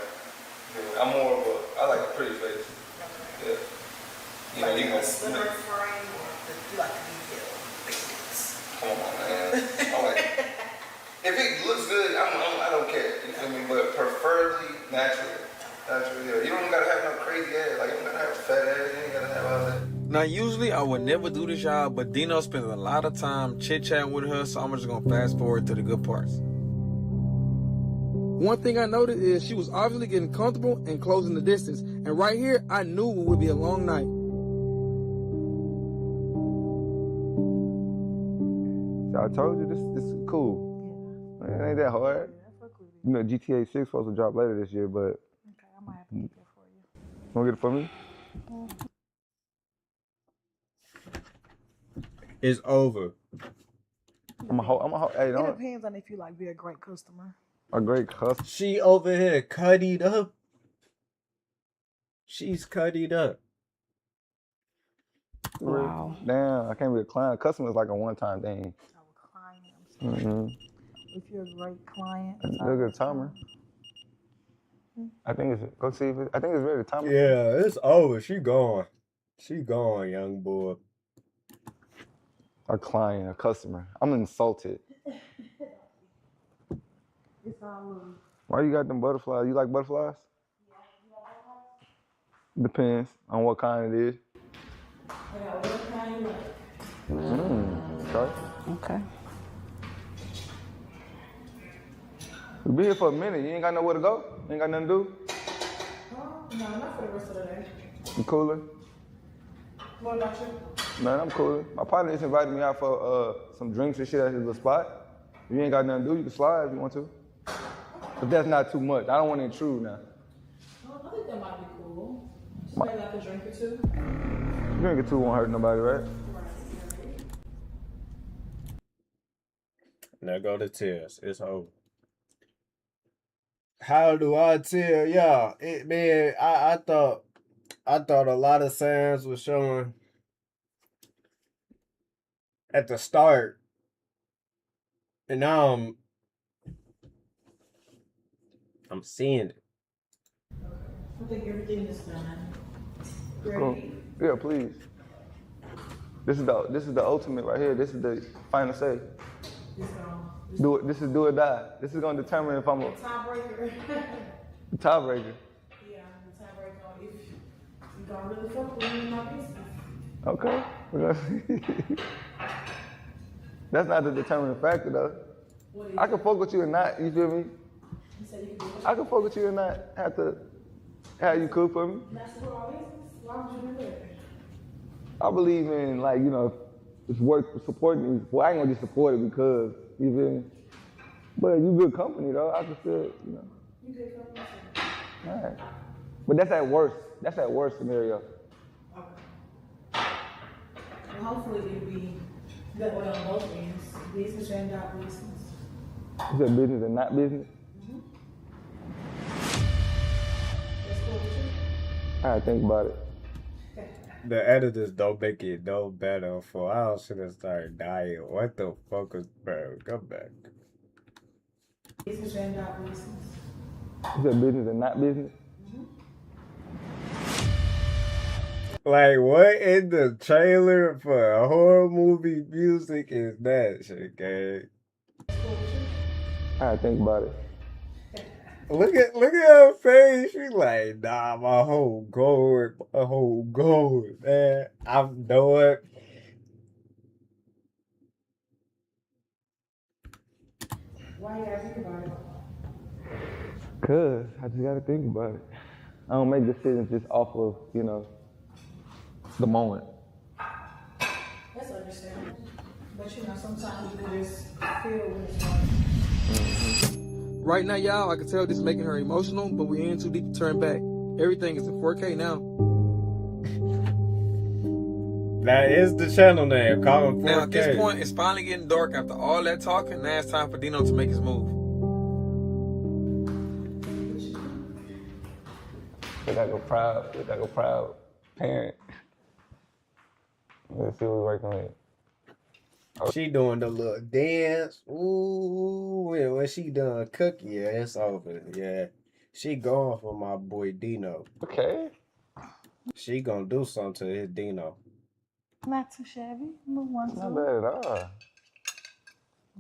I'm more of a, I like a pretty face. Yeah. You know, Like you a slimmer frame or you like the detail thickness? come on, man. I'm like, if it looks good, I don't care. You feel me? But preferably natural. Natural, yeah. You don't gotta have no crazy ass. Like, you don't gotta have a fat ass. You ain't gotta have all that. Now, usually I would never do this, y'all, but Dino spends a lot of time chit-chatting with her, so I'm just gonna fast forward to the good parts. One thing I noticed is she was obviously getting comfortable and closing the distance. And right here, I knew it would be a long night. So I told you, this is cool. Yeah. It ain't that hard. Yeah, fuck with it. You know, GTA 6 supposed to drop later this year, but... Okay, I might have to get that for you. You wanna get it for me? It's over. I'm a hey, It don't... depends on if you like be a great customer. A great customer. She over here cuttied up. She's cuttied up. Wow. Damn, I can't be a client. Customer is like a one-time thing. So a client, I'm sorry. If you're a great client, Look at the timer. I think it's, go see if it, I think it's ready, the timer. Yeah, it's over. She gone. She gone, young boy. A client, a customer. I'm insulted. it's all Why you got them butterflies? You like butterflies? Depends on what kind it is. I got what kind you like. Okay. Okay. We be here for a minute. You ain't got nowhere to go? You ain't got nothing to do? No, not for the rest of the day. You cooler? What about you? Man, I'm cooler. My partner just invited me out for some drinks and shit at his little spot. If you ain't got nothing to do, you can slide if you want to. But that's not too much. I don't want to intrude now. I think that might be cool. Just maybe like a drink or two. Drink or two won't hurt nobody, right? Now go to tears. It's over. How do I tell y'all? Man, I thought a lot of signs were showing at the start. And now I'm seeing it. I think everything is done. Cool. Great. Yeah, please. This is the ultimate right here. This is the final say. Do it. This is do or die. This is gonna determine if I'm a Tiebreaker. tiebreaker. Yeah, the tiebreaker on if you gonna really fuck with me in my business. Okay. We're gonna That's not the determining factor though. I can fuck with you and not. You feel me? You said you can do it. I can fuck with you and not have to have you cook for me. That's what all business. Why would you do that? I believe in, like, you know, it's worth supporting me. Well, I ain't gonna just support it because, you feel me? But you good company though. I can still, you know. You good company. All right. But that's at worst. That's at worst scenario. Okay. Well, hopefully it'll be that way on both ends. Business and not business. You said business and not business? That's cool with you? All right, think about it. The editors don't make it no better for I should have started dying. What the fuck is bro? Come back. Business and not business. You said business and not business? Like what in the trailer for a horror movie music is that shit, gang? All right, think about it. Look at her face. She like, nah, my whole goal, man. I'm doing. Why you gotta think about it? Cause I just gotta think about it. I don't make decisions just off of, the moment. That's understandable. But sometimes you can just feel when it's right. Right now, y'all, I can tell this is making her emotional, but we ain't too deep to turn back. Everything is in 4K now. That is the channel name. Call him 4K. Now, at this point, it's finally getting dark after all that talking. Now it's time for Dino to make his move. Look like a proud parent. Let's see what we're working with. She doing the little dance. Ooh, when she done cooking, yeah, it's over. Yeah. She going for my boy Dino. Okay. She gonna do something to his Dino. Not too shabby. Move one, Not two. bad at all.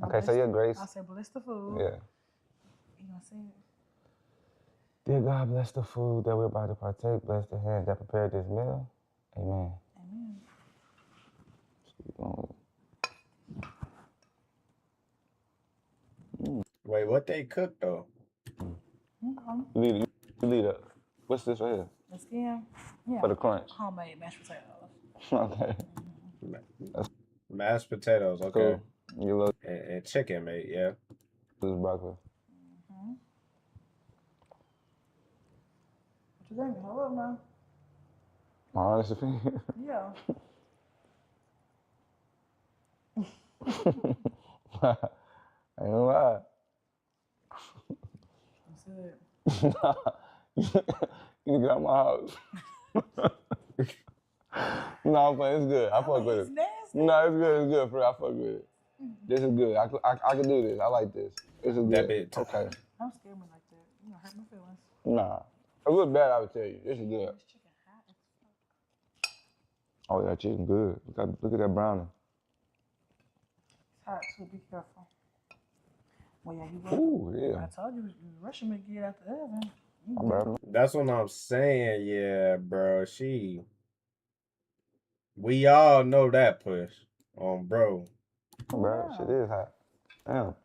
Okay, so your grace. I'll say bless the food. Yeah. You gonna say it? Dear God, bless the food that we're about to partake. Bless the hands that prepared this meal. Amen. Amen. Keep going. Wait, what they cooked though? You lead up. What's this right here? The skin? Yeah. For the crunch. Homemade mashed potatoes. Okay. Mashed potatoes, okay. Cool. You look. And chicken, mate, yeah. This is broccoli. What you think? Hold up now. My honest opinion. Yeah. I ain't gonna lie. That's it. You can get out of my house. No, I'm playing. It's good. I fuck with it. Nasty. No, it's good. It's good, for real. I fuck with it. This is good. I can do this. I like this. This is That good. bit. Okay. Don't scare me like that. You gonna hurt my feelings. Nah. If it was bad, I would tell you. This is good. This chicken hot as fuck. Oh, that chicken good. Look at that brownie. It's hot too. Be careful. Well, yeah, you will. Ooh, yeah. I told you, you was rushing me to get out the oven. That's what I'm saying, yeah, bro. We all know that push on bro. Bro, shit is hot. Damn.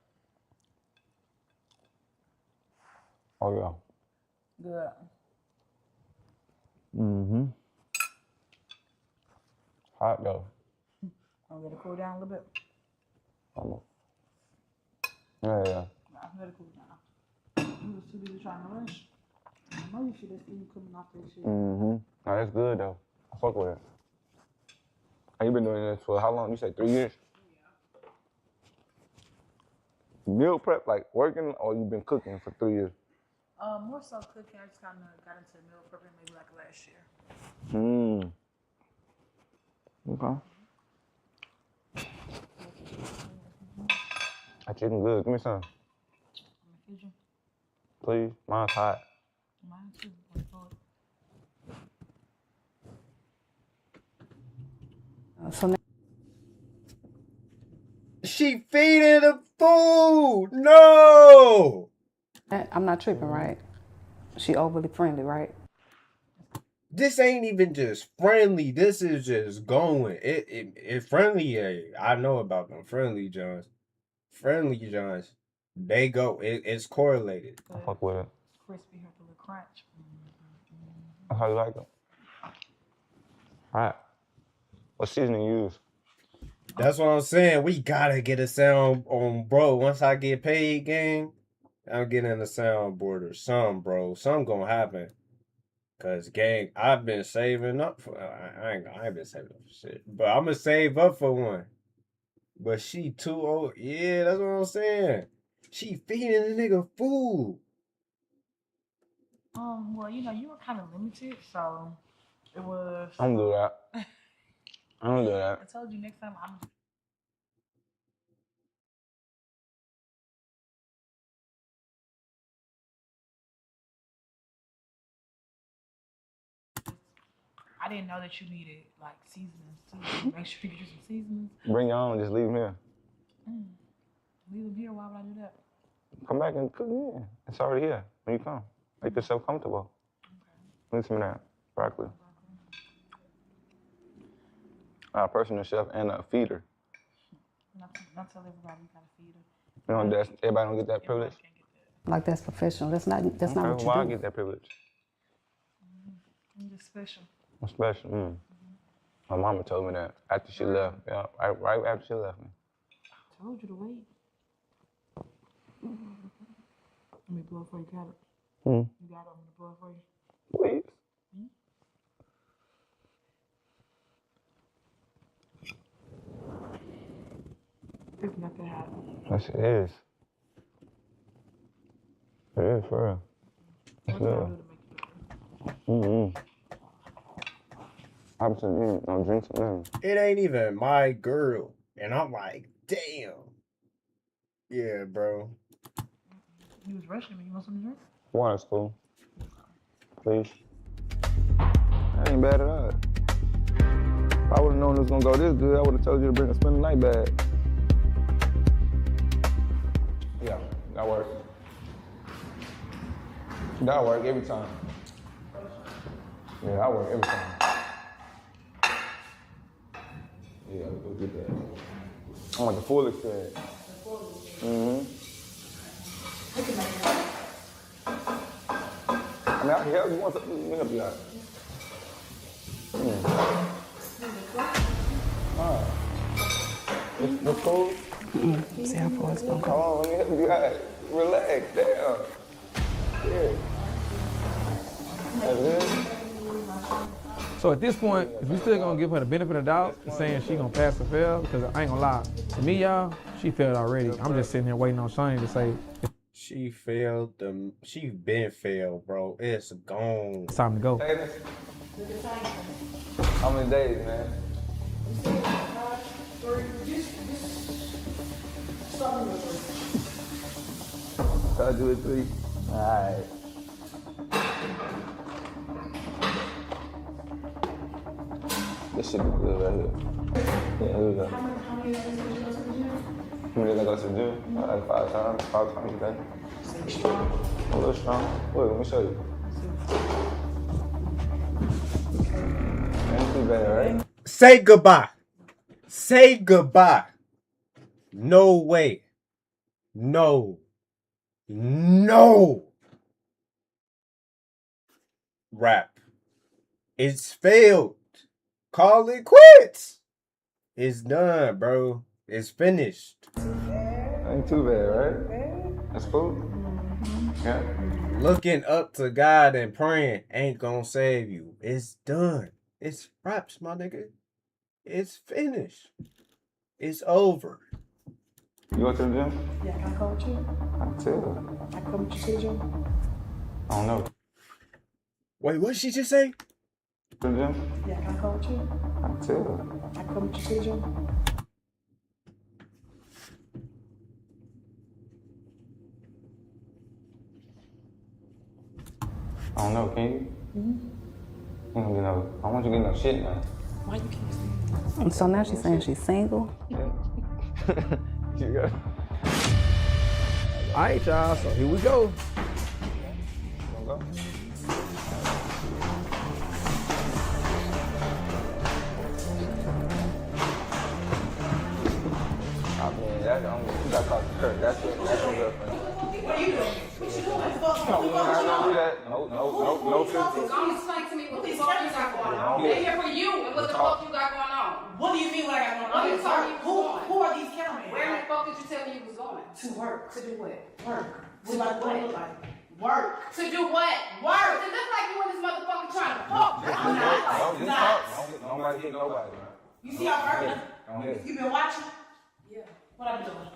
Oh, yeah. Good. Mm-hmm. Hot, though. I'm gonna cool down a little bit. Almost. Yeah. Nah, let it cool down. You was too busy trying to rush. I know you should have seen you coming off that shit. Mm-hmm. No, that's good, though. I fuck with it. And you been doing this for how long? You said 3 years? Yeah. Meal prep, like working, or you been cooking for 3 years? More so cooking. I just kind of got into meal prepping maybe like last year. Hmm. Okay. That chicken good. Give me some. Please. Mine's hot. Mine too. So now She feeding the food. No. I'm not tripping, right? She overly friendly, right? This ain't even just friendly. This is just going. It friendly. I know about them friendly Johns. Friendly Johns. They go. It's correlated. I fuck with it. Crispy, have a little crunch. That's how you like it. Hot. What seasoning you use? That's what I'm saying. We gotta get a sound on, bro. Once I get paid, gang, I'm getting a soundboard or something, bro. Something gonna happen. Cause, gang, I've been saving up for. I ain't been saving up for shit, but I'm gonna save up for one. But she too old. Yeah, that's what I'm saying. She feeding the nigga food. Well, you were kind of limited, so it was. I don't do that. I don't do that. I told you next time I'm. I didn't know that you needed like seasonings too. Make sure you get you some seasonings. Bring your own. Just leave them here. Leave them here. Why would I do that? Come back and cook in. It's already here when you come. Make yourself comfortable. Okay. Need some of that broccoli. I'm a personal chef and a feeder. Not tell everybody you gotta feed her. You know, everybody don't get that privilege. Like that's professional. That's not what you Why I do. get that privilege? I'm just special. I'm special. My mama told me that after she left. Yeah, right after she left me. I told you to wait. Let me blow for you, got it. You got it, I'm gonna blow for you. Please. It's not that hot. Yes, it is. It is, for real. What can I do to make it better? I'm drink some. It ain't even my girl. And I'm like, damn. Yeah, bro. You was rushing me. You want something to drink? Water's cool. Please. That ain't bad at all. If I would've known it was gonna go this good, I would've told you to spend the night bag. Yeah, that works. That work every time. Yeah, that work every time. Yeah, we'll get that. I want the full experience. I mean, I can help you. Want something? Let me help you out. All right. What's cool? See how far it's gonna go. Come on, let me help you out. Relax, damn. Yeah. That's good. So at this point, if we still gonna give her the benefit of the doubt, saying she gonna pass or fail, because I ain't gonna lie, to me, y'all, she failed already. I'm just sitting here waiting on Shane to say She failed she been failed, bro. It's gone. it's time to go. How many days, man? Try to do it 3. All right. This should be good right here. Yeah, here we go. How many days I go to the gym? Like 5 times a day. A little strong. Look, let me show you. Ain't too bad, right? Say goodbye. Say goodbye. No way. No. No. Rap. It's failed. Call it quits. It's done, bro. It's finished. Ain't too bad, right? That's cool. Yeah. Looking up to God and praying ain't gonna save you. It's done. It's raps, my nigga. It's finished. It's over. You go to the gym? Yeah, can I come with you? I can tell. I can come with you to the gym? I don't know. Wait, what did she just say? To the gym? Yeah, can I come with you? I can tell. I can come with you to the gym? I don't know, can you? I want you to get no shit now. Why you keep saying that? And so now she's saying she's single. Yeah. You got All right, y'all, so here we go. go. I mean, you got caught the Kurt. That's your girlfriend. What are you doing? What you doing? No, we're not gonna do that. No filter. Don't explain to me what the fuck you got going on. They're here for you and what the fuck you got going on. What do you mean what I got going on? What are you talking Who about? are these cameramen? Where the fuck did you tell me you was going? To work. To do what? Work. To What do do I what? look like? Work. To do what? Work. It look like you and this motherfucker trying to fuck. I'm not. Just talk. Nobody hit nobody. You see how hurt? Don't hit. You been watching? Yeah. What I'm doing?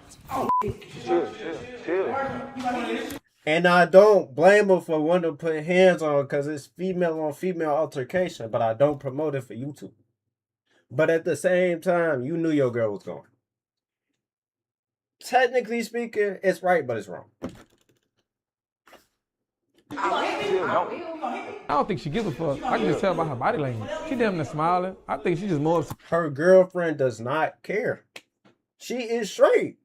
Chill. Working. You gonna do this? And I don't blame her for wanting to put hands on because it's female on female altercation, but I don't promote it for YouTube. But at the same time, you knew your girl was going. Technically speaking, it's right, but it's wrong. I don't think she gives a fuck. I can just tell by her body language. She damn near smiling. I think she's just more upset. Her girlfriend does not care. She is straight.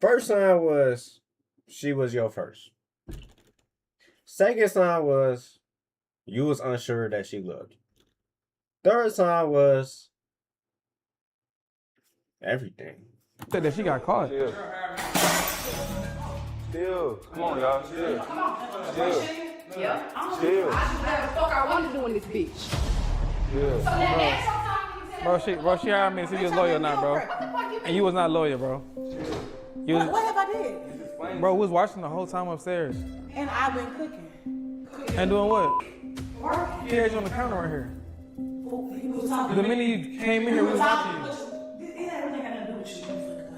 First sign was she was your first. Second sign was you was unsure that she loved you. Third sign was everything. Said that she got caught. Chill. Chill. Come on, y'all. Chill. Come on. Chill. Yeah. Chill. I do whatever the fuck I want to do in this bitch. Chill. So now next time Bro, she hired me and said you was loyal now, bro. And you was not loyal, bro. You was, What have I did? bro, we was watching the whole time upstairs. And I've been cooking. And doing what? Working. He had you on the counter right here. He was talking. The minute you came in here, we was watching you. It ain't really got nothing to do with you.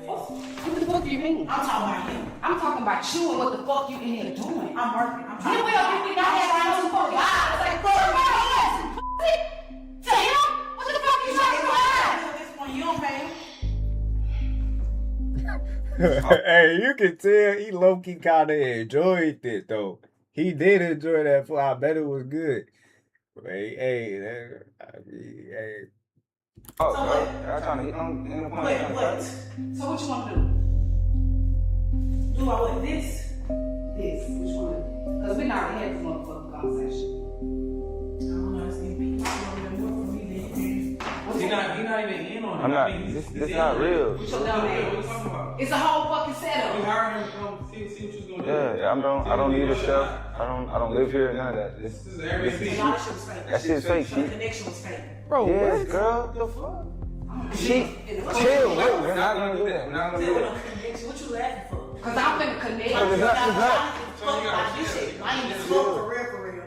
What the fuck do you mean? I'm talking about him. I'm talking about you and what the fuck you in here doing. I'm working. I'm trying You will if you not have some fucking lies. Like, bro, to him? What the fuck you trying to lie? At this point, you don't pay him. Hey, you can tell he low-key kind of enjoyed it, though. He did enjoy that food. I bet it was good. Hey. Oh, bro. Y'all trying to hit on in the point. What? So what you want to do? Do I want this? This, which one? Because we not had this motherfucking conversation. I don't know. It's gonna be more for me than He not even in on it. I'm not. I mean, This not real. With your dumb What you ass. talking about? It's a whole fucking You setup. hired him to come see what you was gonna do. Yeah, I don't need a chef. I don't live here. None of that. This is Airbnb. all that shit was fake. That shit's fake. The connection was fake. Bro, Yes, what? girl. The fuck? Chill. Wait, we're not gonna do that. We're not gonna do Tell me that. no connection. What you laughing for? Because I'm finna connect. No, it's not. Fuck about this shit. I ain't fuck for real.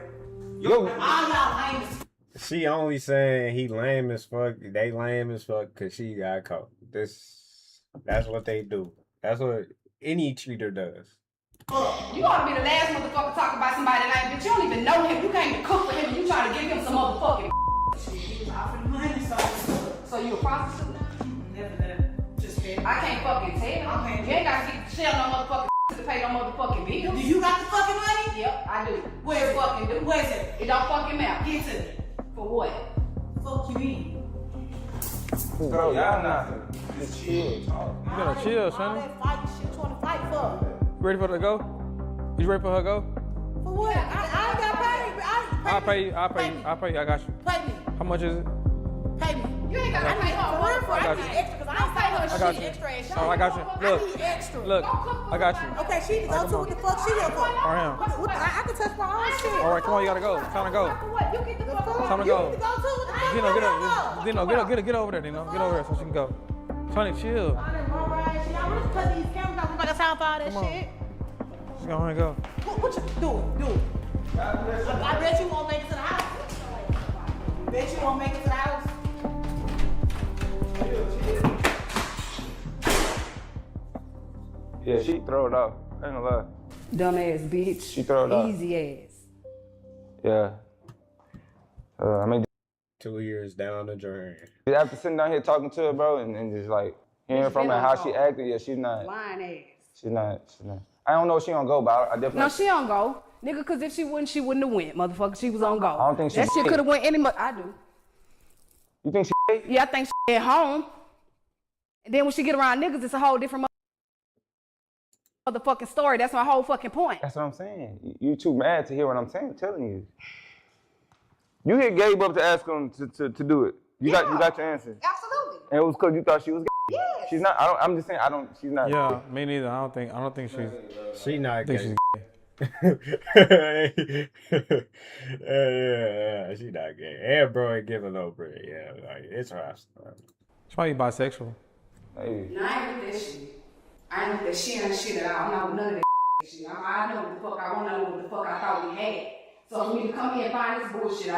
Yo, All y'all lame as She only saying he lame as fuck. They lame as fuck because she got caught. That's what they do. That's what any cheater does. You ought to be the last motherfucker talking about somebody like, bitch, you don't even know him. You can't even cook for him and you trying to give him some motherfucking shit. He was offering money, So you a prostitute? never. Just been. I can't fucking tell. Okay. You ain't got to get shell no motherfucking to pay no motherfucking bills. Do you got the fucking money? Yep, I do. Where is it? Fucking do. Where's it? It don't fucking matter. Get to me. For what? Fuck you mean? bro, y'all not. Just chill. Talk. You gotta chill, All Sonny. that fight shit you want to fight for. Ready for her to go? You ready for her to go? For what? I ain't got paid. I'll pay you. I got you. Pay me. How much is it? Pay me. You ain't got to pay her. For real, I I got need you. extra because I ain't pay her I got shit you. extra ass. Oh, I got you. I Look, need extra. look, I got you. Okay, she can go to what the fuck she here for. All right, I can touch my own shit. all right, come on, you gotta go. Time to go. What? You get the fuck Time to You go. need to go to what the fuck Dino, get you over, Dino, get over there, Dino. Get over there so she can go. Sonny, chill. I want to put these cameras out. We got time for all that Come on. shit. Go ahead, go. What you do it. I bet you won't make it to the house. Bet you won't make it to the house. Yeah, she throw it off. I ain't gonna lie. Dumbass bitch. She throw it off. Easy ass. Yeah. I mean, 2 years down the drain. after sitting down here talking to her, bro, and just like hearing from her how she acted, yeah, she's not. Lying ass. She's not. I don't know if she gonna go, but I definitely. No, she don't go. Nigga, cause if she wouldn't have went, motherfucker. She was on go. I don't think she That shit did. could have went any I do. You think she? Yeah, I think she at home. And then when she get around niggas, it's a whole different motherfucking story. That's my whole fucking point. That's what I'm saying. You too mad to hear what I'm saying. Telling you. You hit Gabe up to ask him to do it. You got your answer. Absolutely. And it was because you thought she was gay. Yes. She's not. I'm just saying. She's not. Yeah, me neither. I don't think she's. She not I think gay. she's. Yeah, she not gay. And bro ain't giving no bread. Yeah, like it's her. She might be bisexual. Maybe. No, I ain't with that shit. I ain't with that shit and shit at all. I'm not with none of that shit. I know what the fuck I want to know what the fuck I thought we had. So for me to come here and find this bullshit,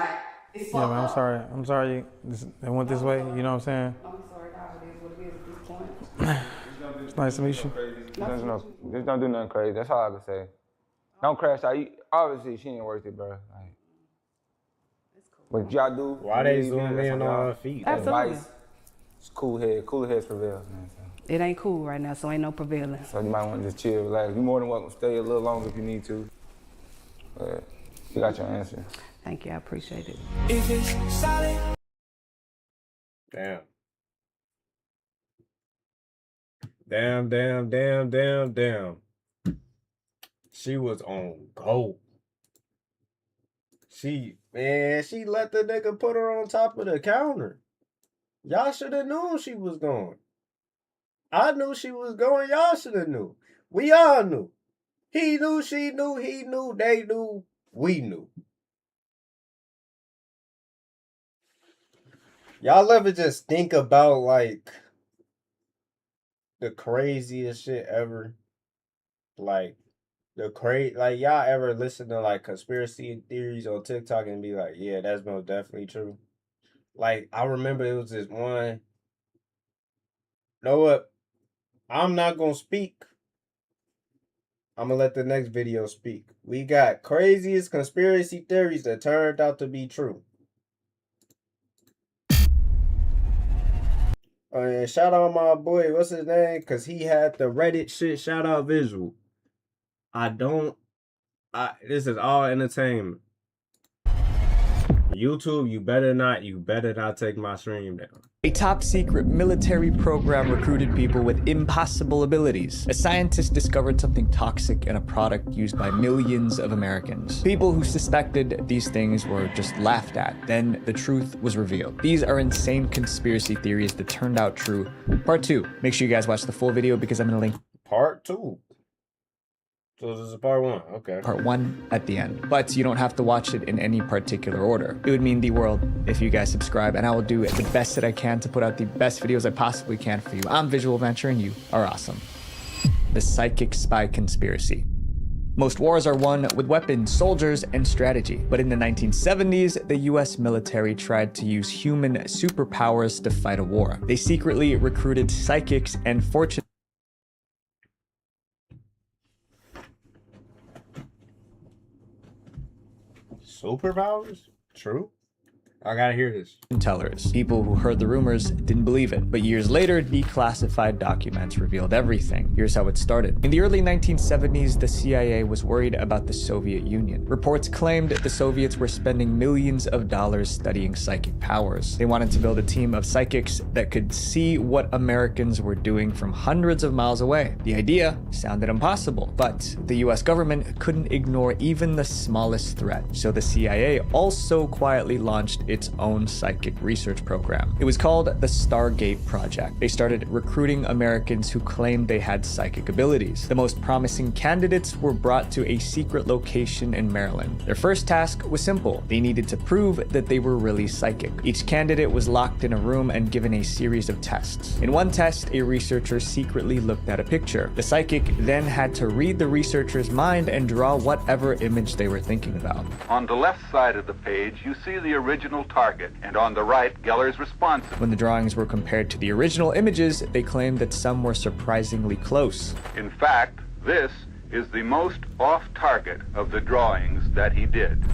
it's fucked Yeah, man. up. I'm sorry. It went this way. You know what I'm saying? I'm sorry, God, it is what it is at this point. It's nice to meet you. Just don't do nothing crazy. That's all I can say. Don't crash out. Obviously, she ain't worth it, bro. Like, but y'all do. Why they believe zoom that's in y'all. on her feet? Absolutely. Advice. It's cooler heads prevail. Man. It ain't cool right now, so ain't no prevailing. So you might want to just chill, relax. You're more than welcome to stay a little longer if you need to. But you got your answer. Thank you, I appreciate it. If it's solid. Damn. She was on go. She let the nigga put her on top of the counter. Y'all should have known she was going. I knew she was going. Y'all should have knew. We all knew. He knew, she knew, he knew, they knew, we knew. Y'all ever just think about like the craziest shit ever? Like like y'all ever listen to like conspiracy theories on TikTok and be like, yeah, that's most definitely true. Like I remember it was this one. Know what? I'm not gonna speak. I'm gonna let the next video speak. We got craziest conspiracy theories that turned out to be true. And shout out my boy, what's his name? Cause he had the Reddit shit. Shout out Visual. This is all entertainment. YouTube, you better not take my stream down. A top-secret military program recruited people with impossible abilities. A scientist discovered something toxic in a product used by millions of Americans. People who suspected these things were just laughed at. Then the truth was revealed. These are insane conspiracy theories that turned out true. Part 2. Make sure you guys watch the full video because I'm gonna link Part 2. So this is part 1, okay. Part 1 at the end. But you don't have to watch it in any particular order. It would mean the world if you guys subscribe, and I will do the best that I can to put out the best videos I possibly can for you. I'm Visual Venture, and you are awesome. The Psychic Spy Conspiracy. Most wars are won with weapons, soldiers, and strategy. But in the 1970s, the US military tried to use human superpowers to fight a war. They secretly recruited psychics and fortune Superpowers? True. I gotta hear this. tellers. People who heard the rumors didn't believe it, but years later, declassified documents revealed everything. Here's how it started. In the early 1970s, the CIA was worried about the Soviet Union. Reports claimed the Soviets were spending millions of dollars studying psychic powers. They wanted to build a team of psychics that could see what Americans were doing from hundreds of miles away. The idea sounded impossible, but the US government couldn't ignore even the smallest threat. So the CIA also quietly launched its own psychic research program. It was called the Stargate Project. They started recruiting Americans who claimed they had psychic abilities. The most promising candidates were brought to a secret location in Maryland. Their first task was simple. They needed to prove that they were really psychic. Each candidate was locked in a room and given a series of tests. In one test, a researcher secretly looked at a picture. The psychic then had to read the researcher's mind and draw whatever image they were thinking about. On the left side of the page, you see the original target, and on the right, Geller's response. When the drawings were compared to the original images, they claimed that some were surprisingly close. In fact, this is the most off-target of the drawings that he did.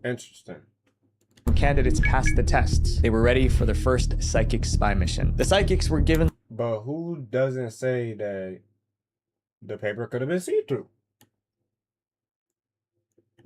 Interesting. Candidates passed the tests. They were ready for their first psychic spy mission. The psychics were given... But who doesn't say that the paper could have been see-through?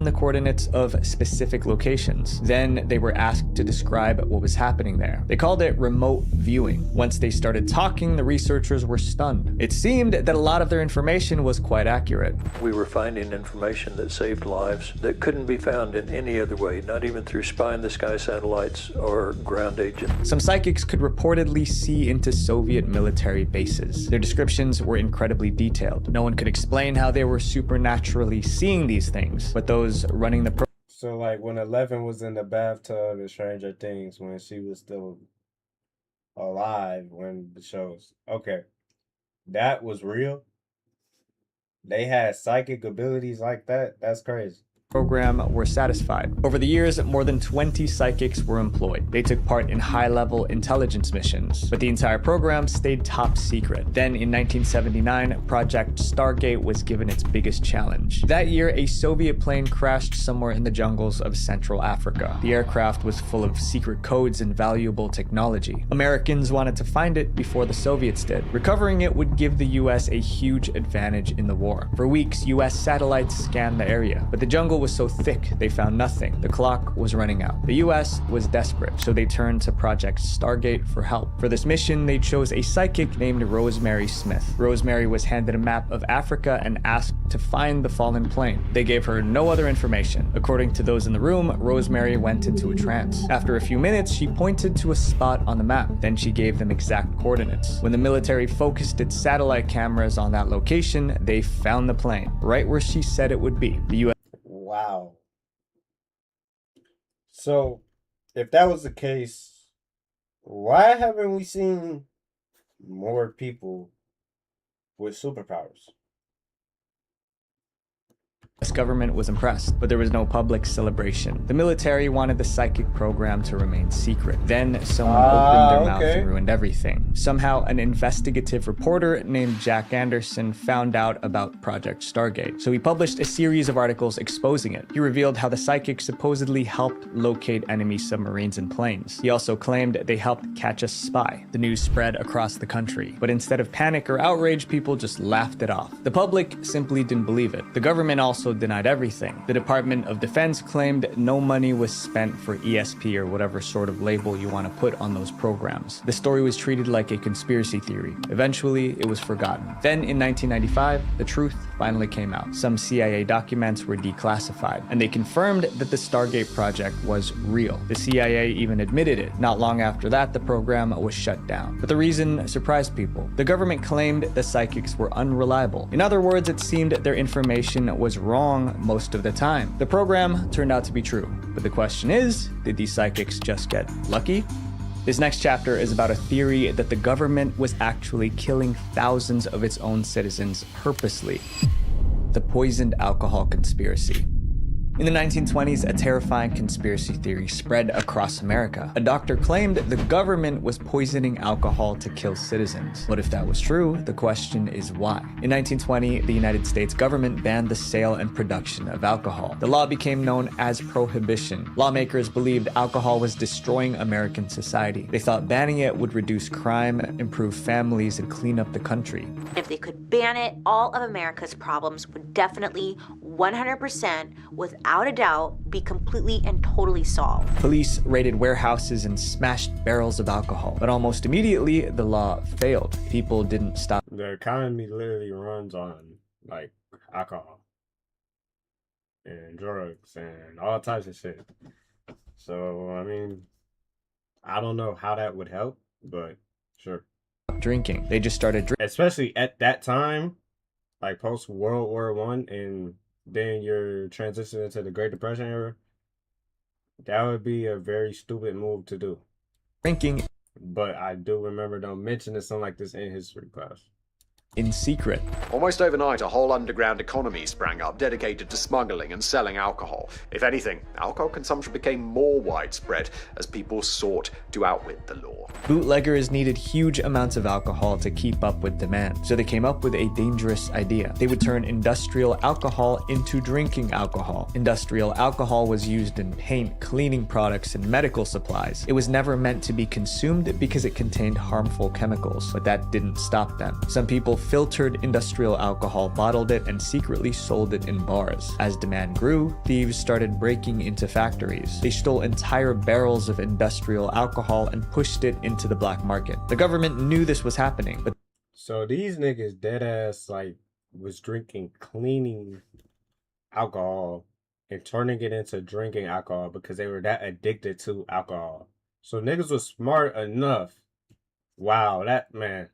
The coordinates of specific locations. Then they were asked to describe what was happening there. They called it remote viewing. Once they started talking, the researchers were stunned. It seemed that a lot of their information was quite accurate. We were finding information that saved lives that couldn't be found in any other way, not even through spy-in-the-sky satellites or ground agents. Some psychics could reportedly see into Soviet military bases. Their descriptions were incredibly detailed. No one could explain how they were supernaturally seeing these things, but those running the So like when 11 was in the bathtub in Stranger Things when she was still alive when the shows. Okay. That was real. They had psychic abilities like that. That's crazy. Program were satisfied. Over the years, more than 20 psychics were employed. They took part in high-level intelligence missions, but the entire program stayed top secret. Then in 1979, Project Stargate was given its biggest challenge. That year, a Soviet plane crashed somewhere in the jungles of Central Africa. The aircraft was full of secret codes and valuable technology. Americans wanted to find it before the Soviets did. Recovering it would give the US a huge advantage in the war. For weeks, US satellites scanned the area, but the jungle jungle was so thick they found nothing. The clock was running out. The US was desperate, so they turned to Project Stargate for help. For this mission, they chose a psychic named Rosemary Smith. Rosemary was handed a map of Africa and asked to find the fallen plane. They gave her no other information. According to those in the room, Rosemary went into a trance. After a few minutes, she pointed to a spot on the map. Then she gave them exact coordinates. When the military focused its satellite cameras on that location, they found the plane, right where she said it would be. The US. Wow. So, if that was the case, why haven't we seen more people with superpowers? The US government was impressed, but there was no public celebration. The military wanted the psychic program to remain secret. Then someone opened their mouth and ruined everything. Somehow, an investigative reporter named Jack Anderson found out about Project Stargate. So he published a series of articles exposing it. He revealed how the psychic supposedly helped locate enemy submarines and planes. He also claimed they helped catch a spy. The news spread across the country, but instead of panic or outrage, people just laughed it off. The public simply didn't believe it. The government also denied everything. The Department of Defense claimed no money was spent for ESP or whatever sort of label you want to put on those programs. The story was treated like a conspiracy theory. Eventually, it was forgotten. Then in 1995, the truth finally came out. Some CIA documents were declassified, and they confirmed that the Stargate project was real. The CIA even admitted it. Not long after that, the program was shut down. But the reason surprised people. The government claimed the psychics were unreliable. In other words, it seemed their information was wrong most of the time. The program turned out to be true. But the question is, did these psychics just get lucky? This next chapter is about a theory that the government was actually killing thousands of its own citizens purposely. The poisoned alcohol conspiracy. In the 1920s, a terrifying conspiracy theory spread across America. A doctor claimed the government was poisoning alcohol to kill citizens. But if that was true, the question is why? In 1920, the United States government banned the sale and production of alcohol. The law became known as prohibition. Lawmakers believed alcohol was destroying American society. They thought banning it would reduce crime, improve families, and clean up the country. If they could ban it, all of America's problems would definitely, 100%, without a doubt, be completely and totally solved. Police raided warehouses and smashed barrels of alcohol. But almost immediately, the law failed. People didn't stop. The economy literally runs on, like, alcohol and drugs and all types of shit. So, I mean, I don't know how that would help, but sure. Drinking. They just started drinking. Especially at that time, like post World War I, and then you're transitioning into the Great Depression era. That would be a very stupid move to do. Drinking. But I do remember them mentioning something like this in history class. In secret. Almost overnight, a whole underground economy sprang up dedicated to smuggling and selling alcohol. If anything, alcohol consumption became more widespread as people sought to outwit the law. Bootleggers needed huge amounts of alcohol to keep up with demand, so they came up with a dangerous idea. They would turn industrial alcohol into drinking alcohol. Industrial alcohol was used in paint, cleaning products, and medical supplies. It was never meant to be consumed because it contained harmful chemicals, but that didn't stop them. Some people filtered industrial alcohol, bottled it, and secretly sold it in bars. As demand grew, thieves started breaking into factories. They stole entire barrels of industrial alcohol and pushed it into the black market. The government knew this was happening, but so these niggas dead ass like was drinking cleaning alcohol and turning it into drinking alcohol because they were that addicted to alcohol. So niggas was smart enough. Wow, that man.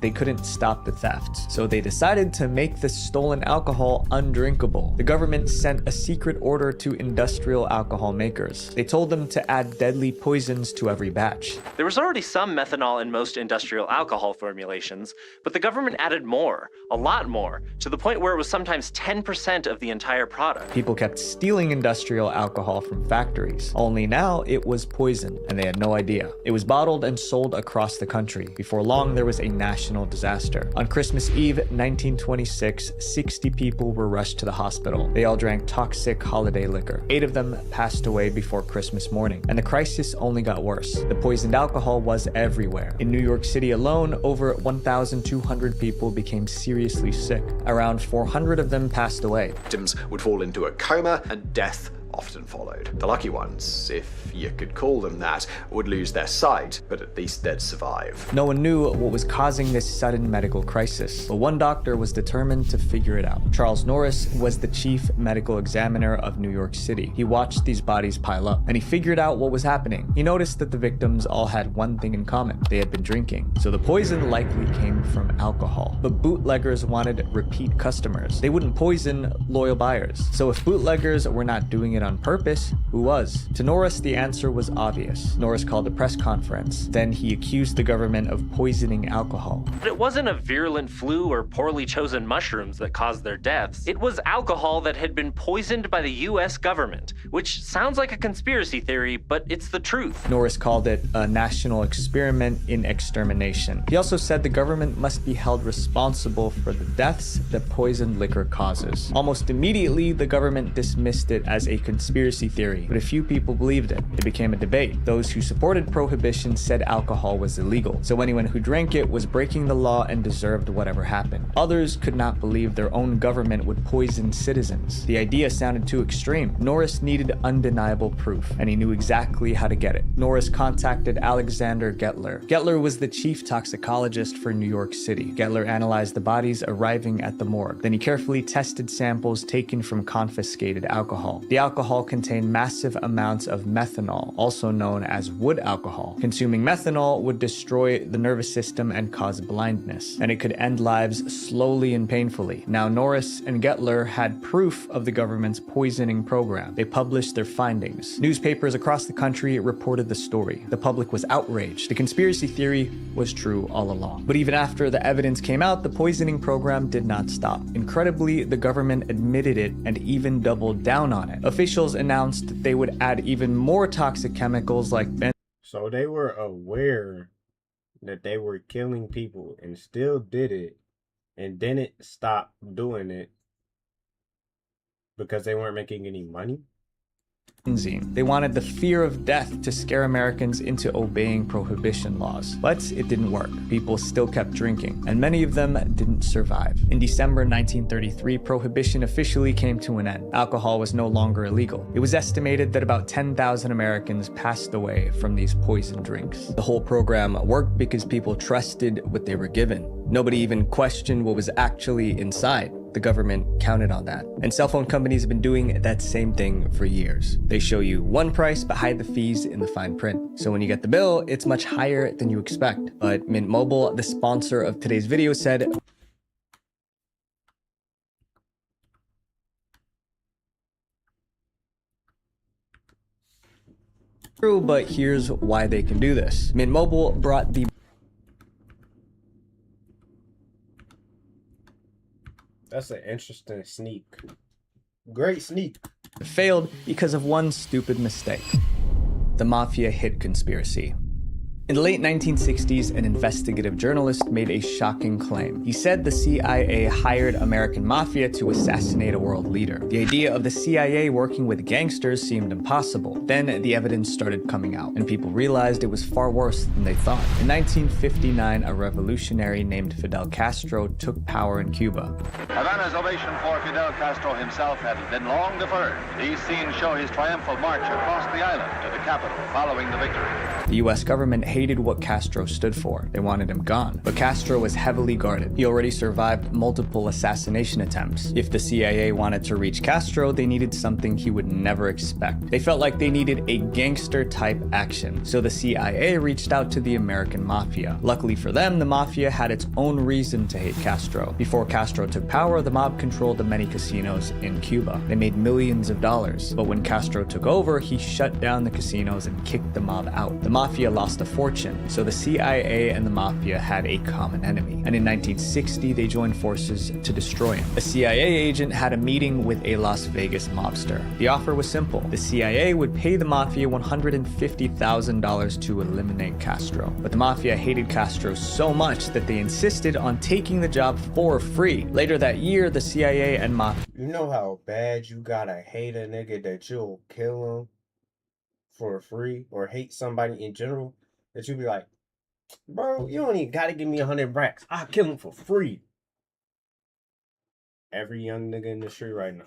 They couldn't stop the theft, so they decided to make the stolen alcohol undrinkable. The government sent a secret order to industrial alcohol makers. They told them to add deadly poisons to every batch. There was already some methanol in most industrial alcohol formulations, but the government added more, a lot more, to the point where it was sometimes 10% of the entire product. People kept stealing industrial alcohol from factories, only now it was poison, and they had no idea. It was bottled and sold across the country. Before long, there was a national national disaster. On Christmas Eve, 1926, 60 people were rushed to the hospital. They all drank toxic holiday liquor. 8 of them passed away before Christmas morning, and the crisis only got worse. The poisoned alcohol was everywhere. In New York City alone, over 1,200 people became seriously sick. Around 400 of them passed away. Victims would fall into a coma, and death often followed. The lucky ones, if you could call them that, would lose their sight, but at least they'd survive. No one knew what was causing this sudden medical crisis, but one doctor was determined to figure it out. Charles Norris was the chief medical examiner of New York City. He watched these bodies pile up, and he figured out what was happening. He noticed that the victims all had one thing in common. They had been drinking. So the poison likely came from alcohol. But bootleggers wanted repeat customers. They wouldn't poison loyal buyers. So if bootleggers were not doing it on purpose, who was? To Norris, the answer was obvious. Norris called a press conference. Then he accused the government of poisoning alcohol. But it wasn't a virulent flu or poorly chosen mushrooms that caused their deaths. It was alcohol that had been poisoned by the US government, which sounds like a conspiracy theory, but it's the truth. Norris called it a national experiment in extermination. He also said the government must be held responsible for the deaths that poisoned liquor causes. Almost immediately, the government dismissed it as a conspiracy theory, but a few people believed it. It became a debate. Those who supported prohibition said alcohol was illegal, so anyone who drank it was breaking the law and deserved whatever happened. Others could not believe their own government would poison citizens. The idea sounded too extreme. Norris needed undeniable proof, and he knew exactly how to get it. Norris contacted Alexander Gettler. Gettler was the chief toxicologist for New York City. Gettler analyzed the bodies arriving at the morgue. Then he carefully tested samples taken from confiscated alcohol. The alcohol contained massive amounts of methanol, also known as wood alcohol. Consuming methanol would destroy the nervous system and cause blindness, and it could end lives slowly and painfully. Now, Norris and Gettler had proof of the government's poisoning program. They published their findings. Newspapers across the country reported the story. The public was outraged. The conspiracy theory was true all along. But even after the evidence came out, the poisoning program did not stop. Incredibly, the government admitted it and even doubled down on it. Officials announced that they would add even more toxic chemicals like So they were aware that they were killing people and still did it and didn't stop doing it because they weren't making any money? benzene. They wanted the fear of death to scare Americans into obeying prohibition laws. But it didn't work. People still kept drinking, and many of them didn't survive. In December 1933, prohibition officially came to an end. Alcohol was no longer illegal. It was estimated that about 10,000 Americans passed away from these poison drinks. The whole program worked because people trusted what they were given. Nobody even questioned what was actually inside. The government counted on that. And cell phone companies have been doing that same thing for years. They show you one price but hide the fees in the fine print. So when you get the bill, it's much higher than you expect. But Mint Mobile, the sponsor of today's video, said, true, but here's why they can do this. Mint Mobile brought the That's an interesting sneak. Great sneak. failed because of one stupid mistake. The mafia hit conspiracy. In the late 1960s, an investigative journalist made a shocking claim. He said the CIA hired American mafia to assassinate a world leader. The idea of the CIA working with gangsters seemed impossible. Then the evidence started coming out, and people realized it was far worse than they thought. In 1959, a revolutionary named Fidel Castro took power in Cuba. Havana's ovation for Fidel Castro himself had been long deferred. These scenes show his triumphal march across the island to the capital following the victory. The US government hated what Castro stood for. They wanted him gone. But Castro was heavily guarded. He already survived multiple assassination attempts. If the CIA wanted to reach Castro, they needed something he would never expect. They felt like they needed a gangster-type action. So the CIA reached out to the American mafia. Luckily for them, the mafia had its own reason to hate Castro. Before Castro took power, the mob controlled the many casinos in Cuba. They made millions of dollars. But when Castro took over, he shut down the casinos and kicked the mob out. The mafia lost a fortune fortune, so the CIA and the Mafia had a common enemy. And in 1960, they joined forces to destroy him. A CIA agent had a meeting with a Las Vegas mobster. The offer was simple. The CIA would pay the Mafia $150,000 to eliminate Castro. But the Mafia hated Castro so much that they insisted on taking the job for free. Later that year, the CIA and Mafia... You know how bad you gotta hate a nigga that you'll kill him for free, or hate somebody in general, that you be like, bro, you don't even gotta give me 100 racks. I'll kill him for free. Every young nigga in the street right now.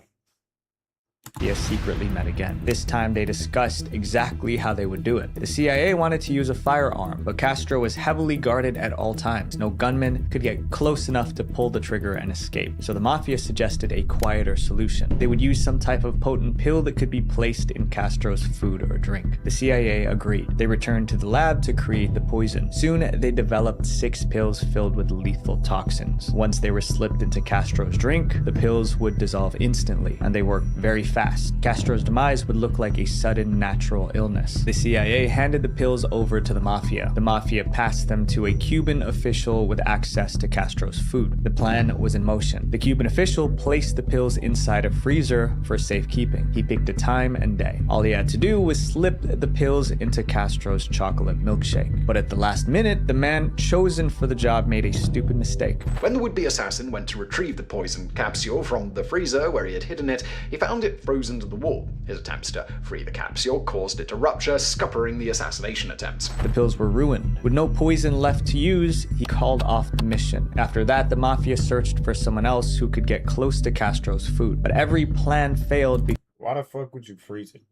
secretly met again. This time they discussed exactly how they would do it. The CIA wanted to use a firearm, but Castro was heavily guarded at all times. No gunman could get close enough to pull the trigger and escape. So the Mafia suggested a quieter solution. They would use some type of potent pill that could be placed in Castro's food or drink. The CIA agreed. They returned to the lab to create the poison. Soon they developed 6 pills filled with lethal toxins. Once they were slipped into Castro's drink, the pills would dissolve instantly, and they worked very fast. Castro's demise would look like a sudden natural illness. The CIA handed the pills over to the Mafia. The Mafia passed them to a Cuban official with access to Castro's food. The plan was in motion. The Cuban official placed the pills inside a freezer for safekeeping. He picked a time and day. All he had to do was slip the pills into Castro's chocolate milkshake. But at the last minute, the man chosen for the job made a stupid mistake. When the would-be assassin went to retrieve the poison capsule from the freezer where he had hidden it, he found it frozen to the wall. His attempts to free the capsule caused it to rupture, scuppering the assassination attempt. The pills were ruined. With no poison left to use, he called off the mission. After that, the Mafia searched for someone else who could get close to Castro's food. But every plan failed Why the fuck would you freeze it?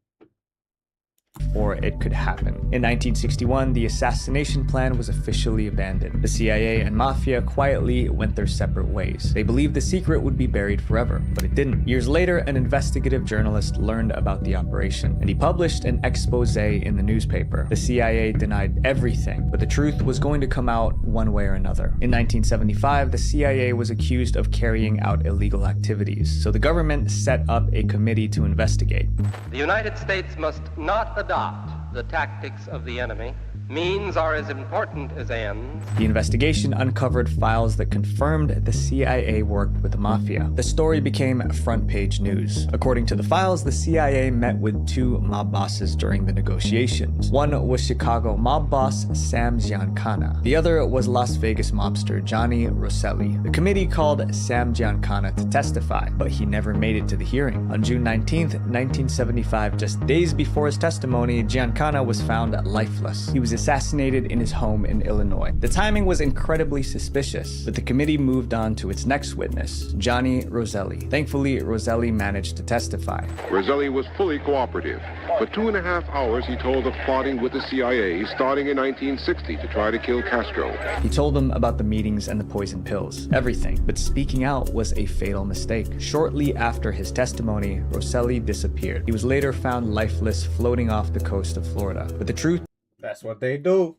before it could happen. In 1961, the assassination plan was officially abandoned. The CIA and Mafia quietly went their separate ways. They believed the secret would be buried forever, but it didn't. Years later, an investigative journalist learned about the operation, and he published an expose in the newspaper. The CIA denied everything, but the truth was going to come out one way or another. In 1975, the CIA was accused of carrying out illegal activities, so the government set up a committee to investigate. The United States must not adopt the tactics of the enemy. Means are as important as ends. The investigation uncovered files that confirmed the CIA worked with the Mafia. The story became front-page news. According to the files, the CIA met with 2 mob bosses during the negotiations. One was Chicago mob boss Sam Giancana. The other was Las Vegas mobster Johnny Rosselli. The committee called Sam Giancana to testify, but he never made it to the hearing. On June 19th, 1975, just days before his testimony, Giancana was found lifeless. He was assassinated in his home in Illinois. The timing was incredibly suspicious, but the committee moved on to its next witness, Johnny Rosselli. Thankfully, Rosselli managed to testify. Rosselli was fully cooperative. For 2.5 hours, he told of plotting with the CIA starting in 1960 to try to kill Castro. He told them about the meetings and the poison pills, everything, but speaking out was a fatal mistake. Shortly after his testimony, Rosselli disappeared. He was later found lifeless floating off the coast of Florida. But the truth That's what they do.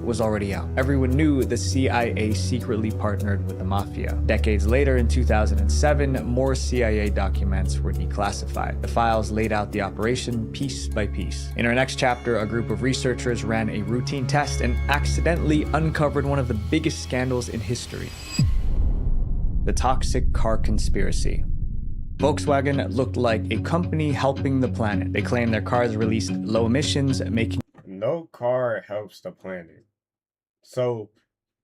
was already out. Everyone knew the CIA secretly partnered with the Mafia. Decades later, in 2007, more CIA documents were declassified. The files laid out the operation piece by piece. In our next chapter, a group of researchers ran a routine test and accidentally uncovered one of the biggest scandals in history: the toxic car conspiracy. Volkswagen looked like a company helping the planet. They claimed their cars released low emissions, making No car helps the planet. So,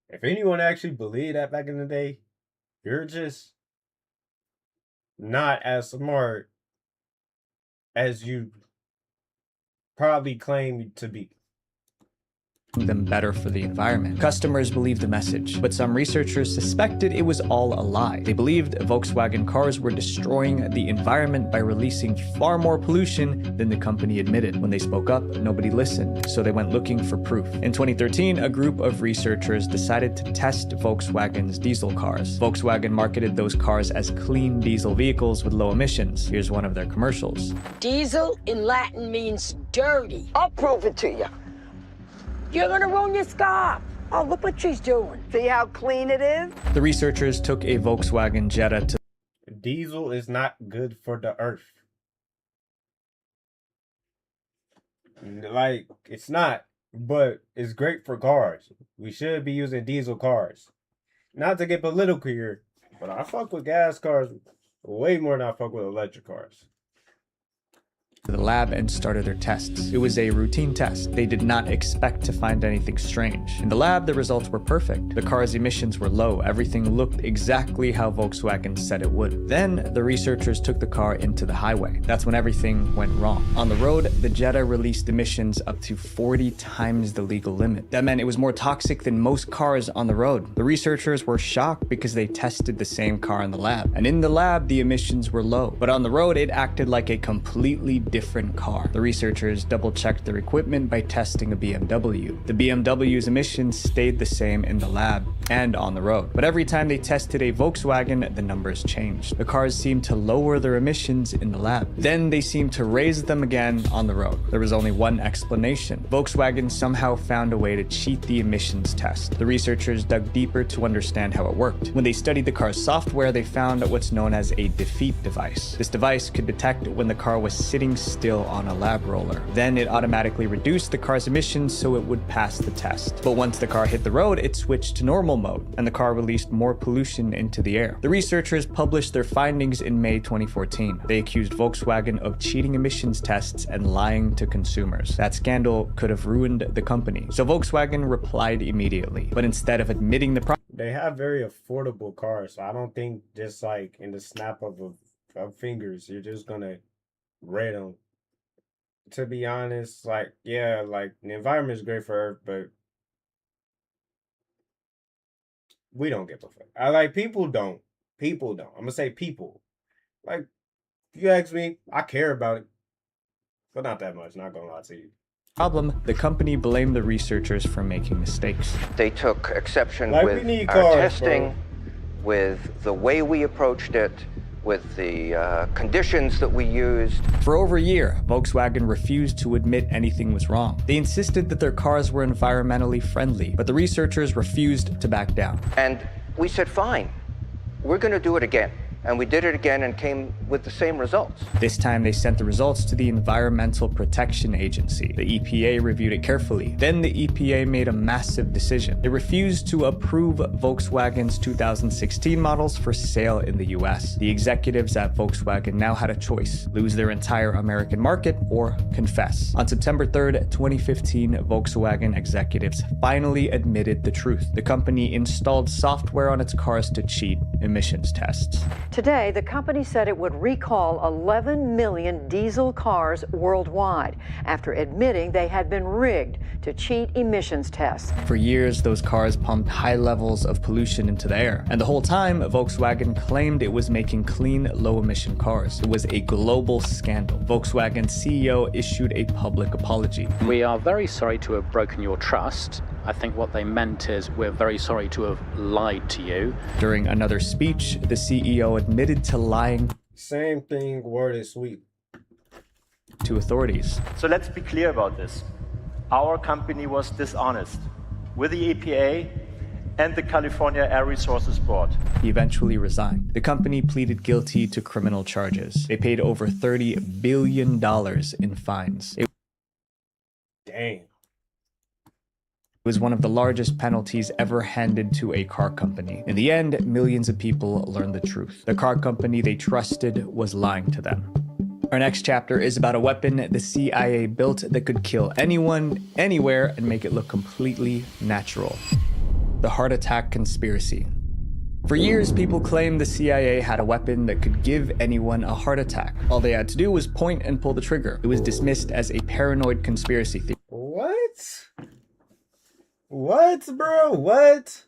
if anyone actually believed that back in the day, you're just not as smart as you probably claim to be. them better for the environment. Customers believed the message, but some researchers suspected it was all a lie. They believed Volkswagen cars were destroying the environment by releasing far more pollution than the company admitted. When they spoke up, nobody listened, so they went looking for proof. In 2013, a group of researchers decided to test Volkswagen's diesel cars. Volkswagen marketed those cars as clean diesel vehicles with low emissions. Here's one of their commercials. Diesel in Latin means dirty. I'll prove it to you. You're gonna ruin your scarf. Oh, look what she's doing. See how clean it is? The researchers took a Volkswagen Jetta to Diesel is not good for the earth. Like, it's not. but it's great for cars. We should be using diesel cars. Not to get political here, but I fuck with gas cars way more than I fuck with electric cars. The lab and started their tests. It was a routine test. They did not expect to find anything strange. In the lab, the results were perfect. The car's emissions were low. Everything looked exactly how Volkswagen said it would. Then, the researchers took the car into the highway. That's when everything went wrong. On the road, the Jetta released emissions up to 40 times the legal limit. That meant it was more toxic than most cars on the road. The researchers were shocked because they tested the same car in the lab. And in the lab, the emissions were low. But on the road, it acted like a completely different car. The researchers double-checked their equipment by testing a BMW. The BMW's emissions stayed the same in the lab and on the road. But every time they tested a Volkswagen, the numbers changed. The cars seemed to lower their emissions in the lab. Then they seemed to raise them again on the road. There was only one explanation. Volkswagen somehow found a way to cheat the emissions test. The researchers dug deeper to understand how it worked. When they studied the car's software, they found what's known as a defeat device. This device could detect when the car was sitting still on a lab roller. Then it automatically reduced the car's emissions so it would pass the test. But once the car hit the road, it switched to normal mode, and the car released more pollution into the air. The researchers published their findings in May 2014. They accused Volkswagen of cheating emissions tests and lying to consumers. That scandal could have ruined the company. So Volkswagen replied immediately, but instead of admitting the problem, They have very affordable cars, so I don't think just like in the snap of fingers, you're just gonna rate them. To be honest, like, yeah, like the environment is great for Earth, but we don't give a fuck. I like people don't. People don't. I'm gonna say people. Like, if you ask me, I care about it, but not that much. Not gonna lie to you. the company blamed the researchers for making mistakes. They took exception Like, we with need our cars, testing, with the way we approached it, with the conditions that we used. For over a year, Volkswagen refused to admit anything was wrong. They insisted that their cars were environmentally friendly, but the researchers refused to back down. And we said, fine, we're going to do it again. And we did it again and came with the same results. This time they sent the results to the Environmental Protection Agency. The EPA reviewed it carefully. Then the EPA made a massive decision. They refused to approve Volkswagen's 2016 models for sale in the US. The executives at Volkswagen now had a choice: lose their entire American market or confess. On September 3rd, 2015, Volkswagen executives finally admitted the truth. The company installed software on its cars to cheat emissions tests. Today, the company said it would recall 11 million diesel cars worldwide after admitting they had been rigged to cheat emissions tests. For years, those cars pumped high levels of pollution into the air. And the whole time, Volkswagen claimed it was making clean, low-emission cars. It was a global scandal. Volkswagen's CEO issued a public apology. We are very sorry to have broken your trust. I think what they meant is we're very sorry to have lied to you. During another speech, the CEO admitted to lying. Same thing, worded sweet. To authorities. So let's be clear about this. Our company was dishonest with the EPA and the California Air Resources Board. He eventually resigned. The company pleaded guilty to criminal charges. They paid over $30 billion in fines. Dang. It was one of the largest penalties ever handed to a car company. In the end, millions of people learned the truth. The car company they trusted was lying to them. Our next chapter is about a weapon the CIA built that could kill anyone, anywhere, and make it look completely natural. The heart attack conspiracy. For years, people claimed the CIA had a weapon that could give anyone a heart attack. All they had to do was point and pull the trigger. It was dismissed as a paranoid conspiracy theory. What, bro? What?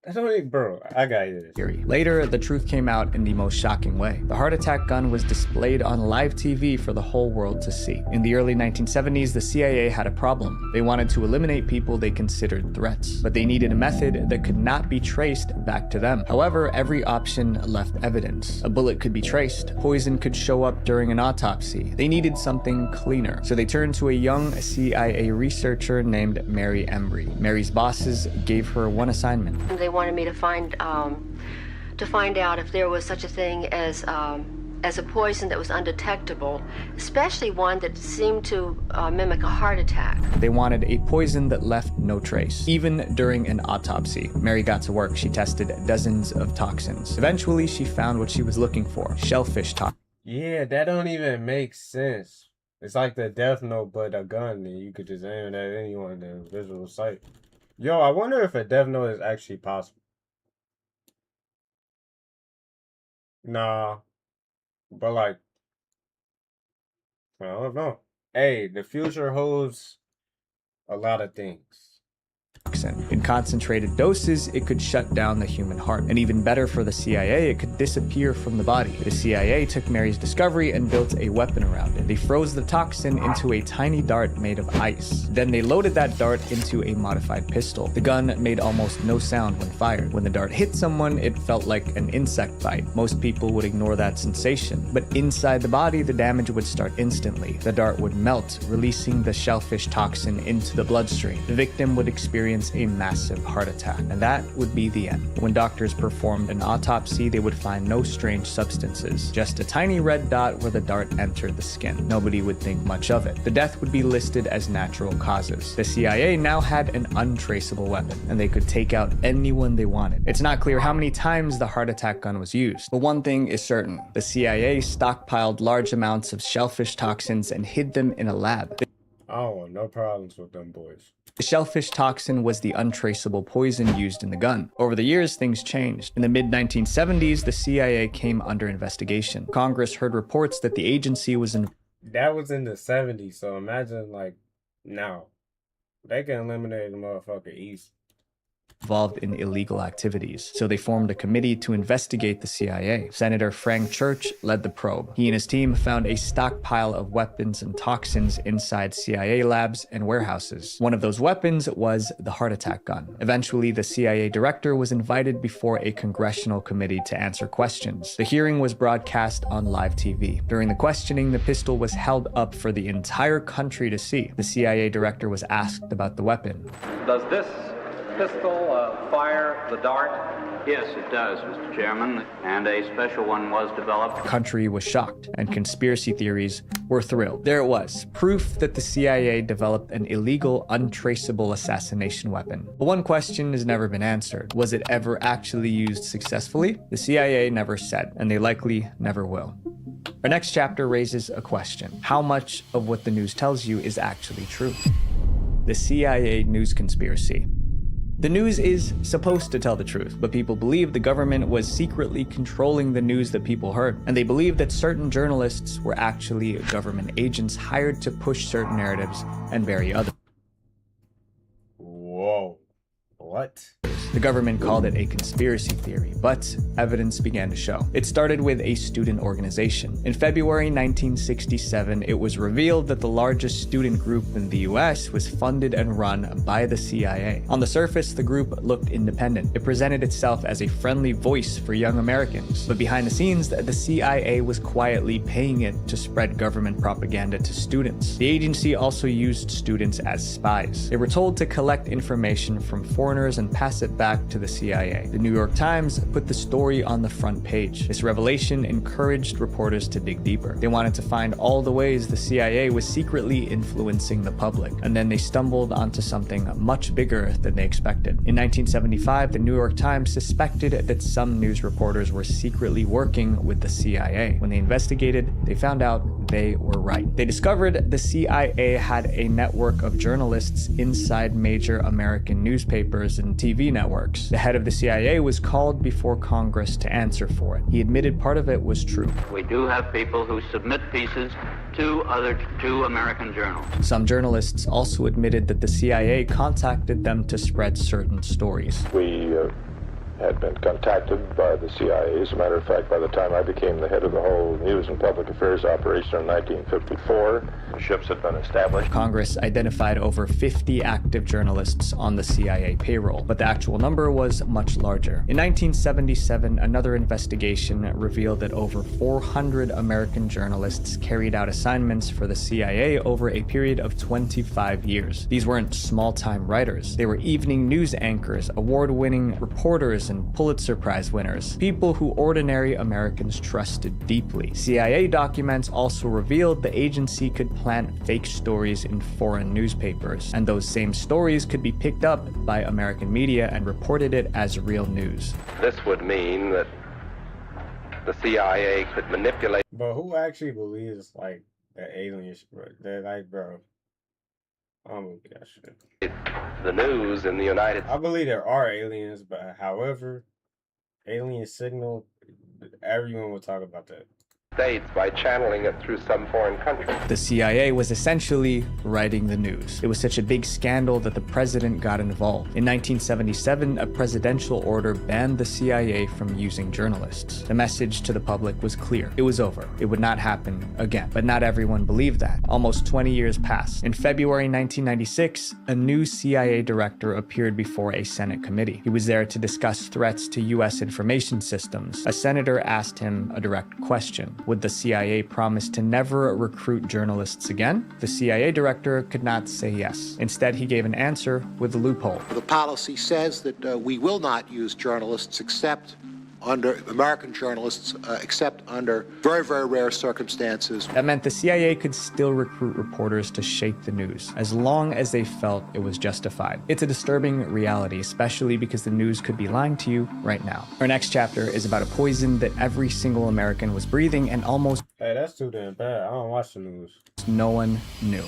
I don't even, bro, I got this. Later, the truth came out in the most shocking way. The heart attack gun was displayed on live TV for the whole world to see. In the early 1970s, the CIA had a problem. They wanted to eliminate people they considered threats, but they needed a method that could not be traced back to them. However, every option left evidence. A bullet could be traced. Poison could show up during an autopsy. They needed something cleaner. So they turned to a young CIA researcher named Mary Embry. Mary's bosses gave her one assignment. They wanted me to find out if there was such a thing as as a poison that was undetectable, especially one that seemed to mimic a heart attack. They wanted a poison that left no trace. Even during an autopsy, Mary got to work. She tested dozens of toxins. Eventually, she found what she was looking for: shellfish toxins. Yeah, that don't even make sense. It's like the Death Note, but a gun, and you could just aim it at anyone in the visual sight. Yo, I wonder if a Death Note is actually possible. Nah, but like, I don't know. Hey, the future holds a lot of things. In concentrated doses, it could shut down the human heart. And even better for the CIA, it could disappear from the body. The CIA took Mary's discovery and built a weapon around it. They froze the toxin into a tiny dart made of ice. Then they loaded that dart into a modified pistol. The gun made almost no sound when fired. When the dart hit someone, it felt like an insect bite. Most people would ignore that sensation. But inside the body, the damage would start instantly. The dart would melt, releasing the shellfish toxin into the bloodstream. The victim would experience a massive heart attack, and that would be the end. When doctors performed an autopsy, they would find no strange substances, just a tiny red dot where the dart entered the skin. Nobody would think much of it. The death would be listed as natural causes. The CIA now had an untraceable weapon, and they could take out anyone they wanted. It's not clear how many times the heart attack gun was used, but one thing is certain: the CIA stockpiled large amounts of shellfish toxins and hid them in a lab. I don't want no problems with them boys. The shellfish toxin was the untraceable poison used in the gun. Over the years, things changed. In the mid-1970s, the CIA came under investigation. Congress heard reports that the agency was That was in the 70s, so imagine like now. They can eliminate the motherfucker easy. involved in illegal activities, so they formed a committee to investigate the CIA. Senator Frank Church led the probe. He and his team found a stockpile of weapons and toxins inside CIA labs and warehouses. One of those weapons was the heart attack gun. Eventually, the CIA director was invited before a congressional committee to answer questions. The hearing was broadcast on live TV. During the questioning, the pistol was held up for the entire country to see. The CIA director was asked about the weapon. Does this pistol fire the dart? Yes, it does, Mr. Chairman, and a special one was developed. The country was shocked, and conspiracy theories were thrilled. There it was, proof that the CIA developed an illegal, untraceable assassination weapon. But one question has never been answered. Was it ever actually used successfully? The CIA never said, and they likely never will. Our next chapter raises a question. How much of what the news tells you is actually true? The CIA news conspiracy. The news is supposed to tell the truth, but people believe the government was secretly controlling the news that people heard, and they believe that certain journalists were actually government agents hired to push certain narratives and bury others. Whoa. What? The government called it a conspiracy theory, but evidence began to show. It started with a student organization. In February 1967, it was revealed that the largest student group in the US was funded and run by the CIA. On the surface, the group looked independent. It presented itself as a friendly voice for young Americans. But behind the scenes, the CIA was quietly paying it to spread government propaganda to students. The agency also used students as spies. They were told to collect information from foreigners and pass it back to the CIA. The New York Times put the story on the front page. This revelation encouraged reporters to dig deeper. They wanted to find all the ways the CIA was secretly influencing the public, and then they stumbled onto something much bigger than they expected. In 1975, the New York Times suspected that some news reporters were secretly working with the CIA. When they investigated, they found out they were right. They discovered the CIA had a network of journalists inside major American newspapers and TV networks. The head of the CIA was called before Congress to answer for it. He admitted part of it was true. We do have people who submit pieces to American journals. Some journalists also admitted that the CIA contacted them to spread certain stories. We had been contacted by the CIA. As a matter of fact, by the time I became the head of the whole News and Public Affairs operation in 1954, the ships had been established. Congress identified over 50 active journalists on the CIA payroll, but the actual number was much larger. In 1977, another investigation revealed that over 400 American journalists carried out assignments for the CIA over a period of 25 years. These weren't small-time writers. They were evening news anchors, award-winning reporters, and Pulitzer Prize winners, people who ordinary Americans trusted deeply. CIA documents also revealed the agency could plant fake stories in foreign newspapers, and those same stories could be picked up by American media and reported it as real news. This would mean that the CIA could manipulate. But who actually believes, like, the aliens, bro? They're like, bro, I don't believe that shit. The news in the United States. I believe there are aliens, but however, alien signal, everyone will talk about that. By channeling it through some foreign country. The CIA was essentially writing the news. It was such a big scandal that the president got involved. In 1977, a presidential order banned the CIA from using journalists. The message to the public was clear. It was over. It would not happen again. But not everyone believed that. Almost 20 years passed. In February 1996, a new CIA director appeared before a Senate committee. He was there to discuss threats to U.S. information systems. A senator asked him a direct question. Would the CIA promise to never recruit journalists again? The CIA director could not say yes. Instead, he gave an answer with a loophole. The policy says that we will not use journalists except under American journalists, except under very, very rare circumstances. That meant the CIA could still recruit reporters to shape the news, as long as they felt it was justified. It's a disturbing reality, especially because the news could be lying to you right now. Our next chapter is about a poison that every single American was breathing and almost Hey, that's too damn bad. I don't watch the news. no one knew.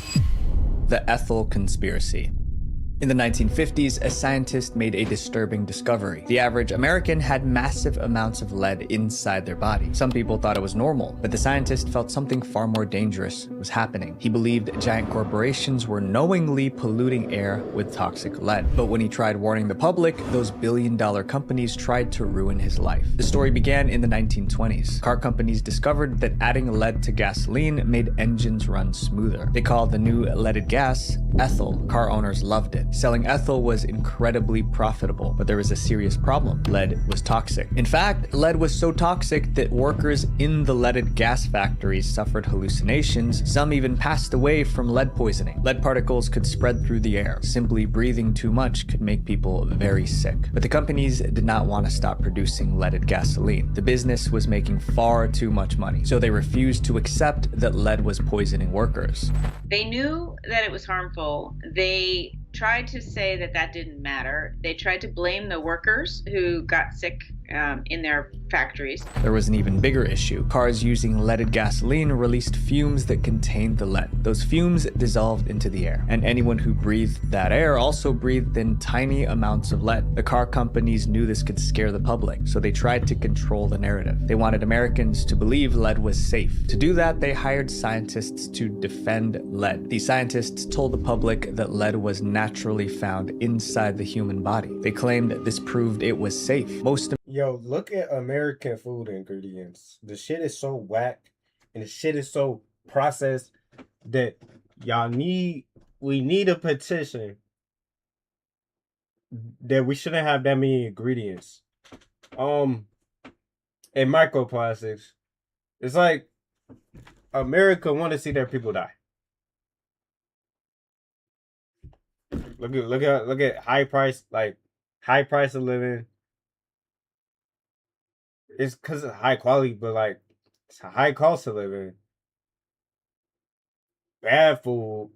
The Ethel Conspiracy. In the 1950s, a scientist made a disturbing discovery. The average American had massive amounts of lead inside their body. Some people thought it was normal, but the scientist felt something far more dangerous was happening. He believed giant corporations were knowingly polluting air with toxic lead. But when he tried warning the public, those billion-dollar companies tried to ruin his life. The story began in the 1920s. Car companies discovered that adding lead to gasoline made engines run smoother. They called the new leaded gas ethyl. Car owners loved it. Selling ethyl was incredibly profitable, but there was a serious problem. Lead was toxic. In fact, lead was so toxic that workers in the leaded gas factories suffered hallucinations. Some even passed away from lead poisoning. Lead particles could spread through the air. Simply breathing too much could make people very sick. But the companies did not want to stop producing leaded gasoline. The business was making far too much money, so they refused to accept that lead was poisoning workers. They knew that it was harmful. They tried to say that that didn't matter. They tried to blame the workers who got sick in their factories. There was an even bigger issue. Cars using leaded gasoline released fumes that contained the lead. Those fumes dissolved into the air, and anyone who breathed that air also breathed in tiny amounts of lead. The car companies knew this could scare the public, so they tried to control the narrative. They wanted Americans to believe lead was safe. To do that, they hired scientists to defend lead. These scientists told the public that lead was naturally found inside the human body. They claimed that this proved it was safe. Yo, look at American food ingredients. The shit is so whack and the shit is so processed that we need a petition that we shouldn't have that many ingredients. And microplastics. It's like America want to see their people die. Look at high price of living. It's because it's high quality, but like it's a high cost of living. Bad food.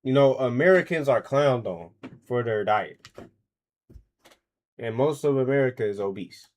You know, Americans are clowned on for their diet. And most of America is obese.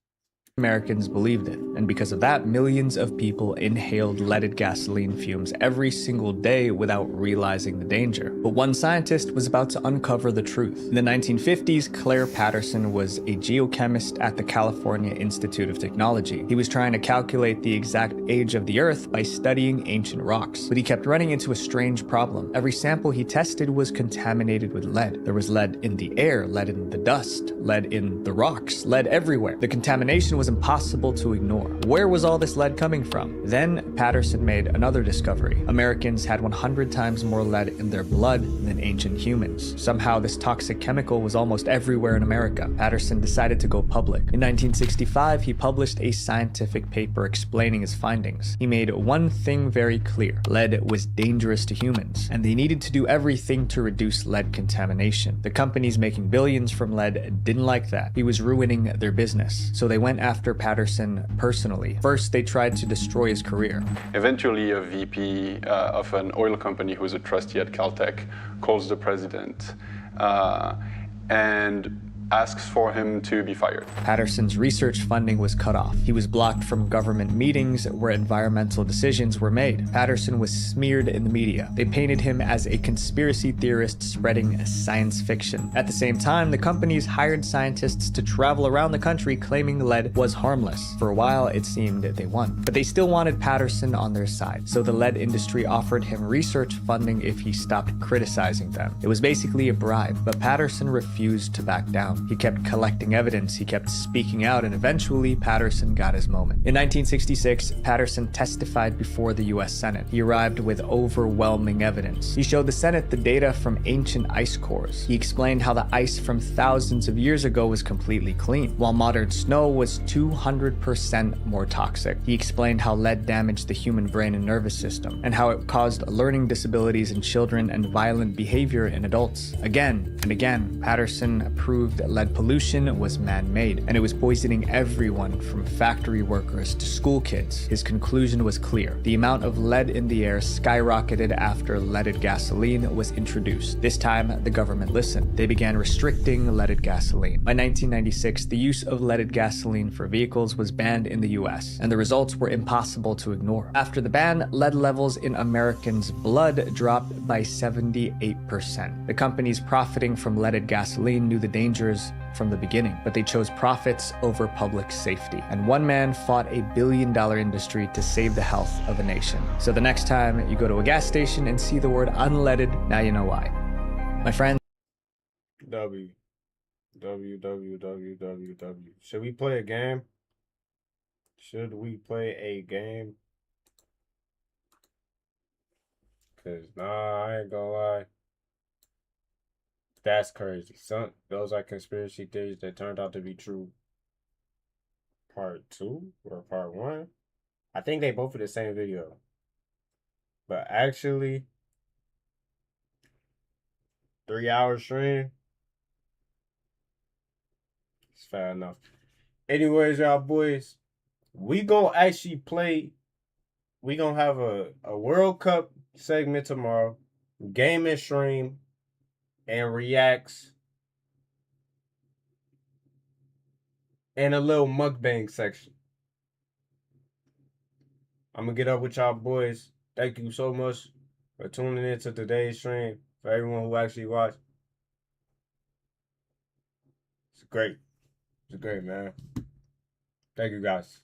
Americans believed it, and because of that, millions of people inhaled leaded gasoline fumes every single day without realizing the danger. But one scientist was about to uncover the truth. In the 1950s, Claire Patterson was a geochemist at the California Institute of Technology. He was trying to calculate the exact age of the Earth by studying ancient rocks, but he kept running into a strange problem. Every sample he tested was contaminated with lead. There was lead in the air, lead in the dust, lead in the rocks, lead everywhere. The contamination was impossible to ignore. Where was all this lead coming from? Then Patterson made another discovery. Americans had 100 times more lead in their blood than ancient humans. Somehow this toxic chemical was almost everywhere in America. Patterson decided to go public. In 1965, he published a scientific paper explaining his findings. He made one thing very clear: lead was dangerous to humans, and they needed to do everything to reduce lead contamination. The companies making billions from lead didn't like that. He was ruining their business, so they went after Patterson personally. First, they tried to destroy his career. Eventually, a VP of an oil company who's a trustee at Caltech calls the president and asks for him to be fired. Patterson's research funding was cut off. He was blocked from government meetings where environmental decisions were made. Patterson was smeared in the media. They painted him as a conspiracy theorist spreading science fiction. At the same time, the companies hired scientists to travel around the country claiming lead was harmless. For a while, it seemed they won. But they still wanted Patterson on their side, so the lead industry offered him research funding if he stopped criticizing them. It was basically a bribe, but Patterson refused to back down. He kept collecting evidence, he kept speaking out, and eventually Patterson got his moment. In 1966, Patterson testified before the US Senate. He arrived with overwhelming evidence. He showed the Senate the data from ancient ice cores. He explained how the ice from thousands of years ago was completely clean, while modern snow was 200% more toxic. He explained how lead damaged the human brain and nervous system, and how it caused learning disabilities in children and violent behavior in adults. Again and again, Patterson proved that lead pollution was man-made, and it was poisoning everyone from factory workers to school kids. His conclusion was clear. The amount of lead in the air skyrocketed after leaded gasoline was introduced. This time, the government listened. They began restricting leaded gasoline. By 1996, the use of leaded gasoline for vehicles was banned in the US, and the results were impossible to ignore. After the ban, lead levels in Americans' blood dropped by 78%. The companies profiting from leaded gasoline knew the dangers from the beginning, but they chose profits over public safety. And one man fought a billion-dollar industry to save the health of a nation. So the next time you go to a gas station and see the word unleaded, now you know why. My friend. W. Should we play a game? Should we play a game? Cause nah, I ain't gonna lie. That's crazy. Those are conspiracy theories that turned out to be true. Part 2 or part 1? I think they both are the same video. But actually, 3-hour stream. It's fair enough. Anyways, y'all boys, we gonna actually play. We gonna have a World Cup segment tomorrow. Gaming stream. And reacts, and a little mukbang section. I'm gonna get up with y'all boys. Thank you so much for tuning in to today's stream. For everyone who actually watched, it's great, man. Thank you guys.